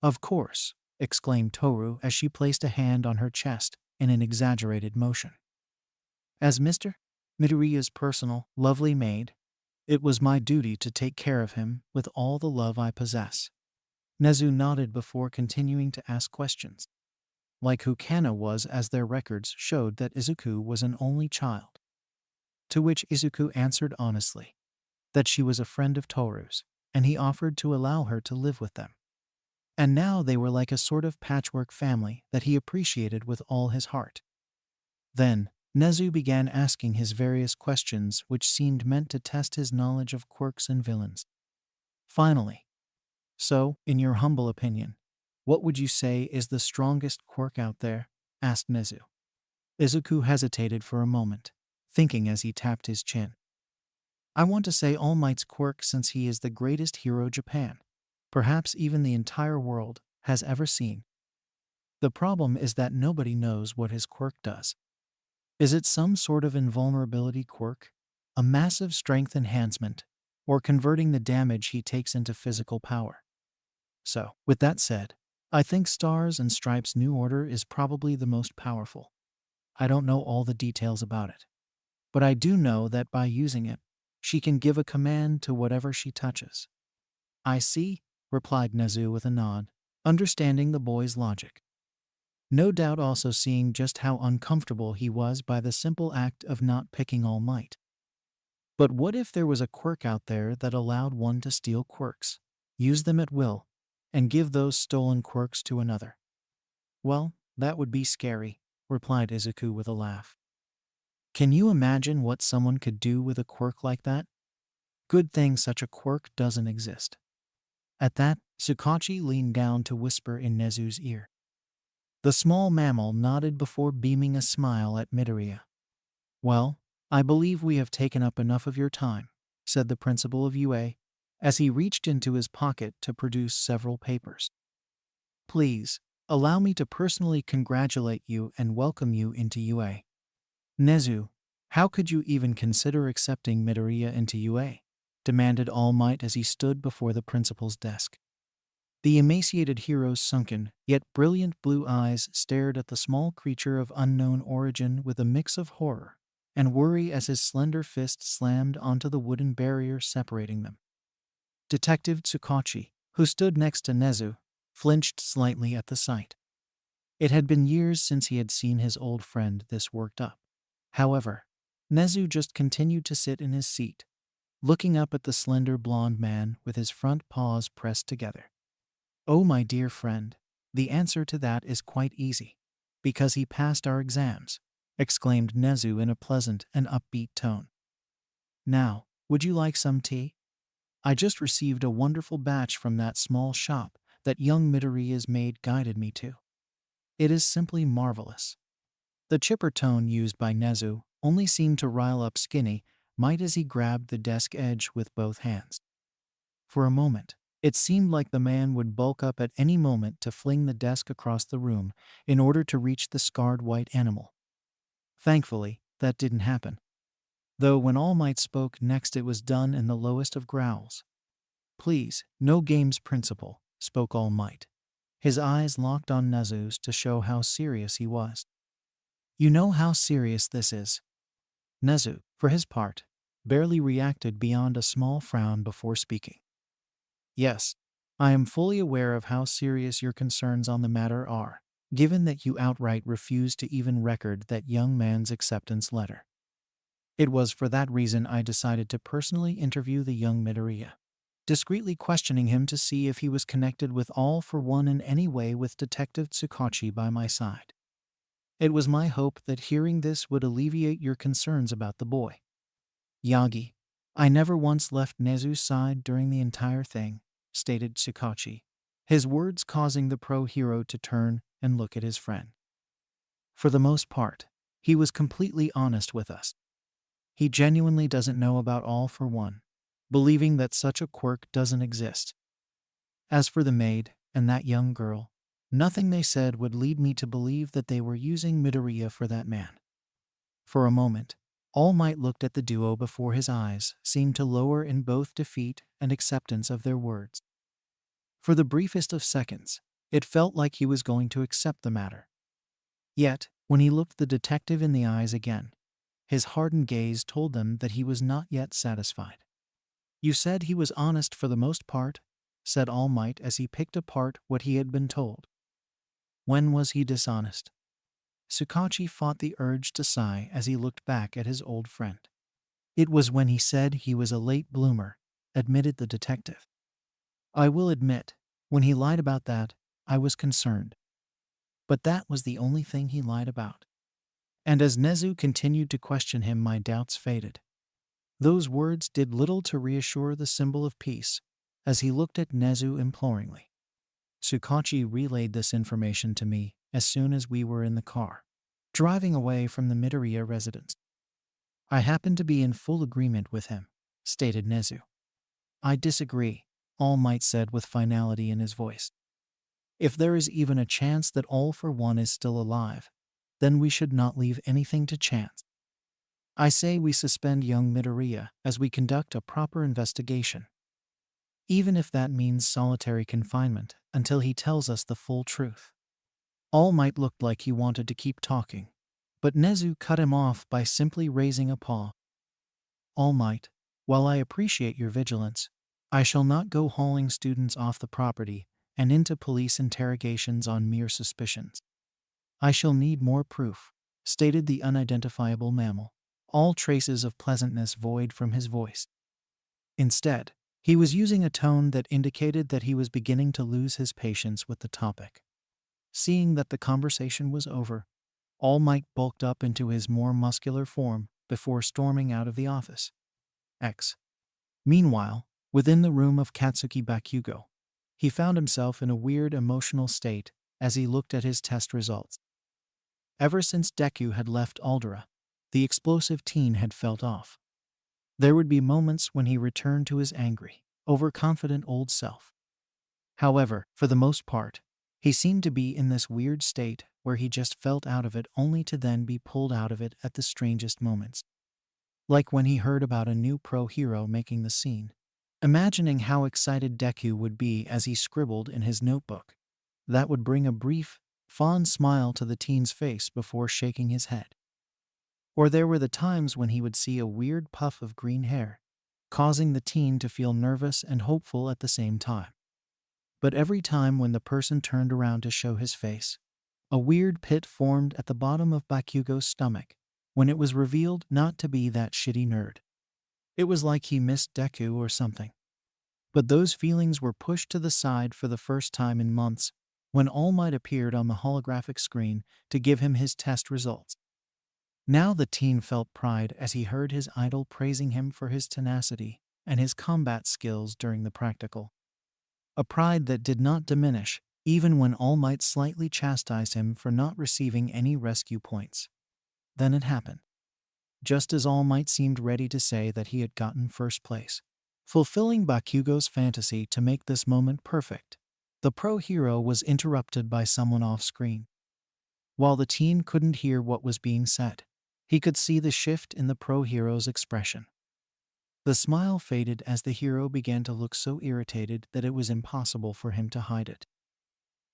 "Of course," exclaimed Toru as she placed a hand on her chest in an exaggerated motion. "As Mr. Midoriya's personal, lovely maid, it was my duty to take care of him with all the love I possess." Nezu nodded before continuing to ask questions, like who Kana was, as their records showed that Izuku was an only child. To which Izuku answered honestly that she was a friend of Toru's, and he offered to allow her to live with them. And now they were like a sort of patchwork family that he appreciated with all his heart. Then, Nezu began asking his various questions which seemed meant to test his knowledge of quirks and villains. Finally, so, in your humble opinion, what would you say is the strongest quirk out there? Asked Nezu. Izuku hesitated for a moment, thinking as he tapped his chin. I want to say All Might's quirk since he is the greatest hero Japan, perhaps even the entire world, has ever seen. The problem is that nobody knows what his quirk does. Is it some sort of invulnerability quirk, a massive strength enhancement, or converting the damage he takes into physical power? So, with that said, I think Stars and Stripes' new order is probably the most powerful. I don't know all the details about it, but I do know that by using it, she can give a command to whatever she touches. I see, replied Nezu with a nod, understanding the boy's logic. No doubt also seeing just how uncomfortable he was by the simple act of not picking All Might. But what if there was a quirk out there that allowed one to steal quirks, use them at will, and give those stolen quirks to another? Well, that would be scary, replied Izuku with a laugh. Can you imagine what someone could do with a quirk like that? Good thing such a quirk doesn't exist. At that, Tsukachi leaned down to whisper in Nezu's ear. The small mammal nodded before beaming a smile at Midoriya. Well, I believe we have taken up enough of your time, said the principal of UA, as he reached into his pocket to produce several papers. Please, allow me to personally congratulate you and welcome you into UA. Nezu, how could you even consider accepting Midoriya into UA? Demanded All Might as he stood before the principal's desk. The emaciated hero's sunken, yet brilliant blue eyes stared at the small creature of unknown origin with a mix of horror and worry as his slender fist slammed onto the wooden barrier separating them. Detective Tsukachi, who stood next to Nezu, flinched slightly at the sight. It had been years since he had seen his old friend this worked up. However, Nezu just continued to sit in his seat, looking up at the slender blond man with his front paws pressed together. Oh, my dear friend, the answer to that is quite easy. Because he passed our exams, exclaimed Nezu in a pleasant and upbeat tone. Now, would you like some tea? I just received a wonderful batch from that small shop that young Midoriya's maid guided me to. It is simply marvelous. The chipper tone used by Nezu only seemed to rile up Skinny Might as he grabbed the desk edge with both hands. For a moment, it seemed like the man would bulk up at any moment to fling the desk across the room in order to reach the scarred white animal. Thankfully, that didn't happen. Though when All Might spoke next it was done in the lowest of growls. Please, no games, principal, spoke All Might. His eyes locked on Nezu's to show how serious he was. You know how serious this is. Nezu, for his part, barely reacted beyond a small frown before speaking. Yes, I am fully aware of how serious your concerns on the matter are, given that you outright refused to even record that young man's acceptance letter. It was for that reason I decided to personally interview the young Midoriya, discreetly questioning him to see if he was connected with All for One in any way with Detective Tsukachi by my side. It was my hope that hearing this would alleviate your concerns about the boy. Yagi, I never once left Nezu's side during the entire thing, stated Tsukachi, his words causing the pro-hero to turn and look at his friend. For the most part, he was completely honest with us. He genuinely doesn't know about All for One, believing that such a quirk doesn't exist. As for the maid and that young girl, nothing they said would lead me to believe that they were using Midoriya for that man. For a moment, All Might looked at the duo before his eyes seemed to lower in both defeat and acceptance of their words. For the briefest of seconds, it felt like he was going to accept the matter. Yet, when he looked the detective in the eyes again, his hardened gaze told them that he was not yet satisfied. You said he was honest for the most part, said All Might as he picked apart what he had been told. When was he dishonest? Tsukachi fought the urge to sigh as he looked back at his old friend. It was when he said he was a late bloomer, admitted the detective. I will admit, When he lied about that, I was concerned. But that was the only thing he lied about. And as Nezu continued to question him, my doubts faded. Those words did little to reassure the symbol of peace, as he looked at Nezu imploringly. Tsukachi relayed this information to me as soon as we were in the car, driving away from the Midoriya residence. I happen to be in full agreement with him, stated Nezu. I disagree, All Might said with finality in his voice. If there is even a chance that All for One is still alive, then we should not leave anything to chance. I say we suspend young Midoriya as we conduct a proper investigation, even if that means solitary confinement until he tells us the full truth. All Might looked like he wanted to keep talking, but Nezu cut him off by simply raising a paw. All Might, while I appreciate your vigilance, I shall not go hauling students off the property and into police interrogations on mere suspicions. I shall need more proof, stated the unidentifiable mammal, all traces of pleasantness void from his voice. Instead, he was using a tone that indicated that he was beginning to lose his patience with the topic. Seeing that the conversation was over, All Might bulked up into his more muscular form before storming out of the office. Meanwhile, within the room of Katsuki Bakugo, he found himself in a weird emotional state as he looked at his test results. Ever since Deku had left Aldera, the explosive teen had felt off. There would be moments when he returned to his angry, overconfident old self. However, for the most part, he seemed to be in this weird state where he just felt out of it only to then be pulled out of it at the strangest moments. Like when he heard about a new pro hero making the scene, imagining how excited Deku would be as he scribbled in his notebook. That would bring a brief, fond smile to the teen's face before shaking his head. Or there were the times when he would see a weird puff of green hair, causing the teen to feel nervous and hopeful at the same time. But every time when the person turned around to show his face, a weird pit formed at the bottom of Bakugo's stomach when it was revealed not to be that shitty nerd. It was like he missed Deku or something. But those feelings were pushed to the side for the first time in months when All Might appeared on the holographic screen to give him his test results. Now the teen felt pride as he heard his idol praising him for his tenacity and his combat skills during the practical. A pride that did not diminish even when All Might slightly chastised him for not receiving any rescue points. Then it happened. Just as All Might seemed ready to say that he had gotten first place, fulfilling Bakugo's fantasy to make this moment perfect, the pro hero was interrupted by someone off-screen. While the teen couldn't hear what was being said, he could see the shift in the pro hero's expression. The smile faded as the hero began to look so irritated that it was impossible for him to hide it.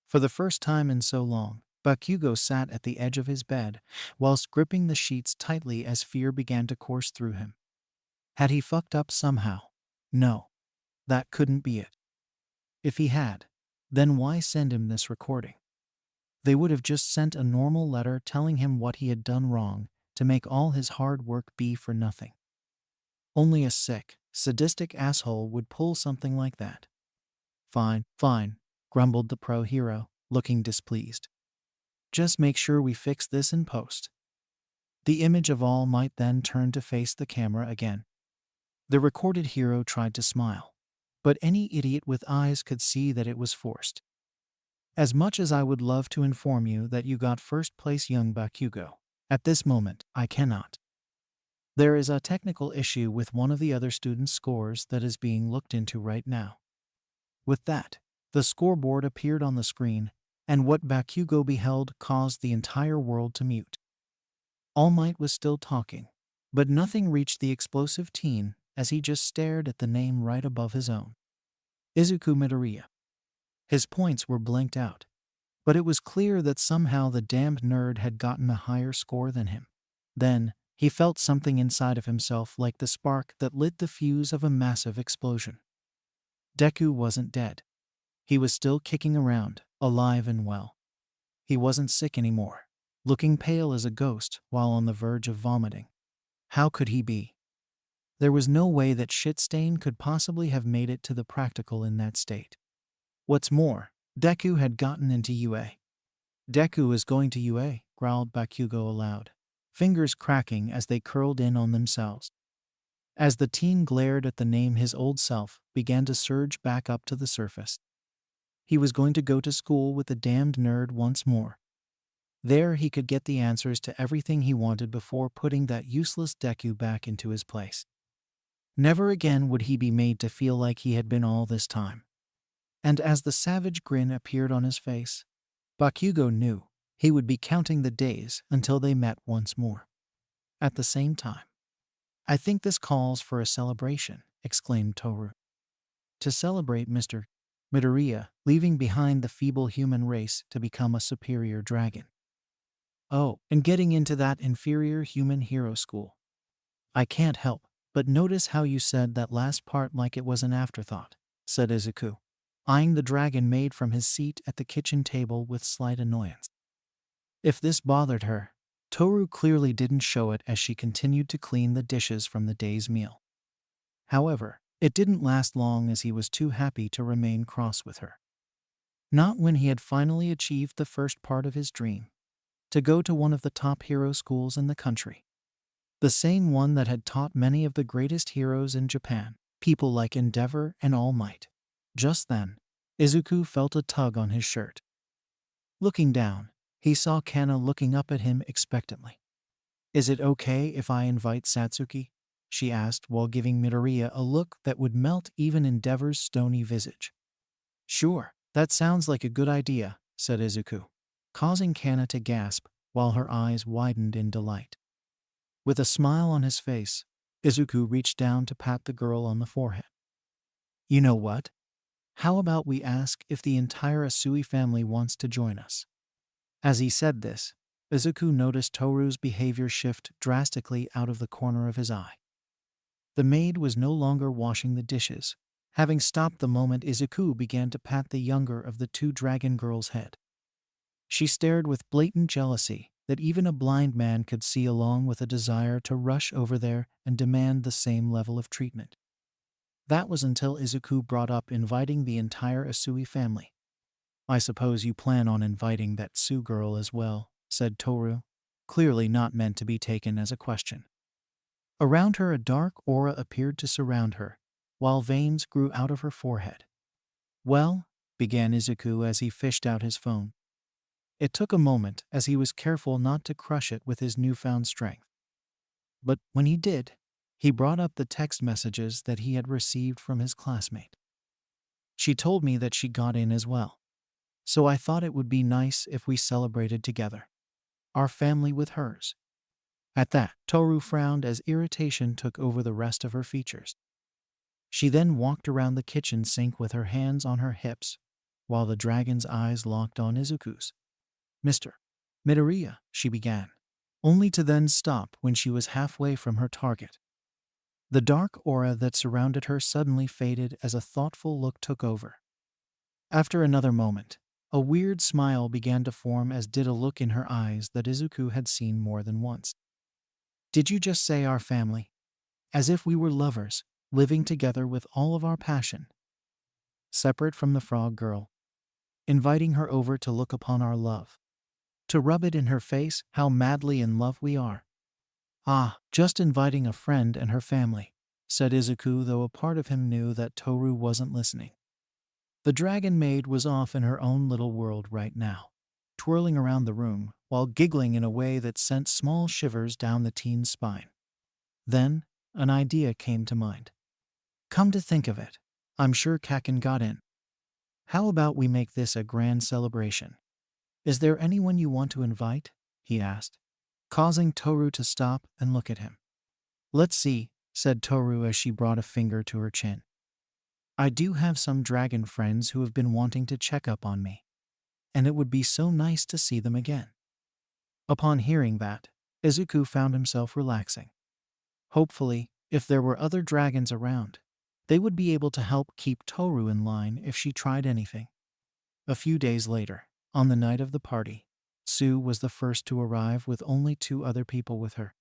For the first time in so long, Bakugo sat at the edge of his bed, whilst gripping the sheets tightly as fear began to course through him. Had he fucked up somehow? No, that couldn't be it. If he had, then why send him this recording? They would have just sent a normal letter telling him what he had done wrong to make all his hard work be for nothing. Only a sick, sadistic asshole would pull something like that. Fine, grumbled the pro hero, looking displeased. Just make sure we fix this in post. The image of All Might then turned to face the camera again. The recorded hero tried to smile, but any idiot with eyes could see that it was forced. As much as I would love to inform you that you got first place, young Bakugo, at this moment, I cannot. There is a technical issue with one of the other students' scores that is being looked into right now. With that, the scoreboard appeared on the screen, and what Bakugo beheld caused the entire world to mute. All Might was still talking, but nothing reached the explosive teen as he just stared at the name right above his own. Izuku Midoriya. His points were blanked out, but it was clear that somehow the damned nerd had gotten a higher score than him. Then, he felt something inside of himself like the spark that lit the fuse of a massive explosion. Deku wasn't dead. He was still kicking around, alive and well. He wasn't sick anymore, looking pale as a ghost while on the verge of vomiting. How could he be? There was no way that Shitstain could possibly have made it to the practical in that state. What's more, Deku had gotten into UA. Deku is going to UA, growled Bakugo aloud, fingers cracking as they curled in on themselves. As the teen glared at the name, his old self began to surge back up to the surface. He was going to go to school with the damned nerd once more. There he could get the answers to everything he wanted before putting that useless Deku back into his place. Never again would he be made to feel like he had been all this time. And as the savage grin appeared on his face, Bakugo knew he would be counting the days until they met once more. At the same time, "I think this calls for a celebration," exclaimed Toru. "To celebrate Mr. Midoriya leaving behind the feeble human race to become a superior dragon. Oh, and getting into that inferior human hero school. I can't help but notice how you said that last part like it was an afterthought," said Izuku, eyeing the dragon maid from his seat at the kitchen table with slight annoyance. If this bothered her, Toru clearly didn't show it as she continued to clean the dishes from the day's meal. However, it didn't last long, as he was too happy to remain cross with her. Not when he had finally achieved the first part of his dream, to go to one of the top hero schools in the country. The same one that had taught many of the greatest heroes in Japan, people like Endeavor and All Might. Just then, Izuku felt a tug on his shirt. Looking down, he saw Kana looking up at him expectantly. "Is it okay if I invite Satsuki?" she asked while giving Midoriya a look that would melt even Endeavor's stony visage. "Sure, that sounds like a good idea," said Izuku, causing Kana to gasp while her eyes widened in delight. With a smile on his face, Izuku reached down to pat the girl on the forehead. "You know what? How about we ask if the entire Asui family wants to join us?" As he said this, Izuku noticed Toru's behavior shift drastically out of the corner of his eye. The maid was no longer washing the dishes, having stopped the moment Izuku began to pat the younger of the two dragon girls' head. She stared with blatant jealousy that even a blind man could see, along with a desire to rush over there and demand the same level of treatment. That was until Izuku brought up inviting the entire Asui family. "I suppose you plan on inviting that Sue girl as well," said Toru, clearly not meant to be taken as a question. Around her a dark aura appeared to surround her, while veins grew out of her forehead. "Well," began Izuku as he fished out his phone. It took a moment as he was careful not to crush it with his newfound strength. But when he did, he brought up the text messages that he had received from his classmate. "She told me that she got in as well. So I thought it would be nice if we celebrated together. Our family with hers." At that, Toru frowned as irritation took over the rest of her features. She then walked around the kitchen sink with her hands on her hips, while the dragon's eyes locked on Izuku's. "Mr. Midoriya," she began, only to then stop when she was halfway from her target. The dark aura that surrounded her suddenly faded as a thoughtful look took over. After another moment, a weird smile began to form, as did a look in her eyes that Izuku had seen more than once. "Did you just say our family? As if we were lovers, living together with all of our passion, separate from the frog girl, inviting her over to look upon our love, to rub it in her face how madly in love we are." "Ah, just inviting a friend and her family," said Izuku, though a part of him knew that Toru wasn't listening. The dragon maid was off in her own little world right now, twirling around the room while giggling in a way that sent small shivers down the teen's spine. Then, an idea came to mind. "Come to think of it, I'm sure Kaken got in. How about we make this a grand celebration? Is there anyone you want to invite?" he asked, causing Toru to stop and look at him. "Let's see," said Toru as she brought a finger to her chin. "I do have some dragon friends who have been wanting to check up on me, and it would be so nice to see them again." Upon hearing that, Izuku found himself relaxing. Hopefully, if there were other dragons around, they would be able to help keep Toru in line if she tried anything. A few days later, on the night of the party, Sue was the first to arrive with only two other people with her.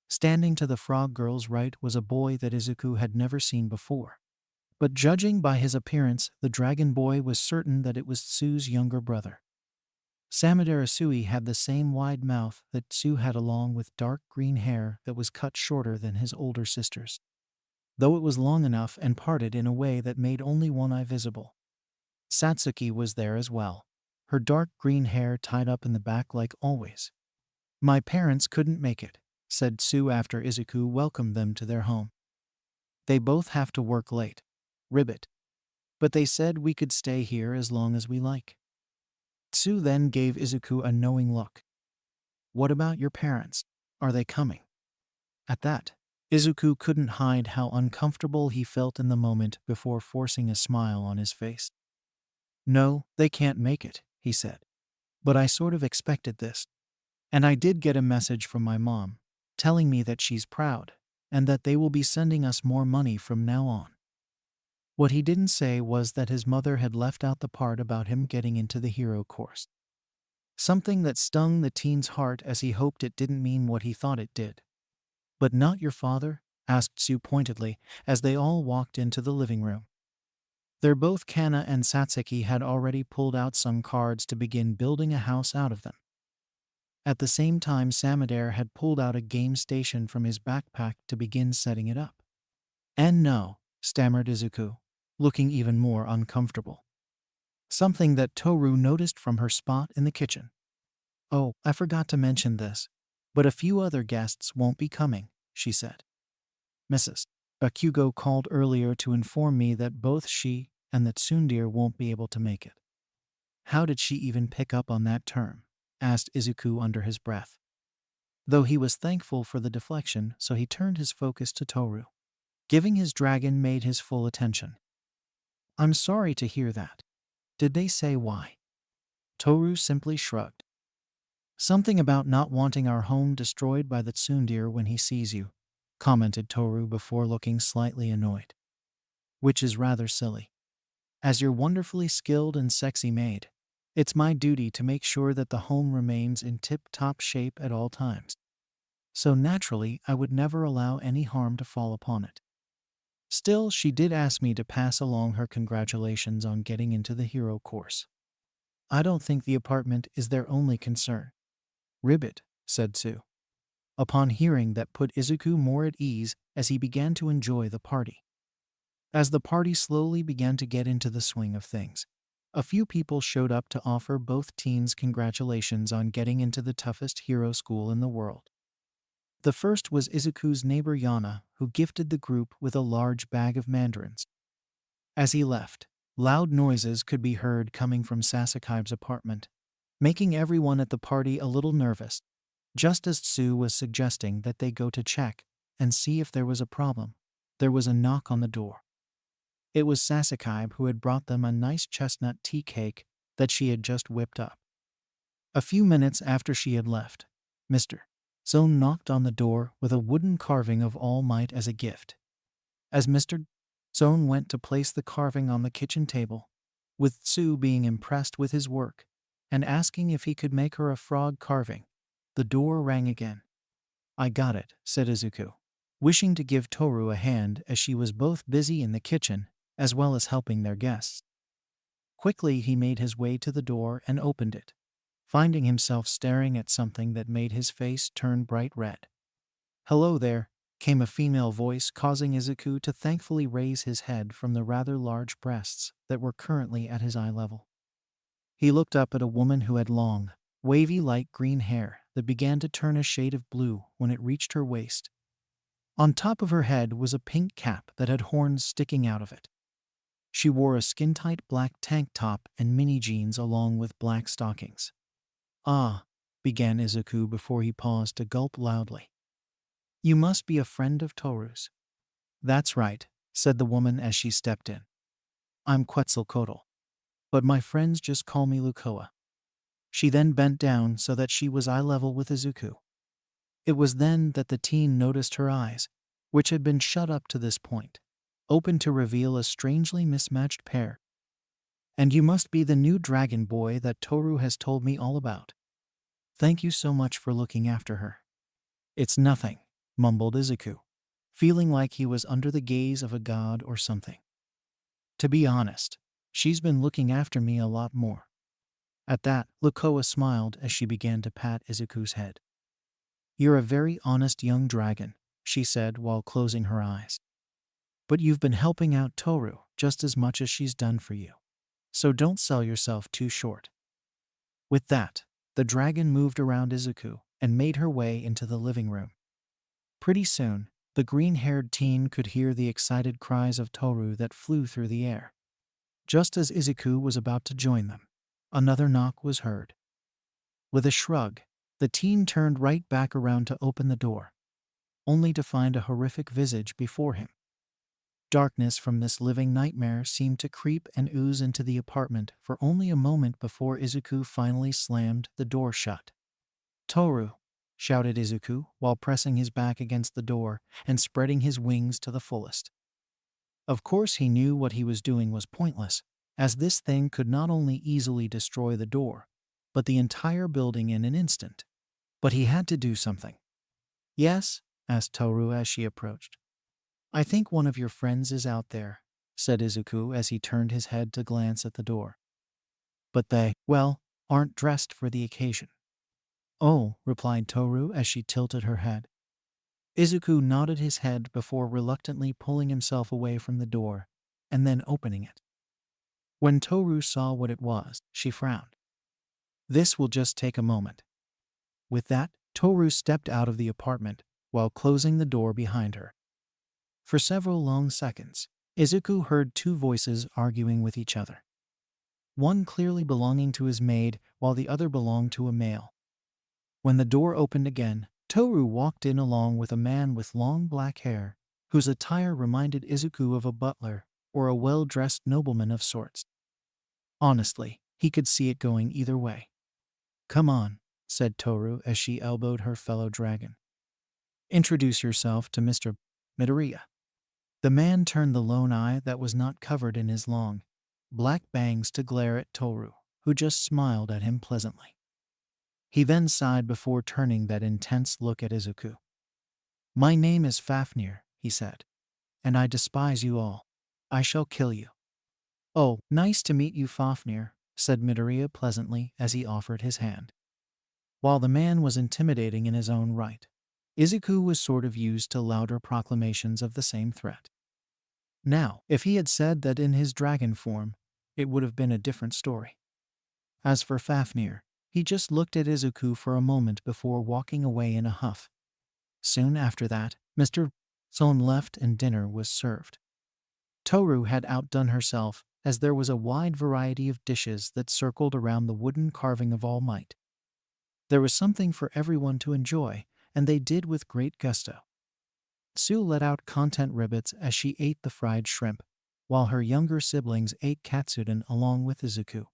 Standing to the frog girl's right was a boy that Izuku had never seen before. But judging by his appearance, the dragon boy was certain that it was Tsu's younger brother. Samadera Sui had the same wide mouth that Tsu had, along with dark green hair that was cut shorter than his older sister's, though it was long enough and parted in a way that made only one eye visible. Satsuki was there as well, her dark green hair tied up in the back like always. "My parents couldn't make it," said Tsu after Izuku welcomed them to their home. "They both have to work late. Ribbit. But they said we could stay here as long as we like." Tsu then gave Izuku a knowing look. "What about your parents? Are they coming?" At that, Izuku couldn't hide how uncomfortable he felt in the moment before forcing a smile on his face. "No, they can't make it," he said. "But I sort of expected this. And I did get a message from my mom, telling me that she's proud, and that they will be sending us more money from now on." What he didn't say was that his mother had left out the part about him getting into the hero course. Something that stung the teen's heart, as he hoped it didn't mean what he thought it did. "But not your father?" asked Tsu pointedly, as they all walked into the living room. Both Kana and Satsuki had already pulled out some cards to begin building a house out of them. At the same time, Samadera had pulled out a game station from his backpack to begin setting it up. "And no," stammered Izuku, looking even more uncomfortable. Something that Toru noticed from her spot in the kitchen. "Oh, I forgot to mention this, but a few other guests won't be coming," she said. "Mrs. Bakugo called earlier to inform me that both she and the tsundere won't be able to make it." "How did she even pick up on that term?" asked Izuku under his breath. Though he was thankful for the deflection, so he turned his focus to Toru. Giving his dragon maid his full attention. "I'm sorry to hear that. Did they say why?" Toru simply shrugged. "Something about not wanting our home destroyed by the tsundere when he sees you," commented Toru before looking slightly annoyed. "Which is rather silly. As your wonderfully skilled and sexy maid, it's my duty to make sure that the home remains in tip-top shape at all times. So naturally, I would never allow any harm to fall upon it. Still, she did ask me to pass along her congratulations on getting into the hero course. I don't think the apartment is their only concern." "Ribbit," said Tsu. Upon hearing that, put Izuku more at ease as he began to enjoy the party. As the party slowly began to get into the swing of things, a few people showed up to offer both teens congratulations on getting into the toughest hero school in the world. The first was Izuku's neighbor Yana, who gifted the group with a large bag of mandarins. As he left, loud noises could be heard coming from Sasakai's apartment, making everyone at the party a little nervous. Just as Tsu was suggesting that they go to check and see if there was a problem, there was a knock on the door. It was Sasakai, who had brought them a nice chestnut tea cake that she had just whipped up. A few minutes after she had left, Mr. Zone knocked on the door with a wooden carving of All Might as a gift. As Mr. Zone went to place the carving on the kitchen table, with Tsu being impressed with his work and asking if he could make her a frog carving, the door rang again. "I got it," said Izuku, wishing to give Toru a hand as she was both busy in the kitchen as well as helping their guests. Quickly he made his way to the door and opened it, finding himself staring at something that made his face turn bright red. "Hello there," came a female voice, causing Izuku to thankfully raise his head from the rather large breasts that were currently at his eye level. He looked up at a woman who had long, wavy light green hair that began to turn a shade of blue when it reached her waist. On top of her head was a pink cap that had horns sticking out of it. She wore a skin-tight black tank top and mini jeans along with black stockings. "Ah," began Izuku before he paused to gulp loudly. "You must be a friend of Toru's." "That's right," said the woman as she stepped in. "I'm Quetzalcoatl, but my friends just call me Lukoa." She then bent down so that she was eye level with Izuku. It was then that the teen noticed her eyes, which had been shut up to this point, open to reveal a strangely mismatched pair. "And you must be the new dragon boy that Toru has told me all about. Thank you so much for looking after her." "It's nothing," mumbled Izuku, feeling like he was under the gaze of a god or something. To be honest, she's been looking after me a lot more. At that, Lukoa smiled as she began to pat Izuku's head. You're a very honest young dragon, she said while closing her eyes. But you've been helping out Toru just as much as she's done for you. So don't sell yourself too short. With that, the dragon moved around Izuku and made her way into the living room. Pretty soon, the green-haired teen could hear the excited cries of Toru that flew through the air. Just as Izuku was about to join them, another knock was heard. With a shrug, the teen turned right back around to open the door, only to find a horrific visage before him. Darkness from this living nightmare seemed to creep and ooze into the apartment for only a moment before Izuku finally slammed the door shut. Toru, shouted Izuku while pressing his back against the door and spreading his wings to the fullest. Of course he knew what he was doing was pointless, as this thing could not only easily destroy the door, but the entire building in an instant. But he had to do something. Yes? Asked Toru as she approached. I think one of your friends is out there, said Izuku as he turned his head to glance at the door. But they, well, aren't dressed for the occasion. Oh, replied Toru as she tilted her head. Izuku nodded his head before reluctantly pulling himself away from the door and then opening it. When Toru saw what it was, she frowned. This will just take a moment. With that, Toru stepped out of the apartment while closing the door behind her. For several long seconds, Izuku heard two voices arguing with each other. One clearly belonging to his maid while the other belonged to a male. When the door opened again, Toru walked in along with a man with long black hair, whose attire reminded Izuku of a butler or a well-dressed nobleman of sorts. Honestly, he could see it going either way. Come on, said Toru as she elbowed her fellow dragon. Introduce yourself to Mr. Midoriya. The man turned the lone eye that was not covered in his long, black bangs to glare at Toru, who just smiled at him pleasantly. He then sighed before turning that intense look at Izuku. My name is Fafnir, he said, and I despise you all. I shall kill you. Oh, nice to meet you, Fafnir, said Midoriya pleasantly as he offered his hand. While the man was intimidating in his own right, Izuku was sort of used to louder proclamations of the same threat. Now, if he had said that in his dragon form, it would have been a different story. As for Fafnir, he just looked at Izuku for a moment before walking away in a huff. Soon after that, Mr. Son left and dinner was served. Toru had outdone herself, as there was a wide variety of dishes that circled around the wooden carving of All Might. There was something for everyone to enjoy, and they did with great gusto. Sue let out content ribbits as she ate the fried shrimp, while her younger siblings ate katsudon along with Izuku.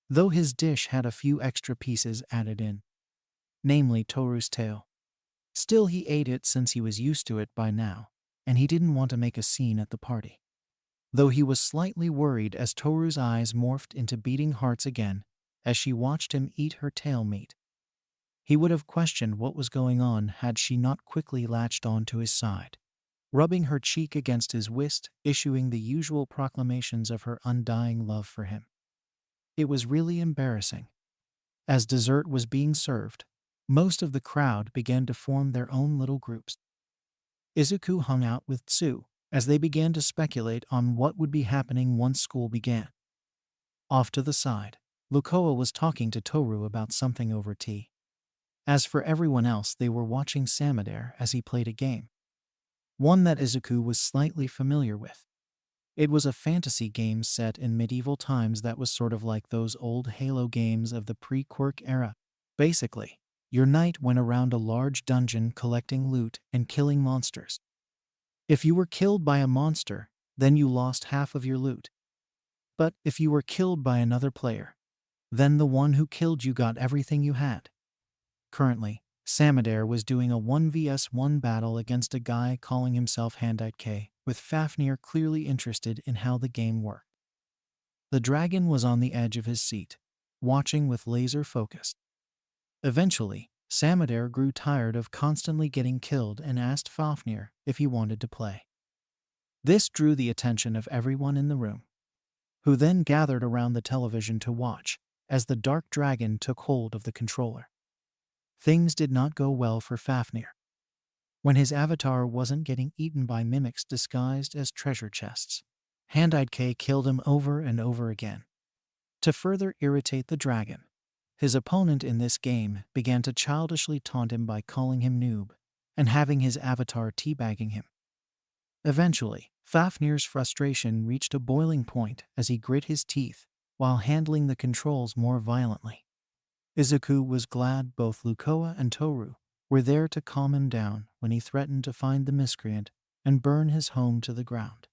Though his dish had a few extra pieces added in, namely Toru's tail. Still he ate it since he was used to it by now, and he didn't want to make a scene at the party. Though he was slightly worried as Toru's eyes morphed into beating hearts again as she watched him eat her tail meat. He would have questioned what was going on had she not quickly latched on to his side, rubbing her cheek against his wrist, issuing the usual proclamations of her undying love for him. It was really embarrassing. As dessert was being served, most of the crowd began to form their own little groups. Izuku hung out with Tsu as they began to speculate on what would be happening once school began. Off to the side, Lukoa was talking to Toru about something over tea. As for everyone else, they were watching Samadair as he played a game. One that Izuku was slightly familiar with. It was a fantasy game set in medieval times that was sort of like those old Halo games of the pre-Quirk era. Basically, your knight went around a large dungeon collecting loot and killing monsters. If you were killed by a monster, then you lost half of your loot. But if you were killed by another player, then the one who killed you got everything you had. Currently, Samadair was doing a 1vs1 battle against a guy calling himself Handite K, with Fafnir clearly interested in how the game worked. The dragon was on the edge of his seat, watching with laser focus. Eventually, Samadair grew tired of constantly getting killed and asked Fafnir if he wanted to play. This drew the attention of everyone in the room, who then gathered around the television to watch as the dark dragon took hold of the controller. Things did not go well for Fafnir. When his avatar wasn't getting eaten by mimics disguised as treasure chests, Hand-Eyed K killed him over and over again. To further irritate the dragon, his opponent in this game began to childishly taunt him by calling him noob and having his avatar teabagging him. Eventually, Fafnir's frustration reached a boiling point as he grit his teeth while handling the controls more violently. Izuku was glad both Lukoa and Toru were there to calm him down when he threatened to find the miscreant and burn his home to the ground.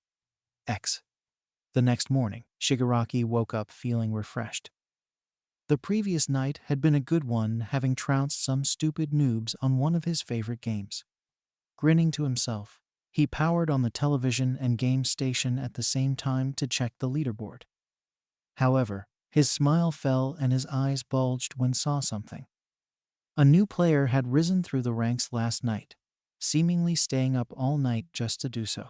The next morning, Shigaraki woke up feeling refreshed. The previous night had been a good one, having trounced some stupid noobs on one of his favorite games. Grinning to himself, he powered on the television and game station at the same time to check the leaderboard. However, his smile fell and his eyes bulged when saw something. A new player had risen through the ranks last night, seemingly staying up all night just to do so.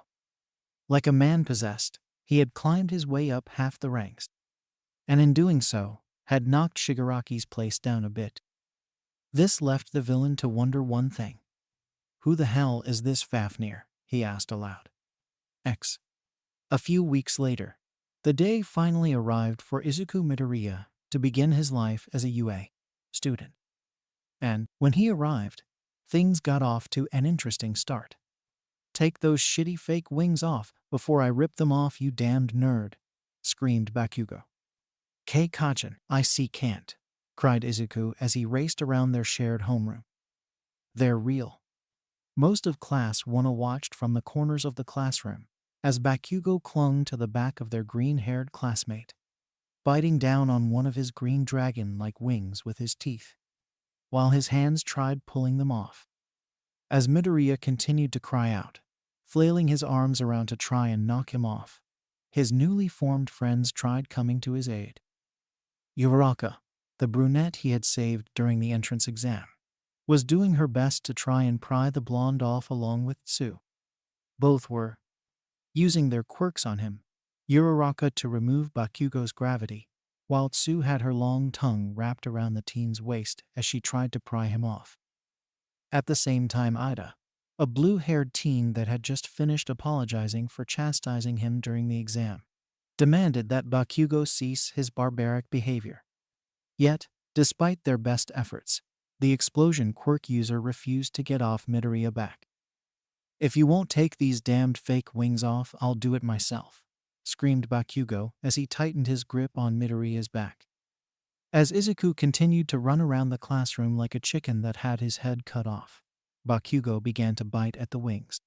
Like a man possessed, he had climbed his way up half the ranks, and in doing so, had knocked Shigaraki's place down a bit. This left the villain to wonder one thing. Who the hell is this Fafnir? He asked aloud. A few weeks later, the day finally arrived for Izuku Midoriya to begin his life as a UA student. And when he arrived, things got off to an interesting start. "Take those shitty fake wings off before I rip them off, you damned nerd," screamed Bakugo. "Kachin, I see can't," cried Izuku as he raced around their shared homeroom. "They're real." Most of class 1 watched from the corners of the classroom as Bakugo clung to the back of their green-haired classmate, biting down on one of his green dragon-like wings with his teeth, while his hands tried pulling them off. As Midoriya continued to cry out, flailing his arms around to try and knock him off, his newly formed friends tried coming to his aid. Uraraka, the brunette he had saved during the entrance exam, was doing her best to try and pry the blonde off along with Tsu. Both were using their quirks on him, Uraraka to remove Bakugo's gravity, while Tsu had her long tongue wrapped around the teen's waist as she tried to pry him off. At the same time, Ida, a blue-haired teen that had just finished apologizing for chastising him during the exam, demanded that Bakugo cease his barbaric behavior. Yet, despite their best efforts, the explosion quirk user refused to get off Midoriya back. "If you won't take these damned fake wings off, I'll do it myself," screamed Bakugo as he tightened his grip on Midoriya's back. As Izuku continued to run around the classroom like a chicken that had his head cut off, Bakugo began to bite at the wings.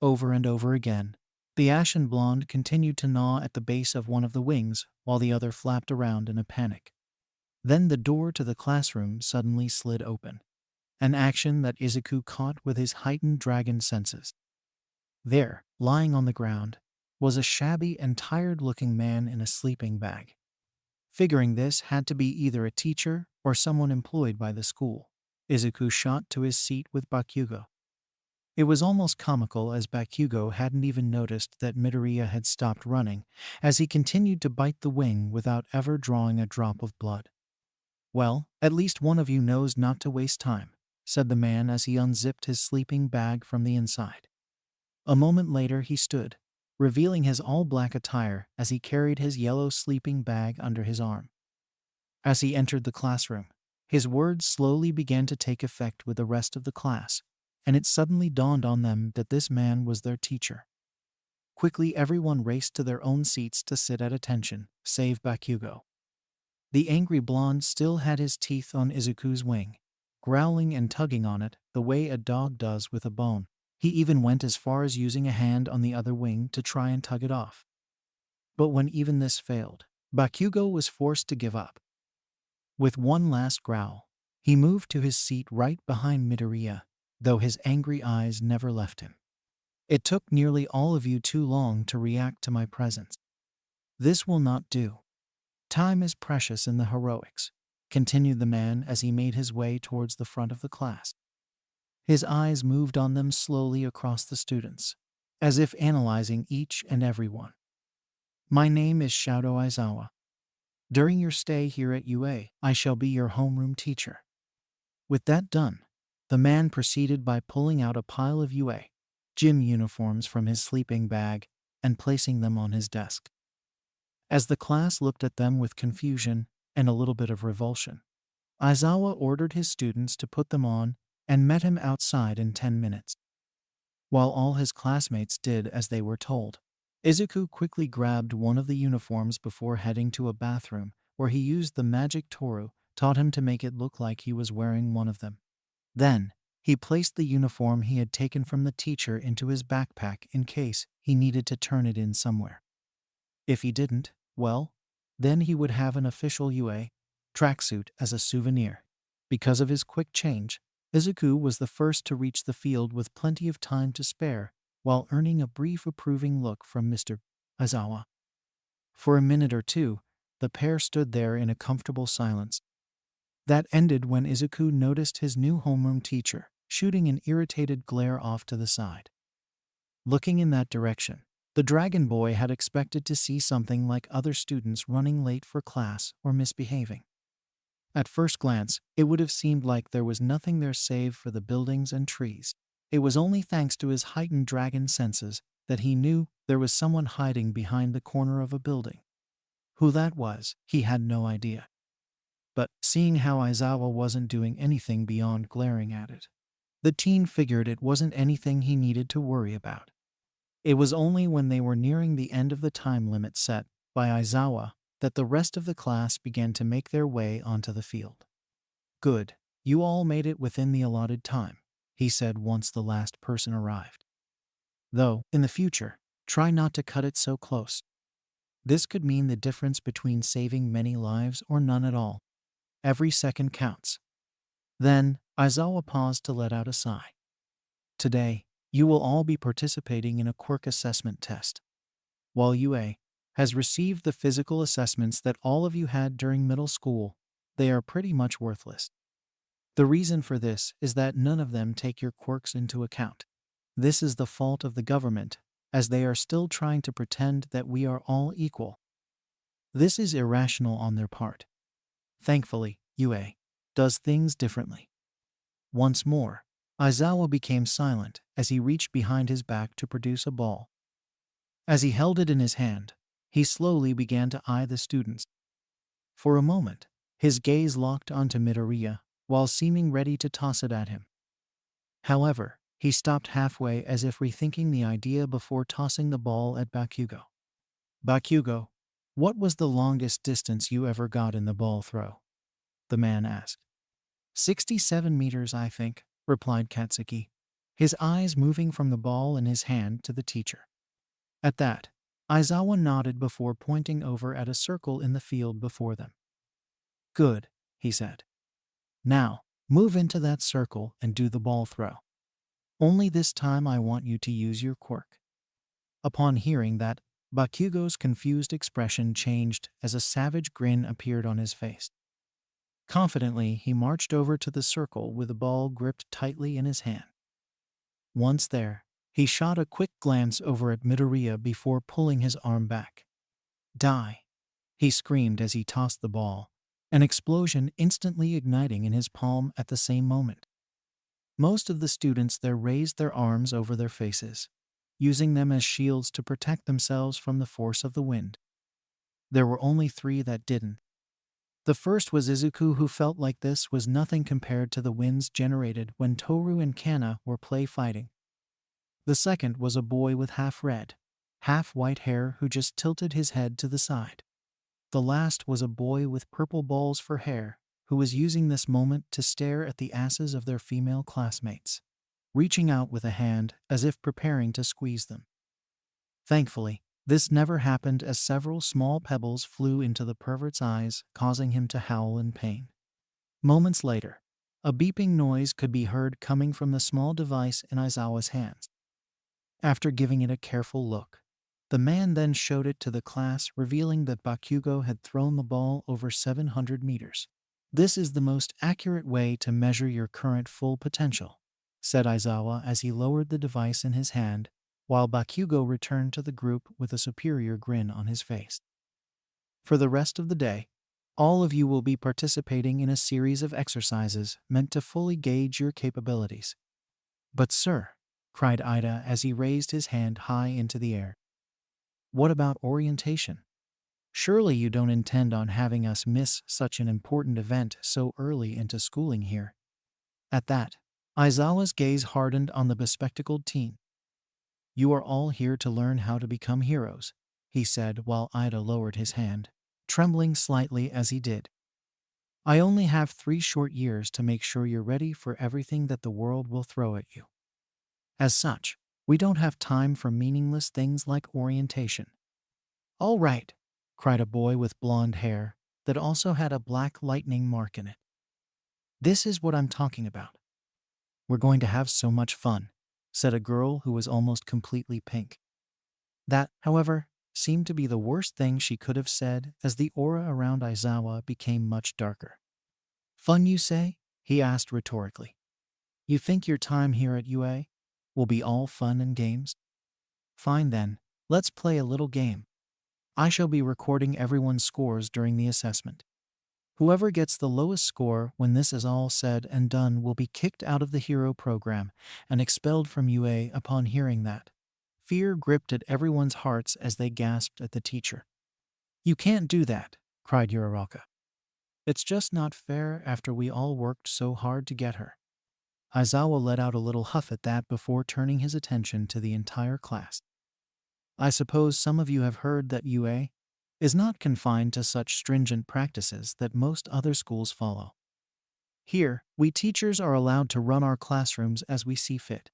Over and over again, the ashen blonde continued to gnaw at the base of one of the wings while the other flapped around in a panic. Then the door to the classroom suddenly slid open, an action that Izuku caught with his heightened dragon senses. There, lying on the ground, was a shabby and tired-looking man in a sleeping bag. Figuring this had to be either a teacher or someone employed by the school, Izuku shot to his seat with Bakugo. It was almost comical as Bakugo hadn't even noticed that Midoriya had stopped running as he continued to bite the wing without ever drawing a drop of blood. "Well, at least one of you knows not to waste time," said the man as he unzipped his sleeping bag from the inside. A moment later he stood, revealing his all-black attire as he carried his yellow sleeping bag under his arm. As he entered the classroom, his words slowly began to take effect with the rest of the class, and it suddenly dawned on them that this man was their teacher. Quickly everyone raced to their own seats to sit at attention, save Bakugo. The angry blonde still had his teeth on Izuku's wing, growling and tugging on it the way a dog does with a bone. He even went as far as using a hand on the other wing to try and tug it off. But when even this failed, Bakugo was forced to give up. With one last growl, he moved to his seat right behind Midoriya, though his angry eyes never left him. "It took nearly all of you too long to react to my presence. This will not do. Time is precious in the heroics," continued the man as he made his way towards the front of the class. His eyes moved on them slowly across the students, as if analyzing each and every one. My name is Shadow Aizawa. During your stay here at UA, I shall be your homeroom teacher. With that done, the man proceeded by pulling out a pile of UA gym uniforms from his sleeping bag and placing them on his desk. As the class looked at them with confusion and a little bit of revulsion, Aizawa ordered his students to put them on and met him outside in 10 minutes. While all his classmates did as they were told, Izuku quickly grabbed one of the uniforms before heading to a bathroom where he used the magic Toru taught him to make it look like he was wearing one of them. Then, he placed the uniform he had taken from the teacher into his backpack in case he needed to turn it in somewhere. If he didn't, well, then he would have an official UA tracksuit as a souvenir. Because of his quick change, Izuku was the first to reach the field with plenty of time to spare, while earning a brief approving look from Mr. Aizawa. For a minute or two, the pair stood there in a comfortable silence. That ended when Izuku noticed his new homeroom teacher shooting an irritated glare off to the side. Looking in that direction, the dragon boy had expected to see something like other students running late for class or misbehaving. At first glance, it would have seemed like there was nothing there save for the buildings and trees. It was only thanks to his heightened dragon senses that he knew there was someone hiding behind the corner of a building. Who that was, he had no idea. But seeing how Aizawa wasn't doing anything beyond glaring at it, the teen figured it wasn't anything he needed to worry about. It was only when they were nearing the end of the time limit set by Aizawa that the rest of the class began to make their way onto the field. Good, you all made it within the allotted time, he said once the last person arrived. Though, in the future, try not to cut it so close. This could mean the difference between saving many lives or none at all. Every second counts. Then, Aizawa paused to let out a sigh. Today, you will all be participating in a quirk assessment test. While UA has received the physical assessments that all of you had during middle school, they are pretty much worthless. The reason for this is that none of them take your quirks into account. This is the fault of the government, as they are still trying to pretend that we are all equal. This is irrational on their part. Thankfully, UA does things differently. Once more, Aizawa became silent as he reached behind his back to produce a ball. As he held it in his hand, he slowly began to eye the students. For a moment, his gaze locked onto Midoriya while seeming ready to toss it at him. However, he stopped halfway as if rethinking the idea before tossing the ball at Bakugo. Bakugo, what was the longest distance you ever got in the ball throw? The man asked. 67 meters, I think, replied Katsuki, his eyes moving from the ball in his hand to the teacher. At that, Aizawa nodded before pointing over at a circle in the field before them. Good, he said. Now, move into that circle and do the ball throw. Only this time I want you to use your quirk. Upon hearing that, Bakugo's confused expression changed as a savage grin appeared on his face. Confidently, he marched over to the circle with the ball gripped tightly in his hand. Once there, he shot a quick glance over at Midoriya before pulling his arm back. Die! He screamed as he tossed the ball, an explosion instantly igniting in his palm at the same moment. Most of the students there raised their arms over their faces, using them as shields to protect themselves from the force of the wind. There were only 3 that didn't. The first was Izuku, who felt like this was nothing compared to the winds generated when Toru and Kana were play fighting. The second was a boy with half red, half white hair who just tilted his head to the side. The last was a boy with purple balls for hair who was using this moment to stare at the asses of their female classmates, reaching out with a hand as if preparing to squeeze them. Thankfully, this never happened as several small pebbles flew into the pervert's eyes, causing him to howl in pain. Moments later, a beeping noise could be heard coming from the small device in Aizawa's hands. After giving it a careful look, the man then showed it to the class, revealing that Bakugo had thrown the ball over 700 meters. This is the most accurate way to measure your current full potential, said Aizawa as he lowered the device in his hand while Bakugo returned to the group with a superior grin on his face. For the rest of the day, all of you will be participating in a series of exercises meant to fully gauge your capabilities. But sir, cried Ida as he raised his hand high into the air. What about orientation? Surely you don't intend on having us miss such an important event so early into schooling here. At that, Aizawa's gaze hardened on the bespectacled teen. You are all here to learn how to become heroes, he said while Ida lowered his hand, trembling slightly as he did. I only have 3 short years to make sure you're ready for everything that the world will throw at you. As such, we don't have time for meaningless things like orientation. All right, cried a boy with blonde hair that also had a black lightning mark in it. This is what I'm talking about. We're going to have so much fun, said a girl who was almost completely pink. That, however, seemed to be the worst thing she could have said as the aura around Aizawa became much darker. Fun, you say? He asked rhetorically. You think your time here at UA will be all fun and games? Fine then, let's play a little game. I shall be recording everyone's scores during the assessment. Whoever gets the lowest score when this is all said and done will be kicked out of the hero program and expelled from UA. Upon hearing that, fear gripped at everyone's hearts as they gasped at the teacher. You can't do that, cried Uraraka. It's just not fair after we all worked so hard to get her. Aizawa let out a little huff at that before turning his attention to the entire class. I suppose some of you have heard that UA is not confined to such stringent practices that most other schools follow. Here, we teachers are allowed to run our classrooms as we see fit,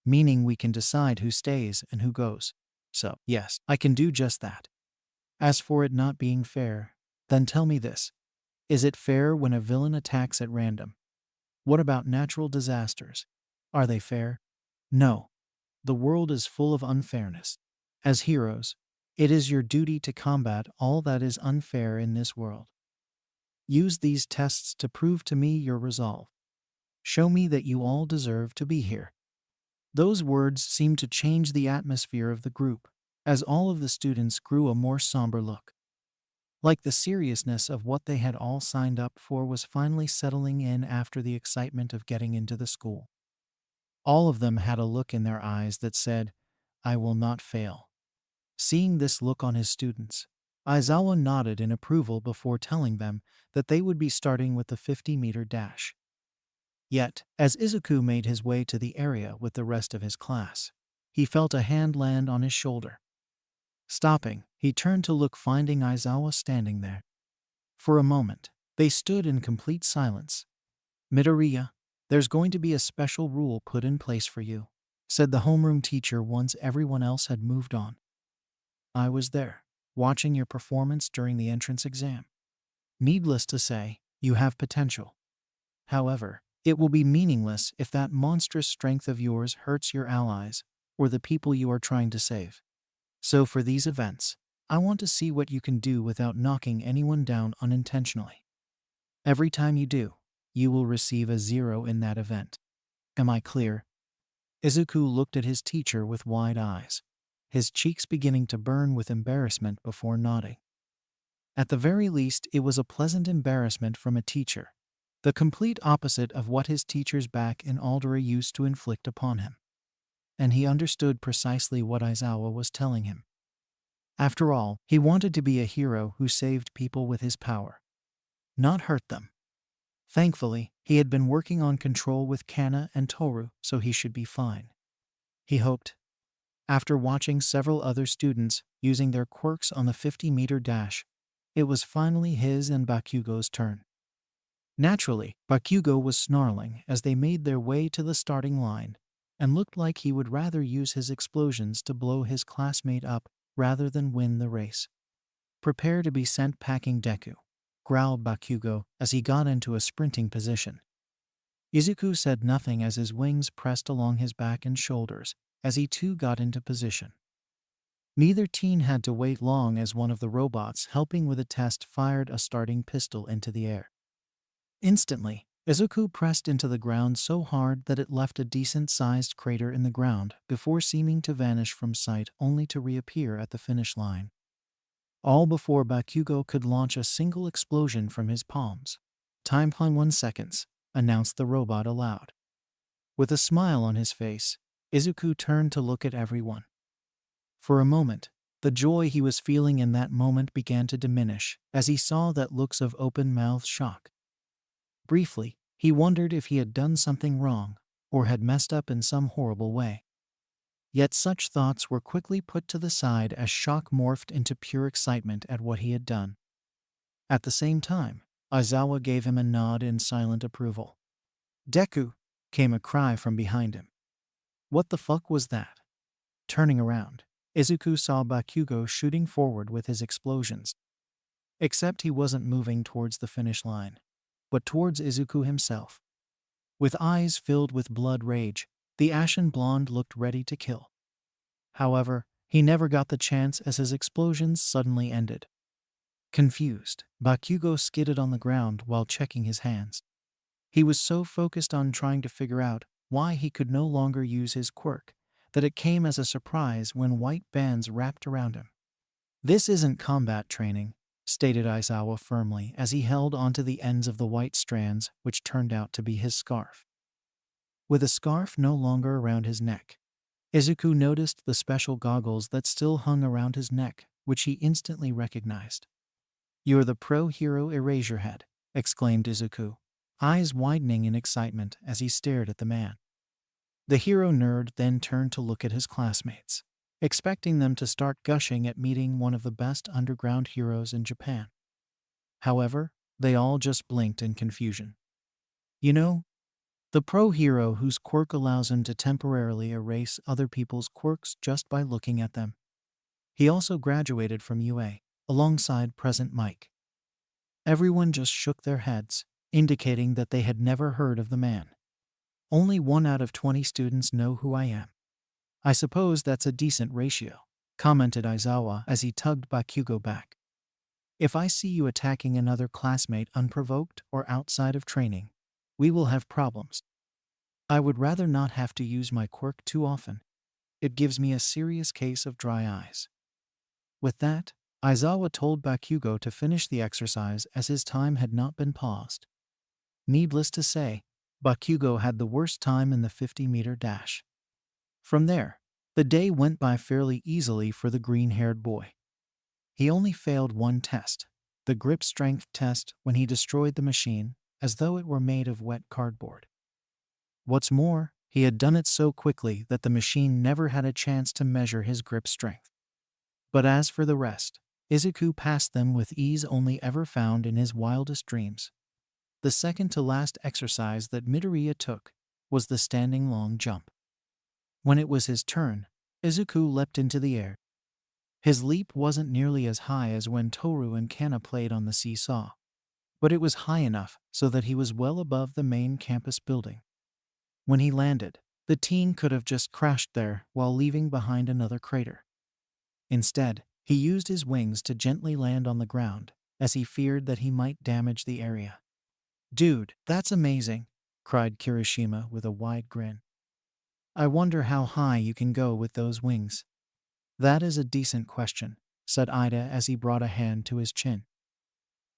meaning we can decide who stays and who goes. So, yes, I can do just that. As for it not being fair, then tell me this. Is it fair when a villain attacks at random? What about natural disasters? Are they fair? No. The world is full of unfairness. As heroes, it is your duty to combat all that is unfair in this world. Use these tests to prove to me your resolve. Show me that you all deserve to be here. Those words seemed to change the atmosphere of the group, as all of the students grew a more somber look. Like the seriousness of what they had all signed up for was finally settling in after the excitement of getting into the school. All of them had a look in their eyes that said, I will not fail. Seeing this look on his students, Aizawa nodded in approval before telling them that they would be starting with the 50-meter dash. Yet, as Izuku made his way to the area with the rest of his class, he felt a hand land on his shoulder. Stopping, he turned to look, finding Aizawa standing there. For a moment, they stood in complete silence. Midoriya, there's going to be a special rule put in place for you, said the homeroom teacher once everyone else had moved on. I was there, watching your performance during the entrance exam. Needless to say, you have potential. However, it will be meaningless if that monstrous strength of yours hurts your allies or the people you are trying to save. So for these events, I want to see what you can do without knocking anyone down unintentionally. Every time you do, you will receive a 0 in that event. Am I clear? Izuku looked at his teacher with wide eyes, his cheeks beginning to burn with embarrassment before nodding. At the very least, it was a pleasant embarrassment from a teacher, the complete opposite of what his teachers back in Aldera used to inflict upon him. And he understood precisely what Aizawa was telling him. After all, he wanted to be a hero who saved people with his power, not hurt them. Thankfully, he had been working on control with Kana and Toru, so he should be fine. He hoped. After watching several other students using their quirks on the 50-meter dash, it was finally his and Bakugo's turn. Naturally, Bakugo was snarling as they made their way to the starting line, and looked like he would rather use his explosions to blow his classmate up rather than win the race. Prepare to be sent packing, Deku, growled Bakugo as he got into a sprinting position. Izuku said nothing as his wings pressed along his back and shoulders as he too got into position. Neither teen had to wait long as one of the robots helping with a test fired a starting pistol into the air. Instantly, Izuku pressed into the ground so hard that it left a decent-sized crater in the ground before seeming to vanish from sight only to reappear at the finish line. All before Bakugo could launch a single explosion from his palms. "Time on 1 second," announced the robot aloud. With a smile on his face, Izuku turned to look at everyone. For a moment, the joy he was feeling in that moment began to diminish as he saw that looks of open-mouthed shock. Briefly, he wondered if he had done something wrong or had messed up in some horrible way. Yet such thoughts were quickly put to the side as shock morphed into pure excitement at what he had done. At the same time, Aizawa gave him a nod in silent approval. "Deku!" came a cry from behind him. What the fuck was that? Turning around, Izuku saw Bakugo shooting forward with his explosions. Except he wasn't moving towards the finish line, but towards Izuku himself. With eyes filled with blood rage, the ashen blonde looked ready to kill. However, he never got the chance as his explosions suddenly ended. Confused, Bakugo skidded on the ground while checking his hands. He was so focused on trying to figure out why he could no longer use his quirk that it came as a surprise when white bands wrapped around him. "This isn't combat training," stated Aizawa firmly as he held onto the ends of the white strands, which turned out to be his scarf. With a scarf no longer around his neck, Izuku noticed the special goggles that still hung around his neck, which he instantly recognized. "You're the pro-hero Eraserhead," exclaimed Izuku, eyes widening in excitement as he stared at the man. The hero nerd then turned to look at his classmates, expecting them to start gushing at meeting one of the best underground heroes in Japan. However, they all just blinked in confusion. "You know, the pro-hero whose quirk allows him to temporarily erase other people's quirks just by looking at them. He also graduated from UA, alongside present Mike." Everyone just shook their heads, indicating that they had never heard of the man. "Only 1 out of 20 students know who I am. I suppose that's a decent ratio," commented Aizawa as he tugged Bakugo back. "If I see you attacking another classmate unprovoked or outside of training, we will have problems. I would rather not have to use my quirk too often. It gives me a serious case of dry eyes." With that, Aizawa told Bakugo to finish the exercise as his time had not been paused. Needless to say, Bakugo had the worst time in the 50-meter dash. From there, the day went by fairly easily for the green-haired boy. He only failed one test, the grip strength test, when he destroyed the machine as though it were made of wet cardboard. What's more, he had done it so quickly that the machine never had a chance to measure his grip strength. But as for the rest, Izuku passed them with ease only ever found in his wildest dreams. The second-to-last exercise that Midoriya took was the standing long jump. When it was his turn, Izuku leapt into the air. His leap wasn't nearly as high as when Toru and Kana played on the seesaw, but it was high enough so that he was well above the main campus building. When he landed, the teen could have just crashed there while leaving behind another crater. Instead, he used his wings to gently land on the ground, as he feared that he might damage the area. "Dude, that's amazing," cried Kirishima with a wide grin. "I wonder how high you can go with those wings." "That is a decent question," said Ida as he brought a hand to his chin.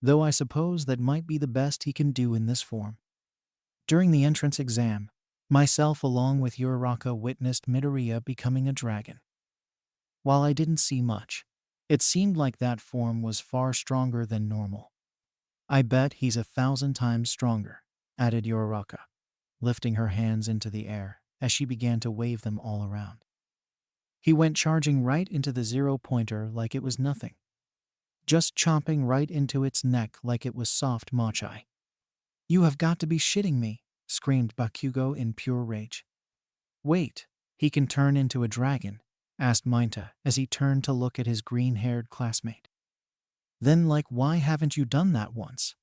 "Though I suppose that might be the best he can do in this form. During the entrance exam, myself along with Uraraka witnessed Midoriya becoming a dragon. While I didn't see much, it seemed like that form was far stronger than normal. I bet he's 1,000 times stronger," added Uraraka, lifting her hands into the air as she began to wave them all around. "He went charging right into the 0-pointer like it was nothing, just chomping right into its neck like it was soft mochi." "You have got to be shitting me," screamed Bakugo in pure rage. "Wait, he can turn into a dragon?" asked Mainta as he turned to look at his green-haired classmate. "Then why haven't you done that once?"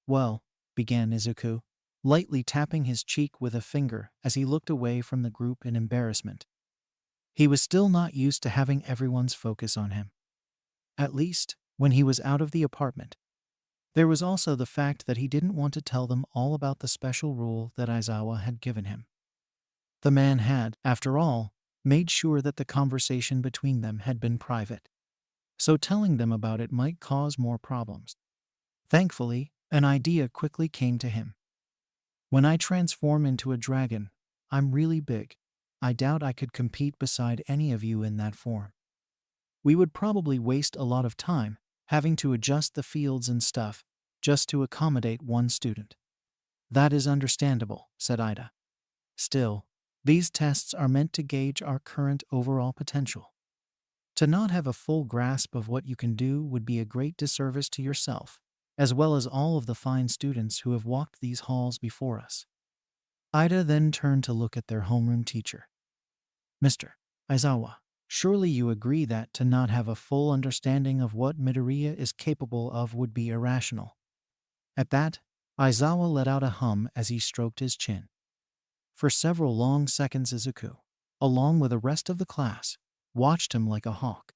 "Well," began Izuku, lightly tapping his cheek with a finger as he looked away from the group in embarrassment. He was still not used to having everyone's focus on him. At least, when he was out of the apartment. There was also the fact that he didn't want to tell them all about the special rule that Aizawa had given him. The man had, after all, made sure that the conversation between them had been private, so telling them about it might cause more problems. Thankfully, an idea quickly came to him. When I transform into a dragon, I'm really big. I doubt I could compete beside any of you in that form. We would probably waste a lot of time having to adjust the fields and stuff just to accommodate one student. That is understandable, said Ida. Still, these tests are meant to gauge our current overall potential. To not have a full grasp of what you can do would be a great disservice to yourself, as well as all of the fine students who have walked these halls before us. Ida then turned to look at their homeroom teacher. Mr. Aizawa, surely you agree that to not have a full understanding of what Midoriya is capable of would be irrational. At that, Aizawa let out a hum as he stroked his chin. For several long seconds Izuku, along with the rest of the class, watched him like a hawk,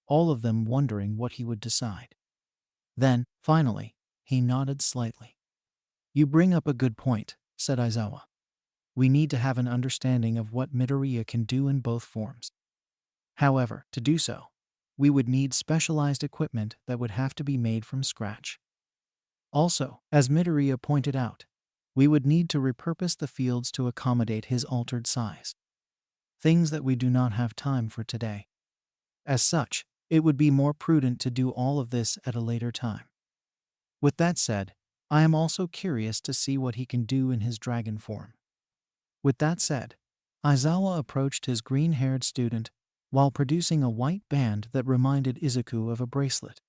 all of them wondering what he would decide. Then, finally, he nodded slightly. You bring up a good point, said Aizawa. We need to have an understanding of what Midoriya can do in both forms. However, to do so, we would need specialized equipment that would have to be made from scratch. Also, as Midoriya pointed out, we would need to repurpose the fields to accommodate his altered size. Things that we do not have time for today. As such, it would be more prudent to do all of this at a later time. With that said, I am also curious to see what he can do in his dragon form. With that said, Aizawa approached his green-haired student while producing a white band that reminded Izuku of a bracelet.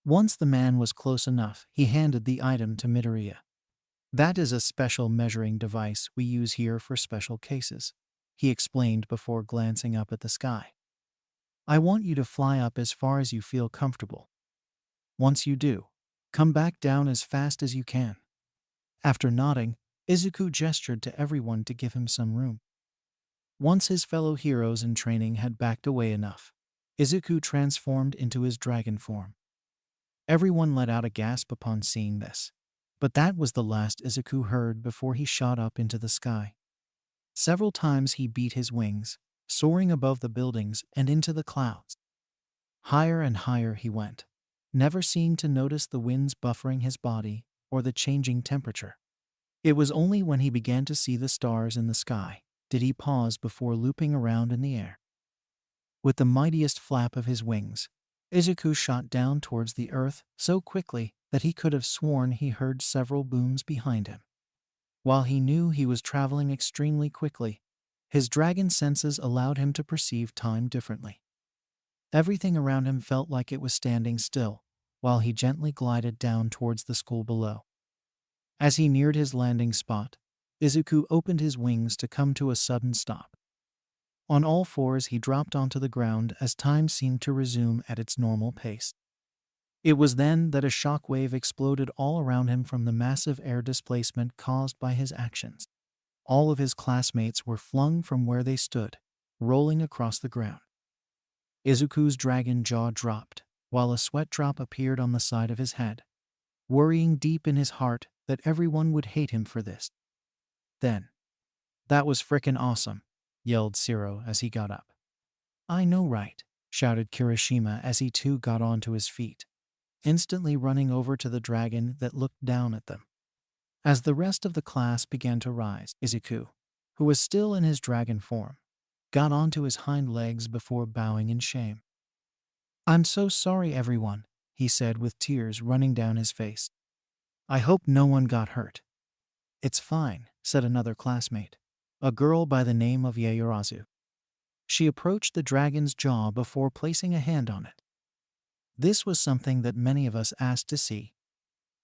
Once the man was close enough, he handed the item to Midoriya. That is a special measuring device we use here for special cases, he explained before glancing up at the sky. I want you to fly up as far as you feel comfortable. Once you do, come back down as fast as you can. After nodding, Izuku gestured to everyone to give him some room. Once his fellow heroes in training had backed away enough, Izuku transformed into his dragon form. Everyone let out a gasp upon seeing this, but that was the last Izuku heard before he shot up into the sky. Several times he beat his wings, soaring above the buildings and into the clouds. Higher and higher he went, never seeming to notice the winds buffering his body or the changing temperature. It was only when he began to see the stars in the sky did he pause before looping around in the air. With the mightiest flap of his wings, Izuku shot down towards the earth so quickly that he could have sworn he heard several booms behind him. While he knew he was traveling extremely quickly, his dragon senses allowed him to perceive time differently. Everything around him felt like it was standing still, while he gently glided down towards the school below. As he neared his landing spot, Izuku opened his wings to come to a sudden stop. On all fours he dropped onto the ground as time seemed to resume at its normal pace. It was then that a shockwave exploded all around him from the massive air displacement caused by his actions. All of his classmates were flung from where they stood, rolling across the ground. Izuku's dragon jaw dropped, while a sweat drop appeared on the side of his head, worrying deep in his heart that everyone would hate him for this. Then, "That was frickin' awesome," yelled Zero as he got up. "I know, right?" shouted Kirishima as he too got onto his feet, instantly running over to the dragon that looked down at them. As the rest of the class began to rise, Izuku, who was still in his dragon form, got onto his hind legs before bowing in shame. "I'm so sorry, everyone," he said with tears running down his face. "I hope no one got hurt." "It's fine," said another classmate, a girl by the name of Yaoyorozu. She approached the dragon's jaw before placing a hand on it. "This was something that many of us asked to see.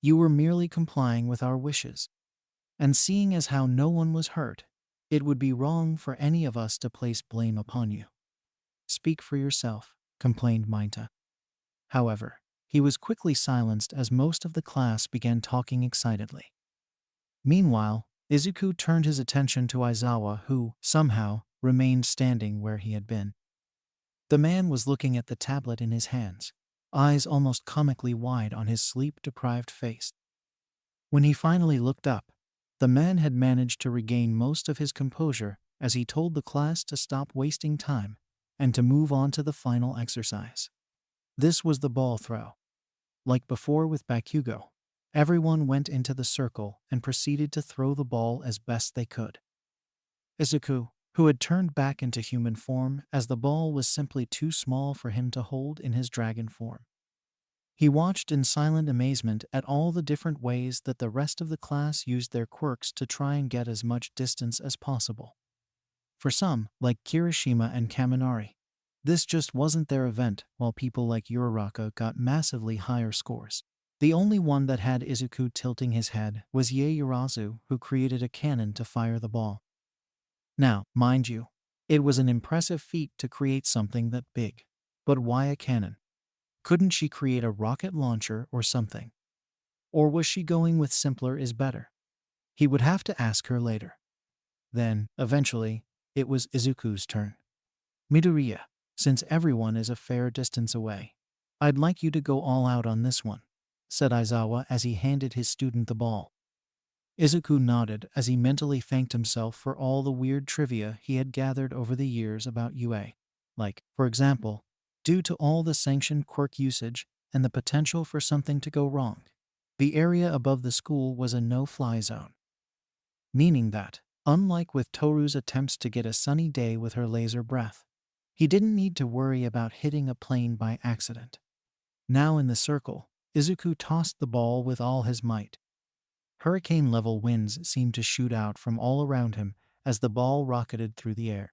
You were merely complying with our wishes. And seeing as how no one was hurt, it would be wrong for any of us to place blame upon you." "Speak for yourself," complained Mainta. However, he was quickly silenced as most of the class began talking excitedly. Meanwhile, Izuku turned his attention to Aizawa, who, somehow, remained standing where he had been. The man was looking at the tablet in his hands, eyes almost comically wide on his sleep-deprived face. When he finally looked up, the man had managed to regain most of his composure as he told the class to stop wasting time and to move on to the final exercise. This was the ball throw. Like before with Bakugo, everyone went into the circle and proceeded to throw the ball as best they could. Izuku, who had turned back into human form as the ball was simply too small for him to hold in his dragon form. He watched in silent amazement at all the different ways that the rest of the class used their quirks to try and get as much distance as possible. For some, like Kirishima and Kaminari, this just wasn't their event, while people like Uraraka got massively higher scores. The only one that had Izuku tilting his head was Yaoyorozu, who created a cannon to fire the ball. Now, mind you, it was an impressive feat to create something that big. But why a cannon? Couldn't she create a rocket launcher or something? Or was she going with simpler is better? He would have to ask her later. Then, eventually, it was Izuku's turn. Midoriya, since everyone is a fair distance away, I'd like you to go all out on this one, said Aizawa as he handed his student the ball. Izuku nodded as he mentally thanked himself for all the weird trivia he had gathered over the years about UA. Like, for example, due to all the sanctioned quirk usage and the potential for something to go wrong, the area above the school was a no-fly zone. Meaning that, unlike with Toru's attempts to get a sunny day with her laser breath, he didn't need to worry about hitting a plane by accident. Now in the circle, Izuku tossed the ball with all his might. Hurricane-level winds seemed to shoot out from all around him as the ball rocketed through the air.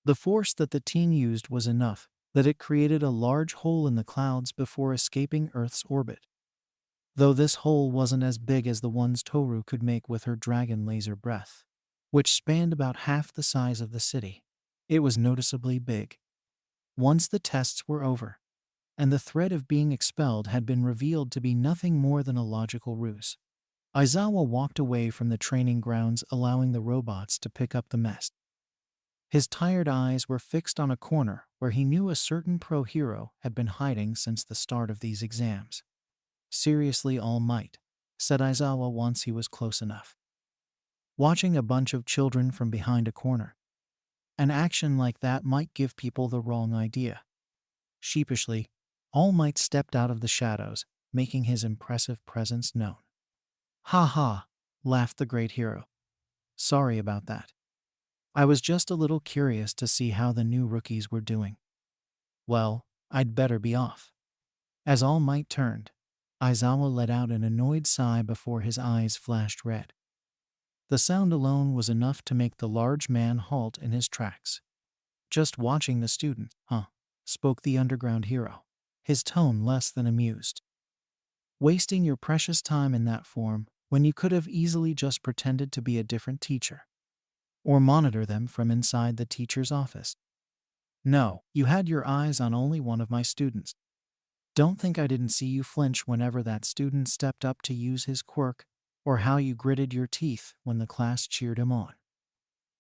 The force that the teen used was enough that it created a large hole in the clouds before escaping Earth's orbit. Though this hole wasn't as big as the ones Toru could make with her dragon laser breath, which spanned about half the size of the city, it was noticeably big. Once the tests were over, and the threat of being expelled had been revealed to be nothing more than a logical ruse, Aizawa walked away from the training grounds, allowing the robots to pick up the mess. His tired eyes were fixed on a corner where he knew a certain pro hero had been hiding since the start of these exams. Seriously, All Might, said Aizawa once he was close enough. Watching a bunch of children from behind a corner. An action like that might give people the wrong idea. Sheepishly, All Might stepped out of the shadows, making his impressive presence known. Ha ha, laughed the great hero. Sorry about that. I was just a little curious to see how the new rookies were doing. Well, I'd better be off. As All Might turned, Aizawa let out an annoyed sigh before his eyes flashed red. The sound alone was enough to make the large man halt in his tracks. Just watching the student, huh? Spoke the underground hero, his tone less than amused. Wasting your precious time in that form when you could have easily just pretended to be a different teacher. Or monitor them from inside the teacher's office. No, you had your eyes on only one of my students. Don't think I didn't see you flinch whenever that student stepped up to use his quirk, or how you gritted your teeth when the class cheered him on.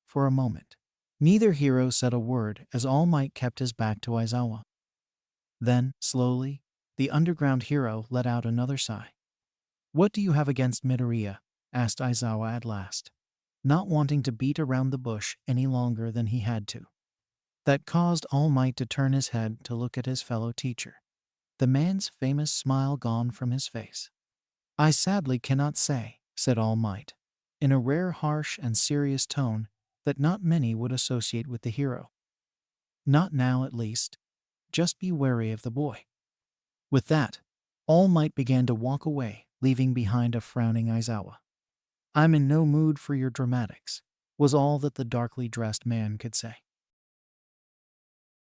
For a moment, neither hero said a word as All Might kept his back to Aizawa. Then, slowly, the underground hero let out another sigh. What do you have against Midoriya? Asked Aizawa at last, not wanting to beat around the bush any longer than he had to. That caused All Might to turn his head to look at his fellow teacher, the man's famous smile gone from his face. I sadly cannot say, said All Might, in a rare harsh and serious tone that not many would associate with the hero. Not now, at least. Just be wary of the boy. With that, All Might began to walk away, leaving behind a frowning Aizawa. I'm in no mood for your dramatics, was all that the darkly dressed man could say.